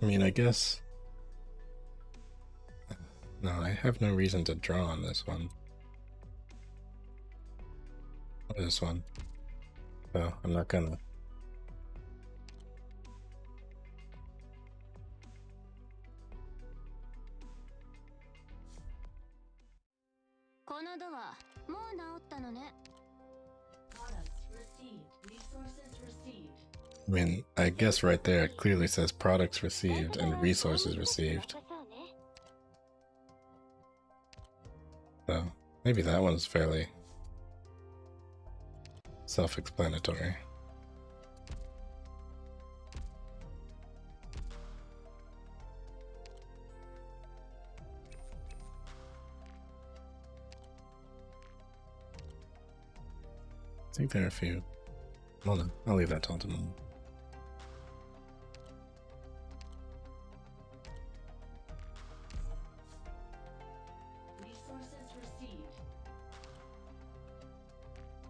I mean, I guess... No, I have no reason to draw on this one. Or this one. So, I'm not gonna. I mean, I guess right there it clearly says products received and resources received. So, maybe that one's fairly self-explanatory. I think there are a few. Well, no, I'll leave that till tomorrow.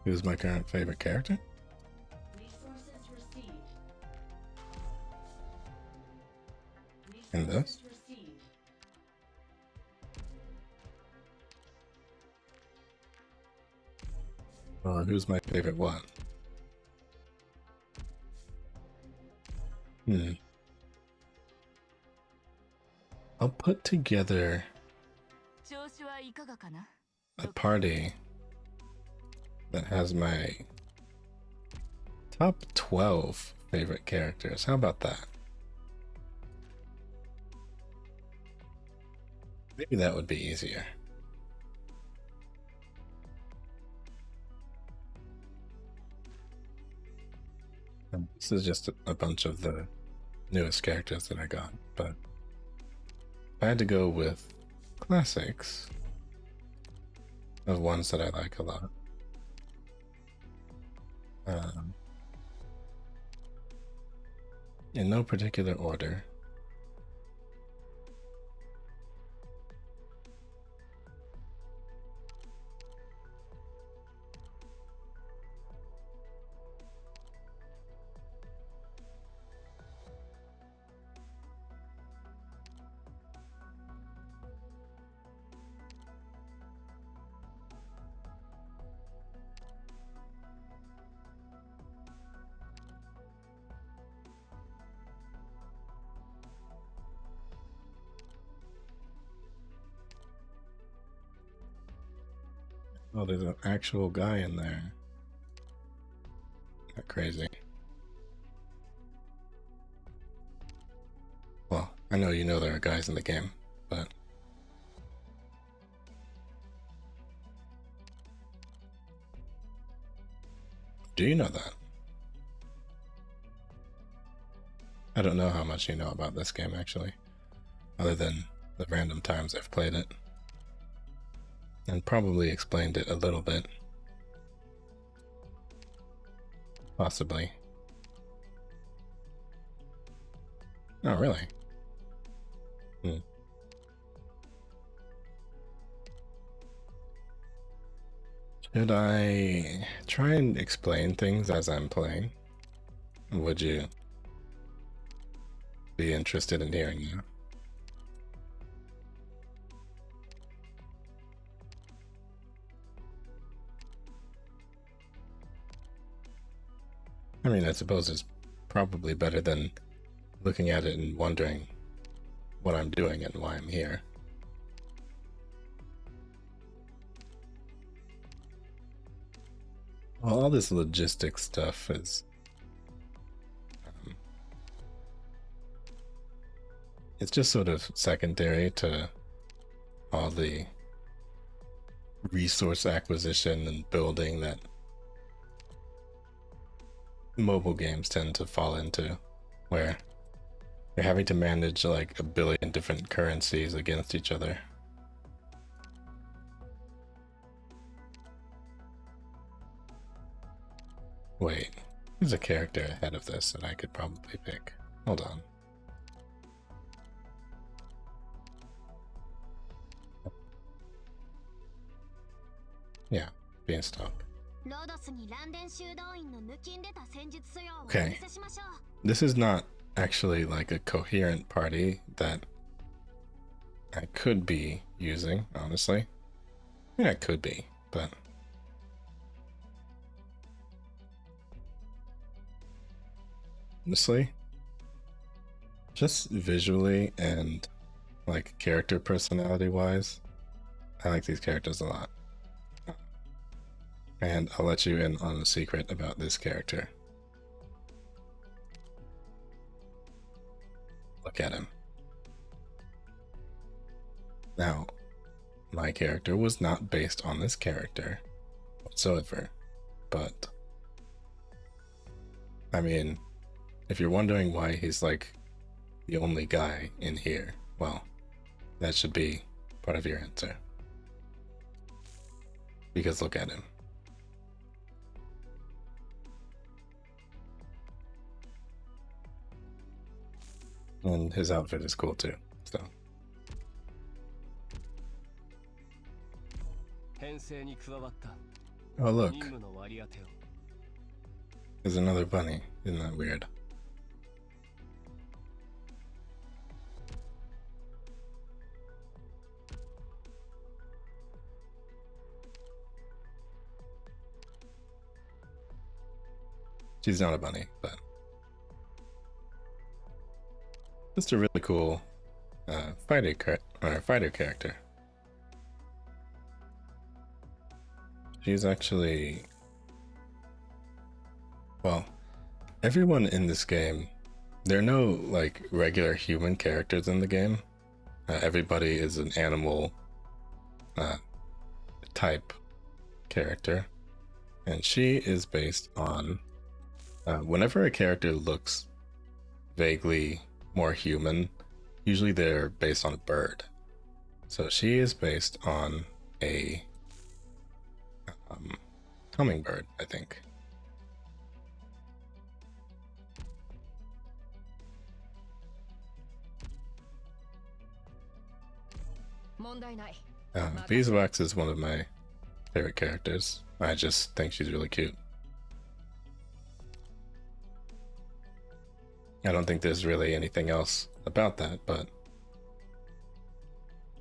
Who's my current favorite character? In this? Or who's my favorite what? I'll put together a party that has my top 12 favorite characters. How about that? Maybe that would be easier. And this is just a bunch of the newest characters that I got, but if I had to go with classics of ones that I like a lot. In no particular order. Oh, there's an actual guy in there. Not crazy. Well, I know you know there are guys in the game, but... Do you know that? I don't know how much you know about this game, actually, other than the random times I've played it. And probably explained it a little bit. Possibly. Oh, really? Should I try and explain things as I'm playing? Would you be interested in hearing that? I mean, I suppose it's probably better than looking at it and wondering what I'm doing and why I'm here. Well, all this logistics stuff is it's just sort of secondary to all the resource acquisition and building that mobile games tend to fall into, where you're having to manage like a billion different currencies against each other. Wait, there's a character ahead of this that I could probably pick. Hold on. Yeah, Beanstalk. Okay. This is not actually like a coherent party that I could be using, honestly. I mean, I could be, but honestly, just visually and like character personality wise, I like these characters a lot. And I'll let you in on a secret about this character. Look at him. Now, my character was not based on this character whatsoever, but I mean, if you're wondering why he's like the only guy in here, well, that should be part of your answer. Because look at him. And his outfit is cool too, so. Oh look, there's another bunny. Isn't that weird? She's not a bunny, but just a really cool fighter character. She's actually, well, everyone in this game, there are no like regular human characters in the game. Everybody is an animal type character, and she is based on whenever a character looks vaguely more human, usually they're based on a bird. So she is based on a hummingbird, I think. Beeswax is one of my favorite characters. I just think she's really cute. I don't think there's really anything else about that, but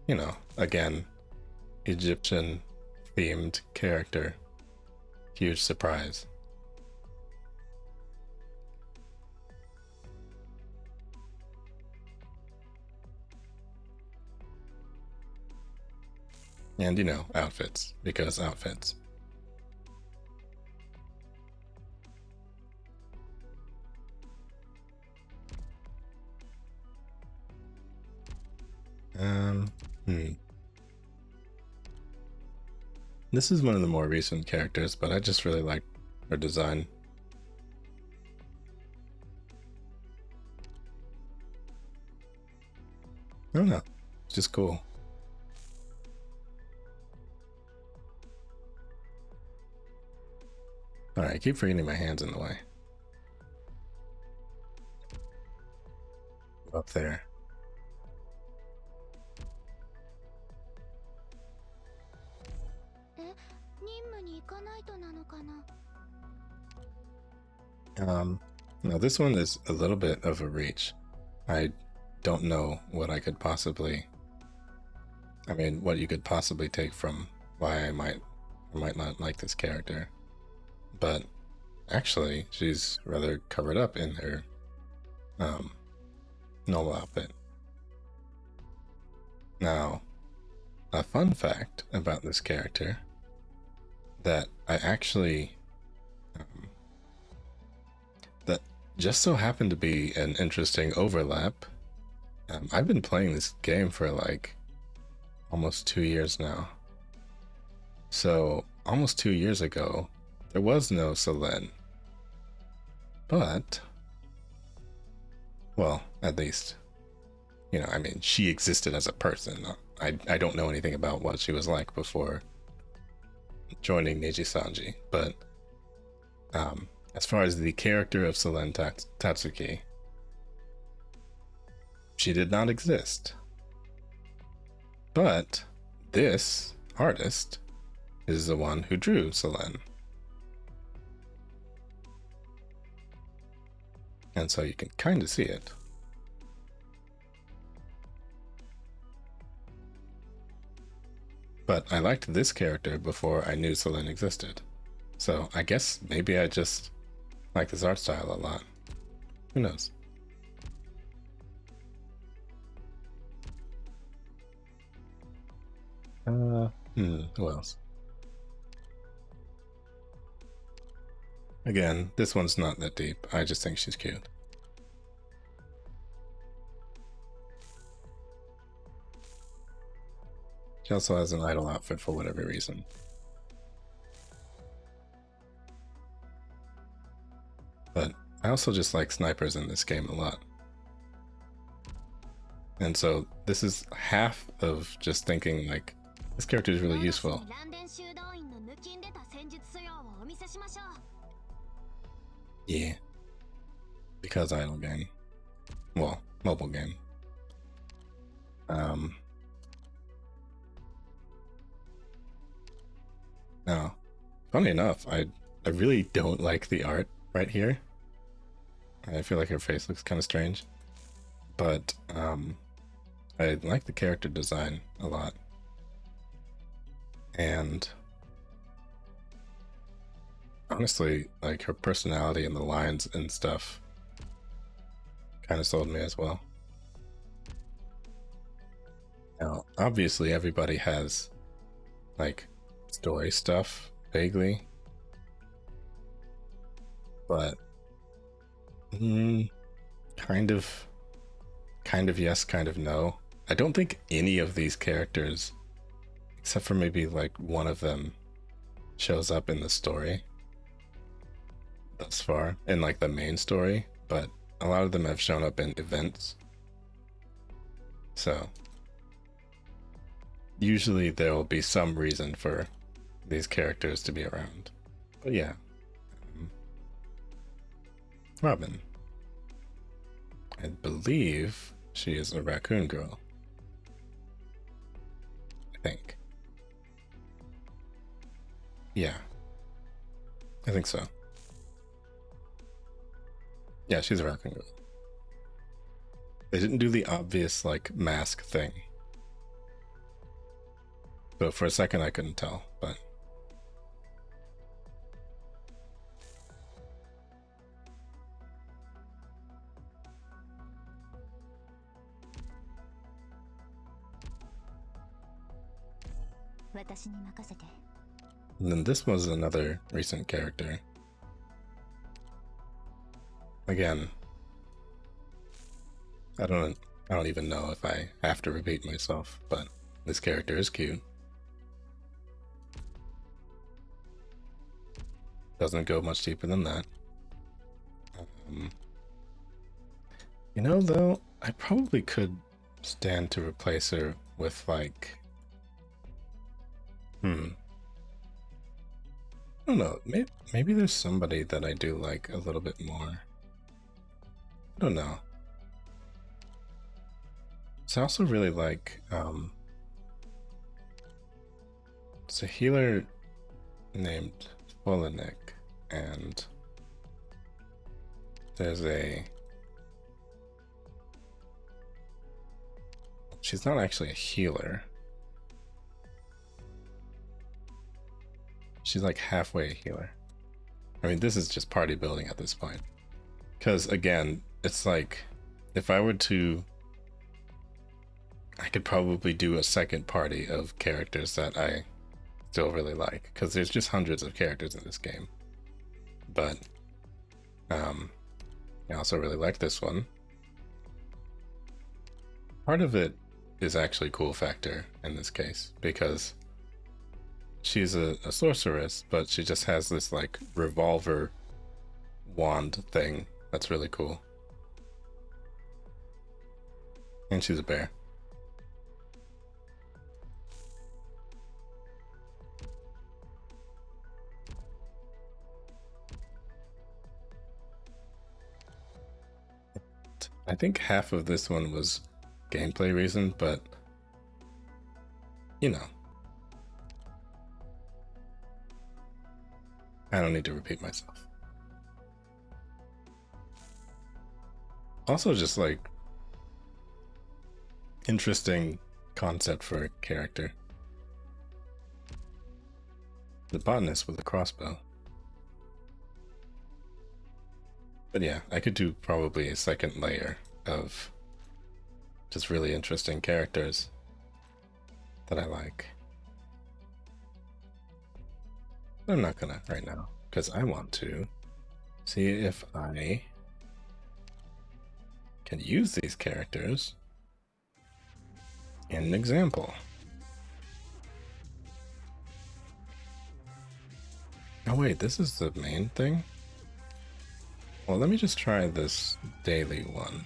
you know, again, Egyptian themed character. Huge surprise. And you know, outfits, because outfits. This is one of the more recent characters, but I just really like her design. I don't know, it's just cool. Alright, I keep forgetting my hand's in the way. Up there. Now this one is a little bit of a reach. I don't know what I could possibly, I mean, what you could possibly take from why I might not like this character. But actually, she's rather covered up in her normal outfit. Now, a fun fact about this character that I actually that just so happened to be an interesting overlap. I've been playing this game for like almost 2 years now. So almost 2 years ago, there was no Selene. But, well, at least, you know, I mean, she existed as a person. I don't know anything about what she was like before joining Neji Sanji, but as far as the character of Selene Tatsuki, she did not exist. But this artist is the one who drew Selene. And so you can kind of see it. But I liked this character before I knew Selene existed. So I guess maybe I just like this art style a lot. Who knows? Who else? Again, this one's not that deep. I just think she's cute. She also has an idol outfit for whatever reason. But I also just like snipers in this game a lot. And so this is half of just thinking like, this character is really useful. Yeah. Because idle game. Well, mobile game. Now, funny enough, I really don't like the art right here. I feel like her face looks kind of strange. But I like the character design a lot. And honestly, like her personality and the lines and stuff kind of sold me as well. Now, obviously everybody has like story stuff vaguely, but kind of yes, kind of no. I don't think any of these characters, except for maybe like one of them, shows up in the story thus far, in like the main story, but a lot of them have shown up in events. So usually there will be some reason for these characters to be around. But yeah, Robin. I believe she is a raccoon girl. I think. Yeah. I think so. Yeah, she's a raccoon girl. They didn't do the obvious, like, mask thing. So for a second I couldn't tell, but... And then this was another recent character. Again, I don't even know if I have to repeat myself, but this character is cute. Doesn't go much deeper than that. You know, though, I probably could stand to replace her with like... I don't know, maybe there's somebody that I do like a little bit more. I don't know. So I also really like, it's a healer named Voleno, and there's she's not actually a healer. She's like halfway a healer. I mean, this is just party building at this point. Because again, it's like if I were to, I could probably do a second party of characters that I still really like, because there's just hundreds of characters in this game. But I also really like this one. Part of it is actually cool factor in this case, because she's a sorceress, but she just has this like revolver wand thing that's really cool. And she's a bear. I think half of this one was gameplay reason, but you know, I don't need to repeat myself. Also, just like interesting concept for a character. The botanist with a crossbow. But yeah, I could do probably a second layer of just really interesting characters that I like. But I'm not gonna right now, because I want to see if I can use these characters in an example. Oh wait, this is the main thing? Well, let me just try this daily one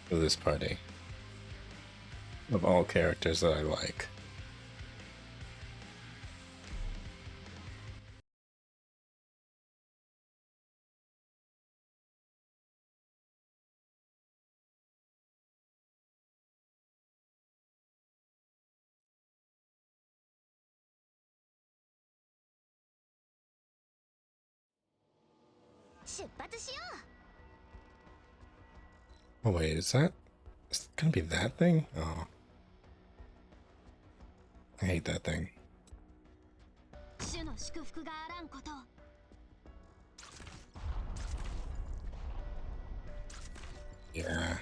for this party of all characters that I like. Oh wait, is it gonna be that thing? Oh, I hate that thing. Yeah.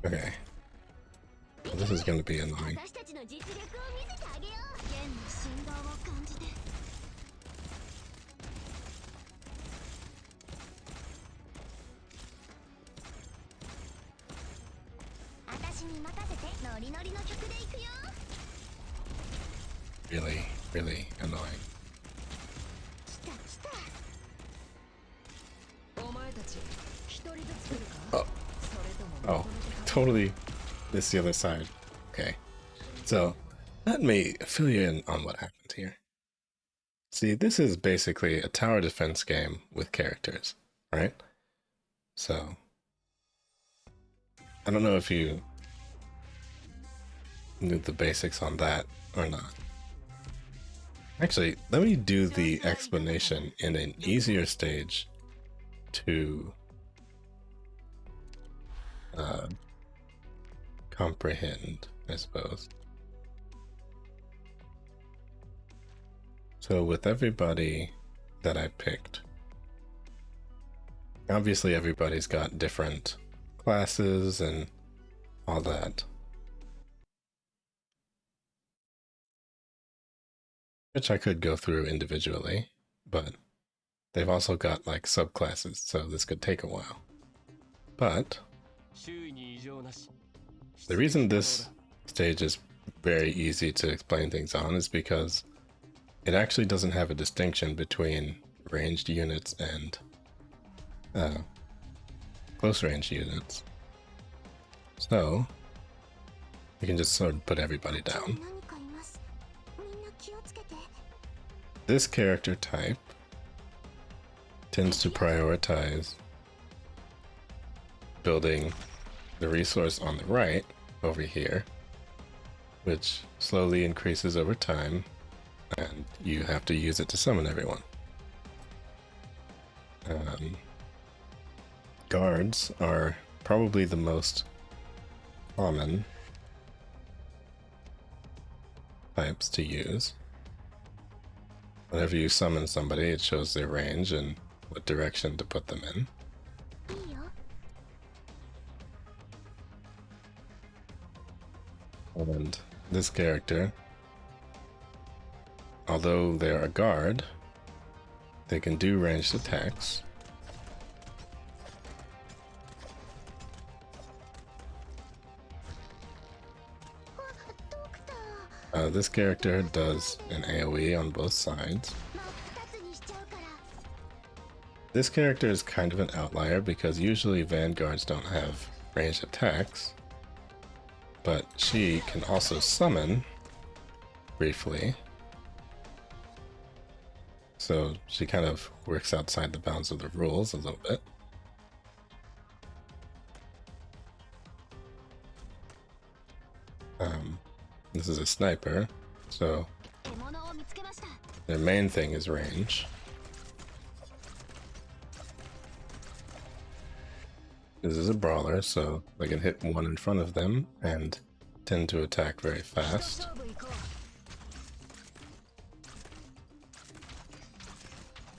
Okay. Well, this is gonna be annoying. Really, really annoying. Oh, oh, totally missed the other side. Okay, so let me fill you in on what happened here. See, this is basically a tower defense game with characters, right? So, I don't know if you knew the basics on that or not. Actually, let me do the explanation in an easier stage to comprehend, I suppose. So with everybody that I picked, obviously everybody's got different classes and all that, which I could go through individually, but they've also got like subclasses, so this could take a while. But the reason this stage is very easy to explain things on is because it actually doesn't have a distinction between ranged units and close range units. So you can just sort of put everybody down. This character type tends to prioritize building the resource on the right over here, which slowly increases over time, and you have to use it to summon everyone. Guards are probably the most common types to use. Whenever you summon somebody, it shows their range and what direction to put them in. いいよ。 And this character, although they're a guard, they can do ranged attacks. This character does an AoE on both sides. 真っ二つにしちゃうから。 This character is kind of an outlier because usually vanguards don't have ranged attacks, but she can also summon briefly. So she kind of works outside the bounds of the rules a little bit. This is a sniper, so 獲物を見つけました。 their main thing is range. This is a brawler, so they can hit one in front of them and tend to attack very fast. 勝負行こ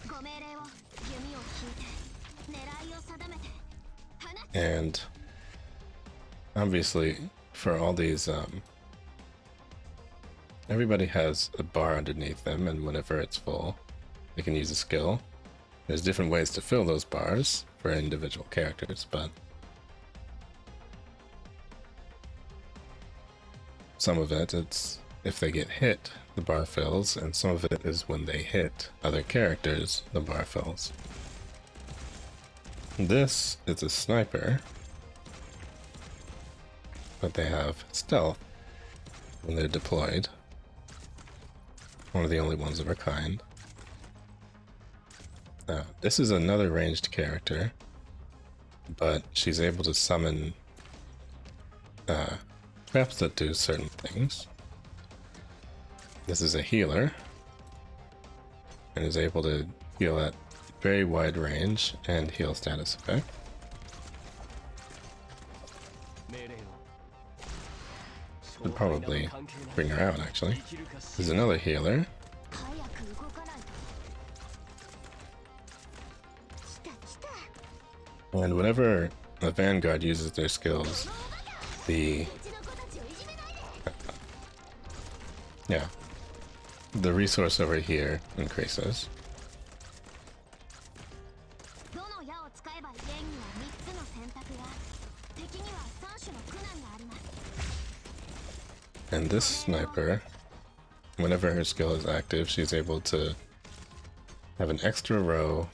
う。ご命令を弓を引いて狙いを定めて放つ。 And obviously, for all these, everybody has a bar underneath them, and whenever it's full, they can use a skill. There's different ways to fill those bars for individual characters, but some of it, it's if they get hit, the bar fills, and some of it is when they hit other characters, the bar fills. This is a sniper, but they have stealth when they're deployed. One of the only ones of her kind. This is another ranged character, but she's able to summon traps that do certain things. This is a healer, and is able to heal at very wide range and heal status effect. Should probably bring her out, actually. There's another healer. 早く動かないと。来た来た。 And whenever a vanguard uses their skills, the うちの子たちをいじめないで。 yeah, the resource over here increases. どの矢を使えば剣には3つの選択や敵には3種の苦難があります。 And this sniper, whenever her skill is active, she's able to have an extra row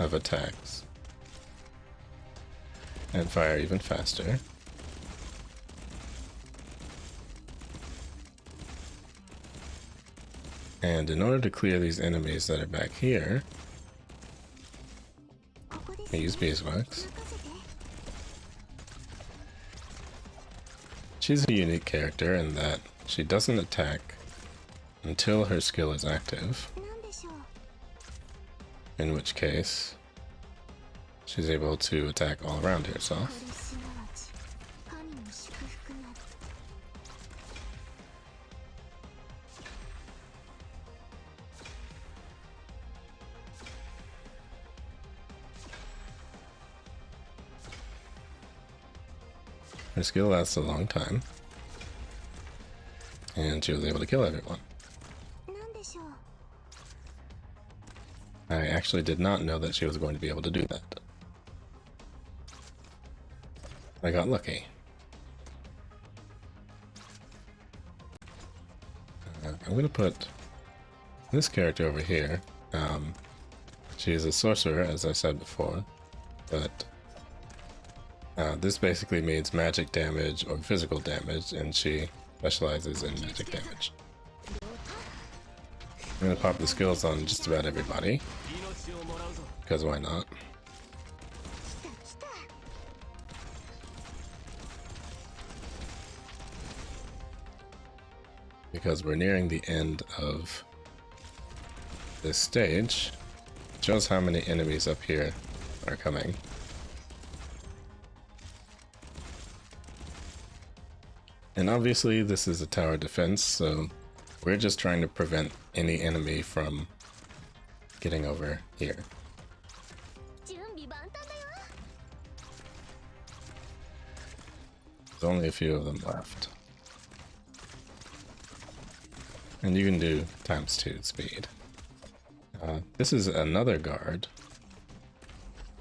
of attacks and fire even faster. And in order to clear these enemies that are back here, ここです I use beeswax. 任せて。 She's a unique character in that she doesn't attack until her skill is active, なんでしょう。 in which case she's able to attack all around こ herself. れすなわち神の祝福なり。 Her skill lasts a long time, and she was able to kill everyone. なんでしょう。 I actually did not know that she was going to be able to do that. I got lucky. I'm going to put this character over here. She is a sorcerer, as I said before, but this basically means magic damage or physical damage, and she specializes in magic damage. I'm going to pop the skills on just about everybody, because why not? 来た来た。 Because we're nearing the end of this stage. It shows how many enemies up here are coming. And obviously this is a tower defense, so we're just trying to prevent any enemy from getting over here. 準備万端だよ。 There's only a few of them left. And you can do ×2 speed. This is another guard,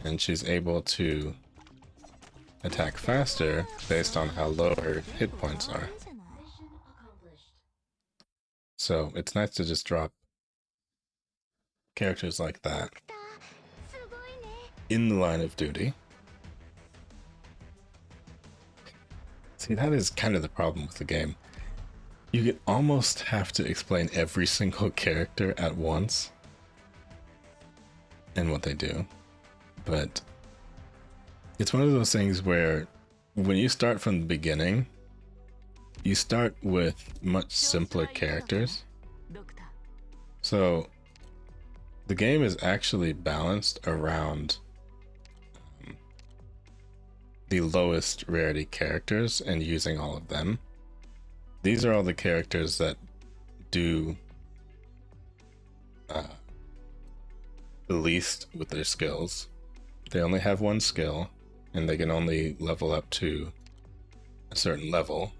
and she's able to attack faster based on how low her hit points are. So it's nice to just drop characters like that すごいね。 in the line of duty. See, that is kind of the problem with the game. You could almost have to explain every single character at once and what they do. But it's one of those things where when you start from the beginning, you start with much simpler characters. ドクター So the game is actually balanced around the lowest rarity characters and using all of them. These are all the characters that do the least with their skills. They only have one skill and they can only level up to a certain level.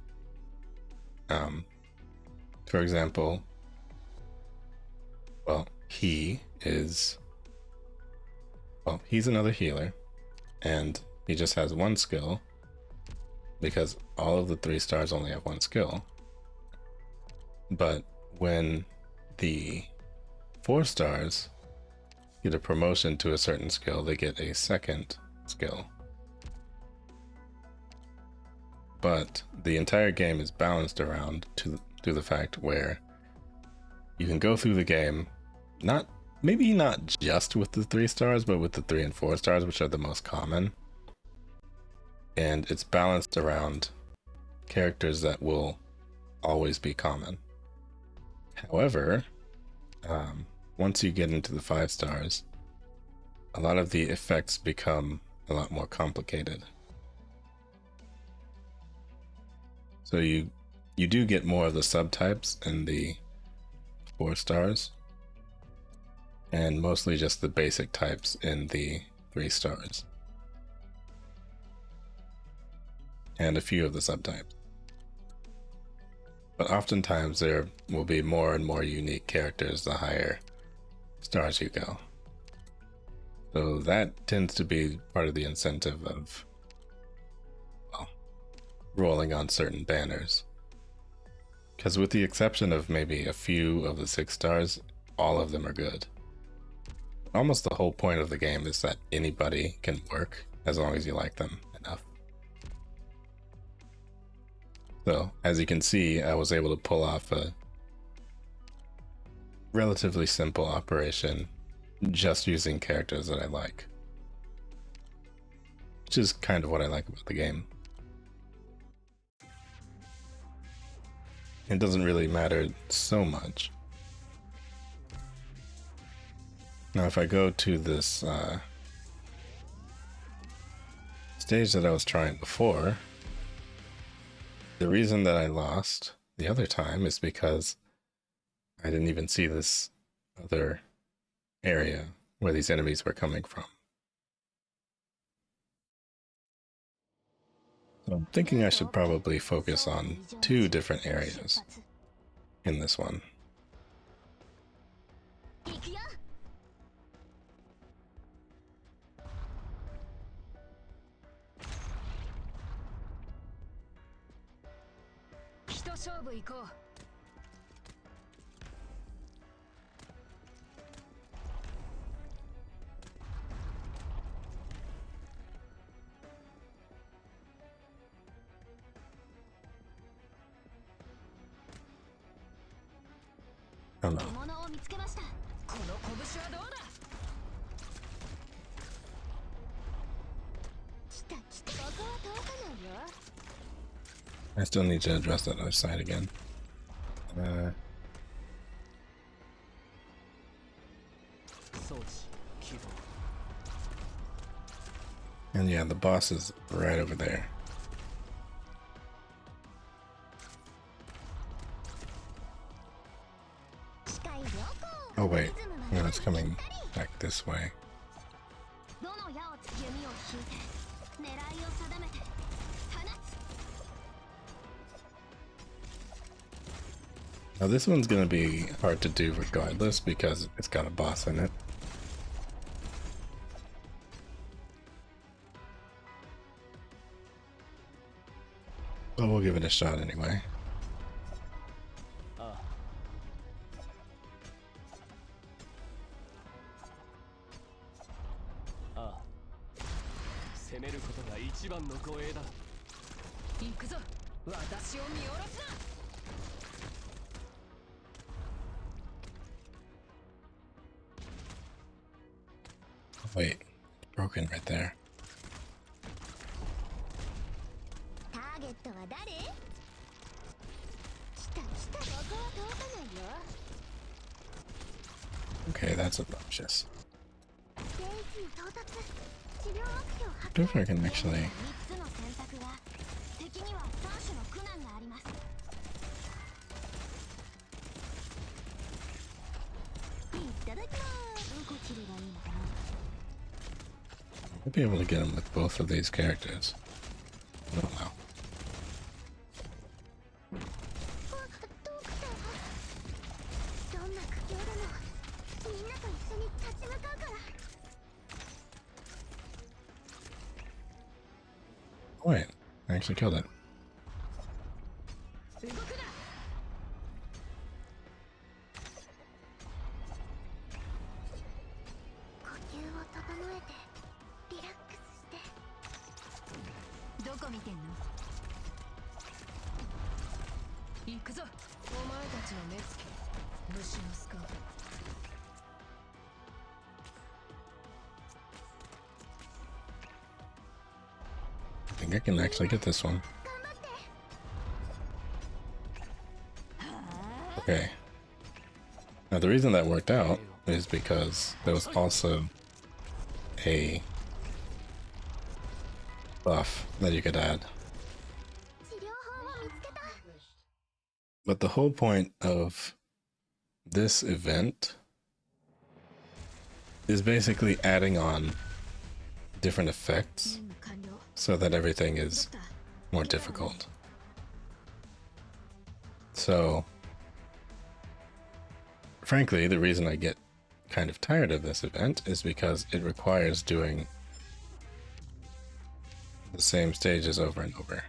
For example, well, he's another healer, and he just has one skill because all of the 3 stars only have one skill. But when the 4 stars get a promotion to a certain skill, they get a second skill. But the entire game is balanced around to the fact where you can go through the game, maybe not just with the 3 stars, but with the 3 and 4 stars, which are the most common. And it's balanced around characters that will always be common. However, once you get into the 5 stars, a lot of the effects become a lot more complicated. So you do get more of the subtypes in the 4 stars, and mostly just the basic types in the 3 stars. And a few of the subtypes. But oftentimes there will be more and more unique characters the higher stars you go. So that tends to be part of the incentive of, well, rolling on certain banners. Because with the exception of maybe a few of the 6 stars, all of them are good. Almost the whole point of the game is that anybody can work as long as you like them enough. So, as you can see, I was able to pull off a relatively simple operation just using characters that I like. Which is kind of what I like about the game. It doesn't really matter so much. Now if I go to this stage that I was trying before, the reason that I lost the other time is because I didn't even see this other area where these enemies were coming from. So I'm thinking I should probably focus on 2 different areas in this one. 行くよ。 一勝負行こう I don't know. 獲物を見つけました。この拳はどうだ 来た来た。ここは遠かないよ。 I still need to address that other side again. And yeah, the boss is right over there. Oh wait, no, it's coming back this way. どの矢をつ弓を引いて狙いを定めて放つ。 Now this one's gonna be hard to do regardless because it's got a boss in it. But we'll give it a shot anyway. 攻めることが一番の護衛だ。行くぞ、私を見下ろすな。 Wait, broken right there. ターゲットは誰？来た来た。ここは通さないよ。 Okay, that's obnoxious. ステージに到達。治療アクション I wonder if I can actually... 3つの選択が敵には3種の苦難があります。いただきます。どこ切ればいいのかな。 I'll be able to get him with both of these characters. Oh wow. ドクター。どんな苦境でもみんなと一緒に立ち向かうから。 Wait, I actually killed it. 動くな。 呼吸を整えてリラックスして。どこ見てんの？行くぞ。お前たちの目つけ、虫のスカート。 I think I can actually get this one. 頑張って。 Okay. Now the reason that worked out is because there was also a buff that you could add. 治療法を見つけた。 But the whole point of this event is basically adding on different effects 任務完了。 so that everything ド is クター、 more difficult. So, frankly, the reason I get kind of tired of this event is because it requires doing the same stages over and over.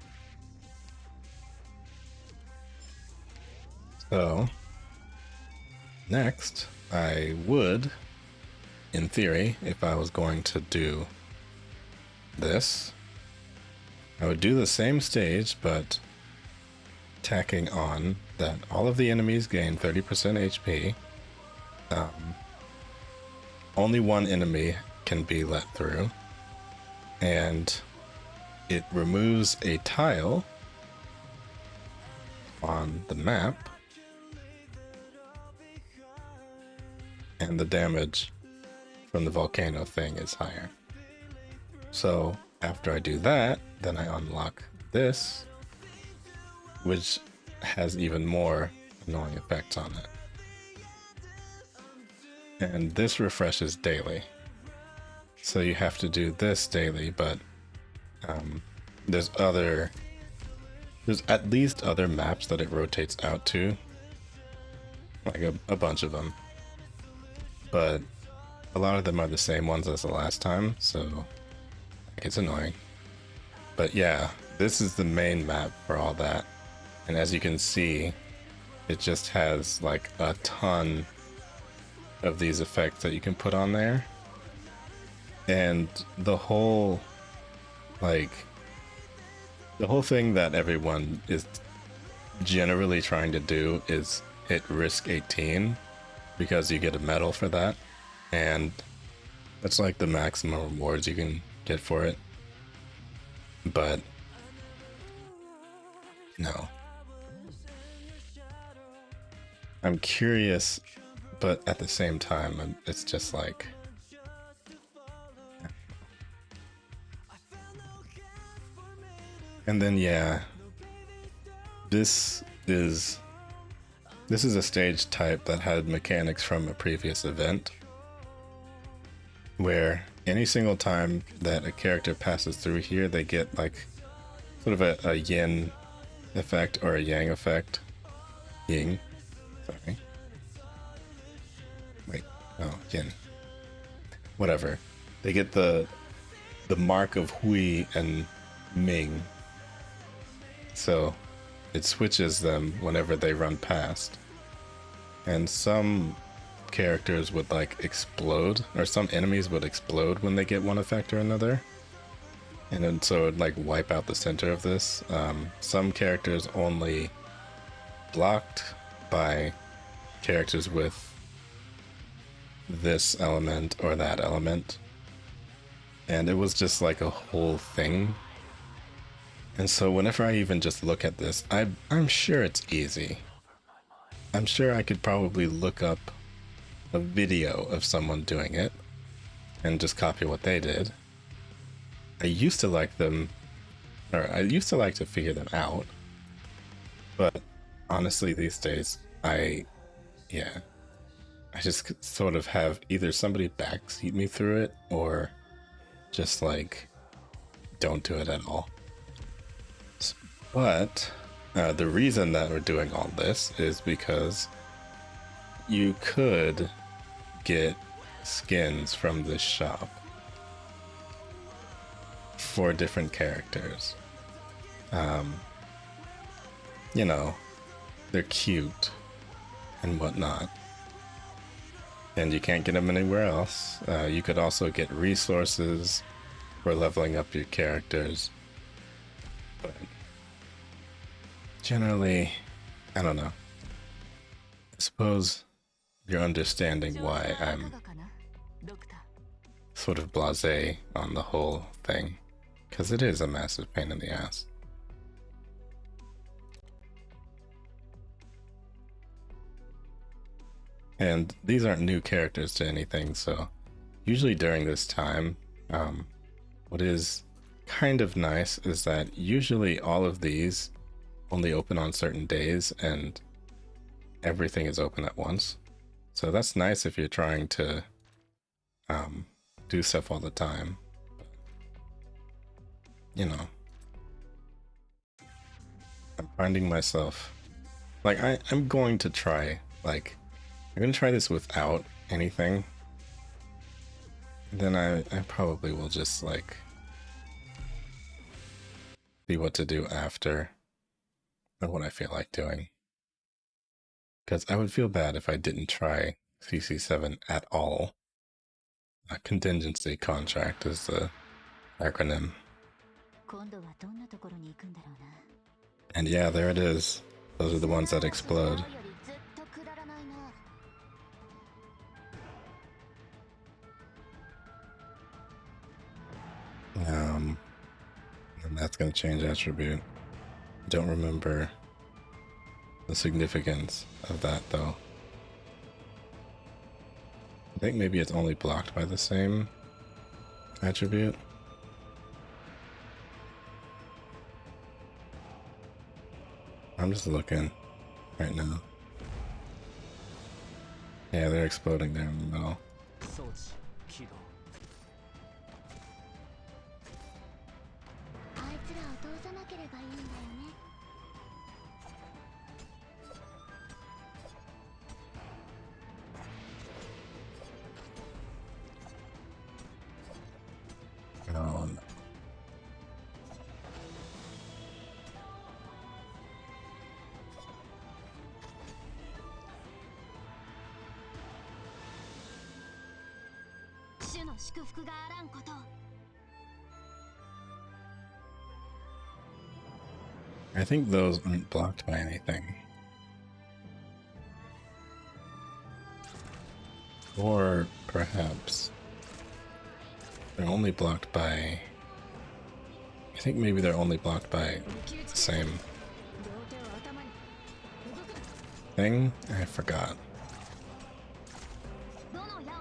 So, next, I would, in theory, if I was going to do this, I would do the same stage, but tacking on that all of the enemies gain 30% HP. Only one enemy can be let through, and it removes a tile on the map, and the damage from the volcano thing is higher. So after I do that, then I unlock this, which has even more annoying effects on it. And this refreshes daily. So you have to do this daily, but there's at least other maps that it rotates out to. Like a bunch of them. But a lot of them are the same ones as the last time, so it's annoying. But yeah, this is the main map for all that. And as you can see, it just has like a ton of these effects that you can put on there. And the whole thing that everyone is generally trying to do is hit risk 18 because you get a medal for that. And that's like the maximum rewards you can get for it. But no. I'm curious, but at the same time, it's just like... And then, yeah, this is This is a stage type that had mechanics from a previous event, where any single time that a character passes through here, they get like sort of a yin effect or a yang effect. Ying. Sorry. Wait. Oh, yin. Whatever. They get the mark of Hui and Ming. So it switches them whenever they run past. And some characters would like explode, or some enemies would explode when they get one effect or another. And then so it would like wipe out the center of this. Some characters only blocked by characters with this element or that element. And it was just like a whole thing. And so whenever I even just look at this, I'm sure it's easy. I'm sure I could probably look up a video of someone doing it and just copy what they did. I used to like them, or I used to like to figure them out, but honestly these days, I just sort of have either somebody backseat me through it or just like don't do it at all. But the reason that we're doing all this is because you could get skins from this shop for different characters. You know, they're cute and whatnot, and you can't get them anywhere else. You could also get resources for leveling up your characters, but generally, I don't know. I suppose you're understanding why I'm sort of blasé on the whole thing, because it is a massive pain in the ass. And these aren't new characters to anything, so usually during this time, what is kind of nice is that usually all of these only open on certain days and everything is open at once. So that's nice if you're trying to do stuff all the time. You know, I'm finding myself like I'm going to try, like I'm gonna try this without anything. And then I probably will just like see what to do after and what I feel like doing. Because I would feel bad if I didn't try CC7 at all. A contingency contract is the acronym. And yeah, there it is. Those are the ones that explode. And that's going to change attribute. Don't remember the significance of that though. I think maybe it's only blocked by the same attribute. I'm just looking right now. Yeah, they're exploding there in the middle. Oh no. I think those aren't blocked by anything. Or perhaps they're only blocked by... I think maybe they're only blocked by the same thing? I forgot.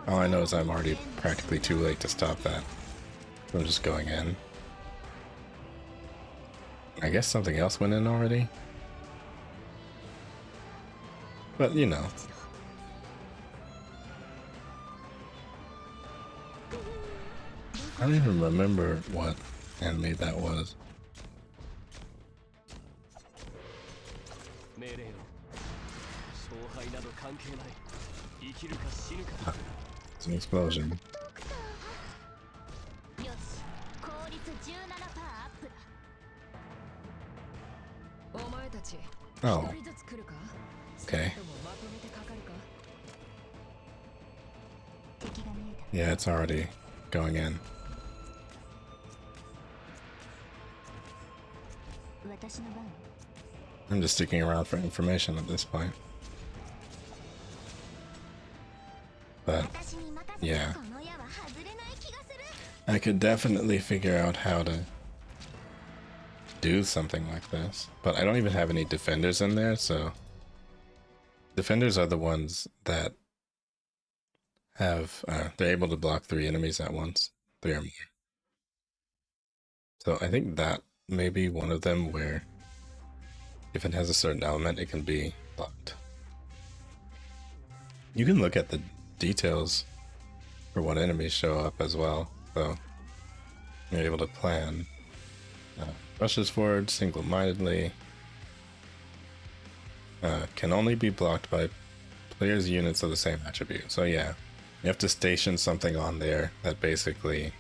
All I know is I'm already practically too late to stop that. So I'm just going in. I guess something else went in already? But you know, I don't even remember what anime that was. 命令を勝敗など関係ない生きるか死ぬか It's an explosion. よし効率17%アップだお前たち Oh, 一人ずつ来るか okay. でもまとめてかかるか 敵が見えた Yeah, it's already going in. 私の番 I'm just sticking around for information at this point. But 私に任せて yeah, この矢は外れない気がする I could definitely figure out how to do something like this. But I don't even have any defenders in there, so defenders are the ones that have they're able to block 3 enemies at once, 3 or more. So I think that may be one of them where if it has a certain element, it can be blocked. You can look at the details for what enemies show up as well, so you're able to plan. Rushes forward single-mindedly. Can only be blocked by players' units of the same attribute. So yeah, you have to station something on there that basically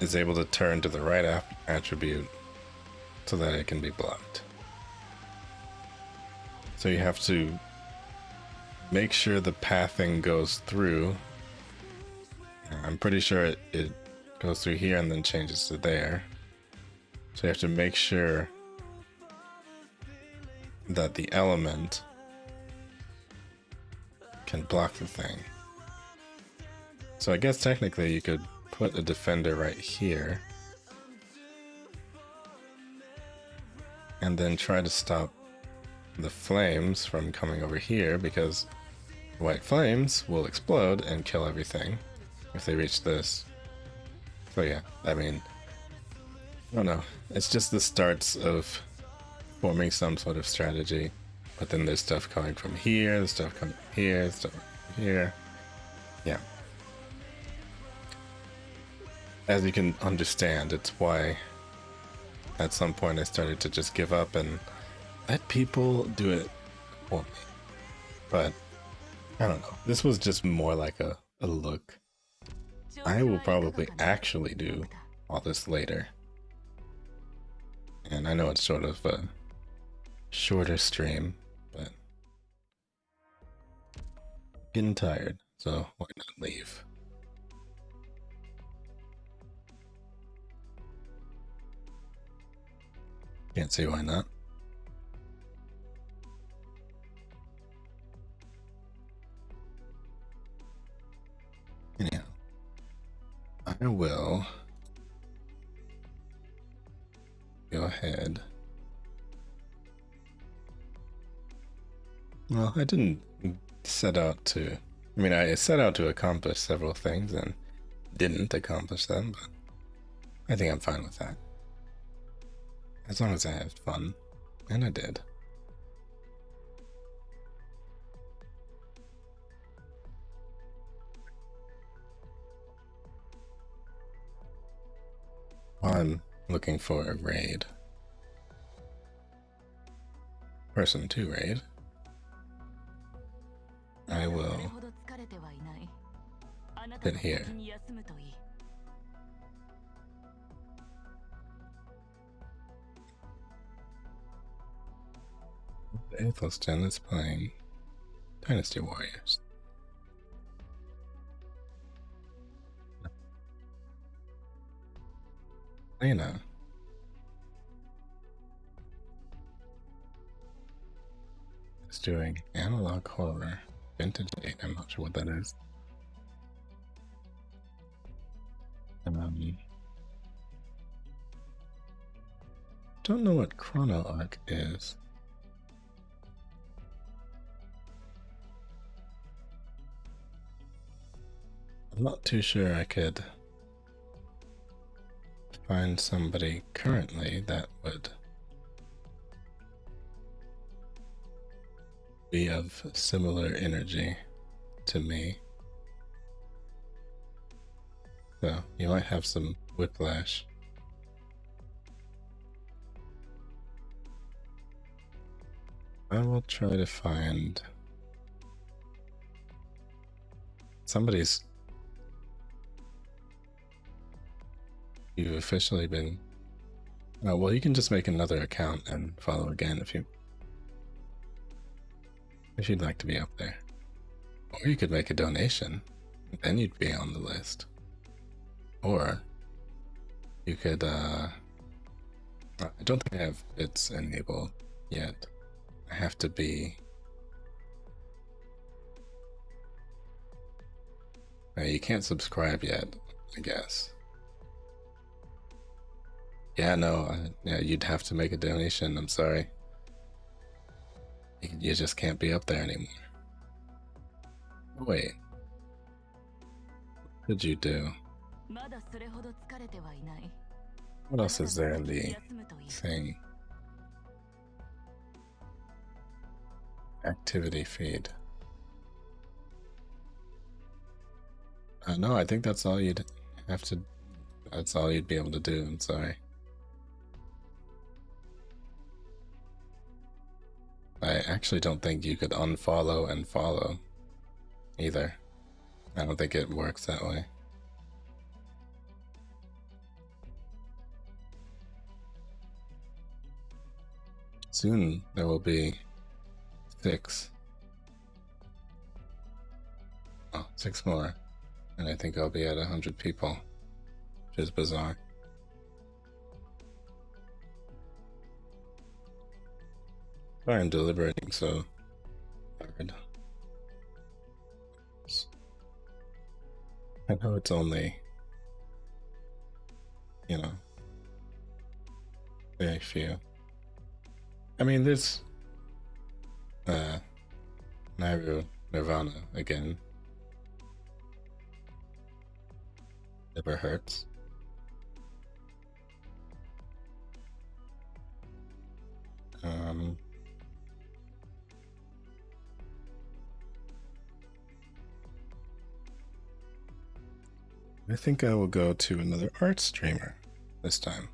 is able to turn to the right attribute so that it can be blocked. So you have to make sure the pathing goes through. I'm pretty sure it goes through here and then changes to there. So you have to make sure that the element can block the thing. So I guess technically you could put a defender right here and then try to stop the flames from coming over here, because white flames will explode and kill everything if they reach this. So yeah, I mean, I don't know. It's just the starts of forming some sort of strategy, but then there's stuff coming from here, there's stuff coming from here, there's stuff from here. Yeah. As you can understand, it's why at some point I started to just give up and let people do it for me. But I don't know. This was just more like a look. I will probably actually do all this later. And I know it's sort of a shorter stream, but getting tired, so why not leave? Can't see why not. Anyhow, I will go ahead. Well, I didn't set out to... I mean, I set out to accomplish several things and didn't accomplish them, but I think I'm fine with that. As long as I had fun, and I did. While I'm looking for a raid. Person to raid. I will sit here. Athelston is playing Dynasty Warriors. Lena. Is doing analog horror. Vintage 8, I'm not sure what that is. Don't know what Chrono Arc is. I'm not too sure I could find somebody currently that would be of similar energy to me. So you might have some whiplash. I will try to find somebody's. You've officially been. Oh, well, you can just make another account and follow again if you'd like to be up there. Or you could make a donation, then you'd be on the list. Or you could, I don't think I have bits enabled yet. I have to be... you can't subscribe yet, I guess. Yeah, no, yeah, you'd have to make a donation, I'm sorry. You just can't be up there anymore. Wait. What did you do? What else is there in the thing? Activity feed. No, I think that's all you'd have to... That's all you'd be able to do, I'm sorry. I actually don't think you could unfollow and follow either. I don't think it works that way. Soon there will be 6. Oh, 6 more. And I think I'll be at 100 people, which is bizarre. Sorry I'm deliberating so hard. I know it's only, you know, very few. I mean, there's Naru Nirvana again. Never hurts. I think I will go to another art streamer this time.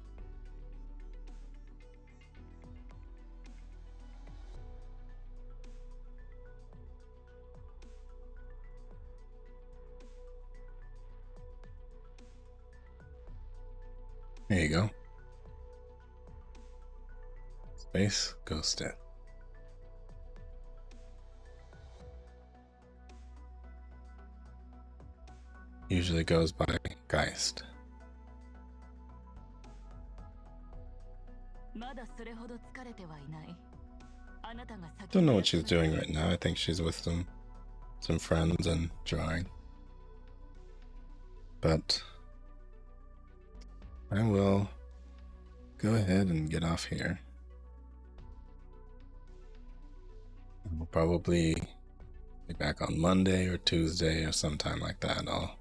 There you go. Space Ghosted. Usually goes by Geist. Don't know what she's doing right now. I think she's with some friends and drawing. But I will go ahead and get off here. We'll probably be back on Monday or Tuesday or sometime like that. I'll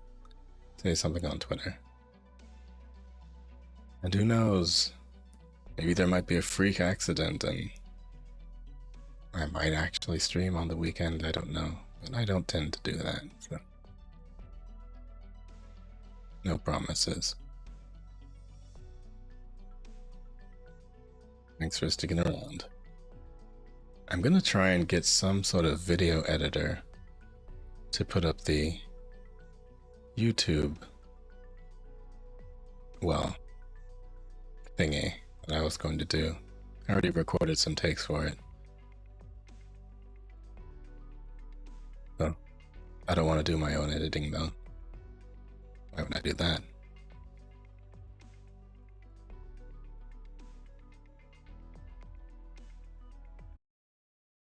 say something on Twitter. And who knows? Maybe there might be a freak accident and I might actually stream on the weekend. I don't know. But I don't tend to do that. So no promises. Thanks for sticking around. I'm gonna try and get some sort of video editor to put up the YouTube, well, thingy that I was going to do. I already recorded some takes for it. So, I don't want to do my own editing though. Why would I do that?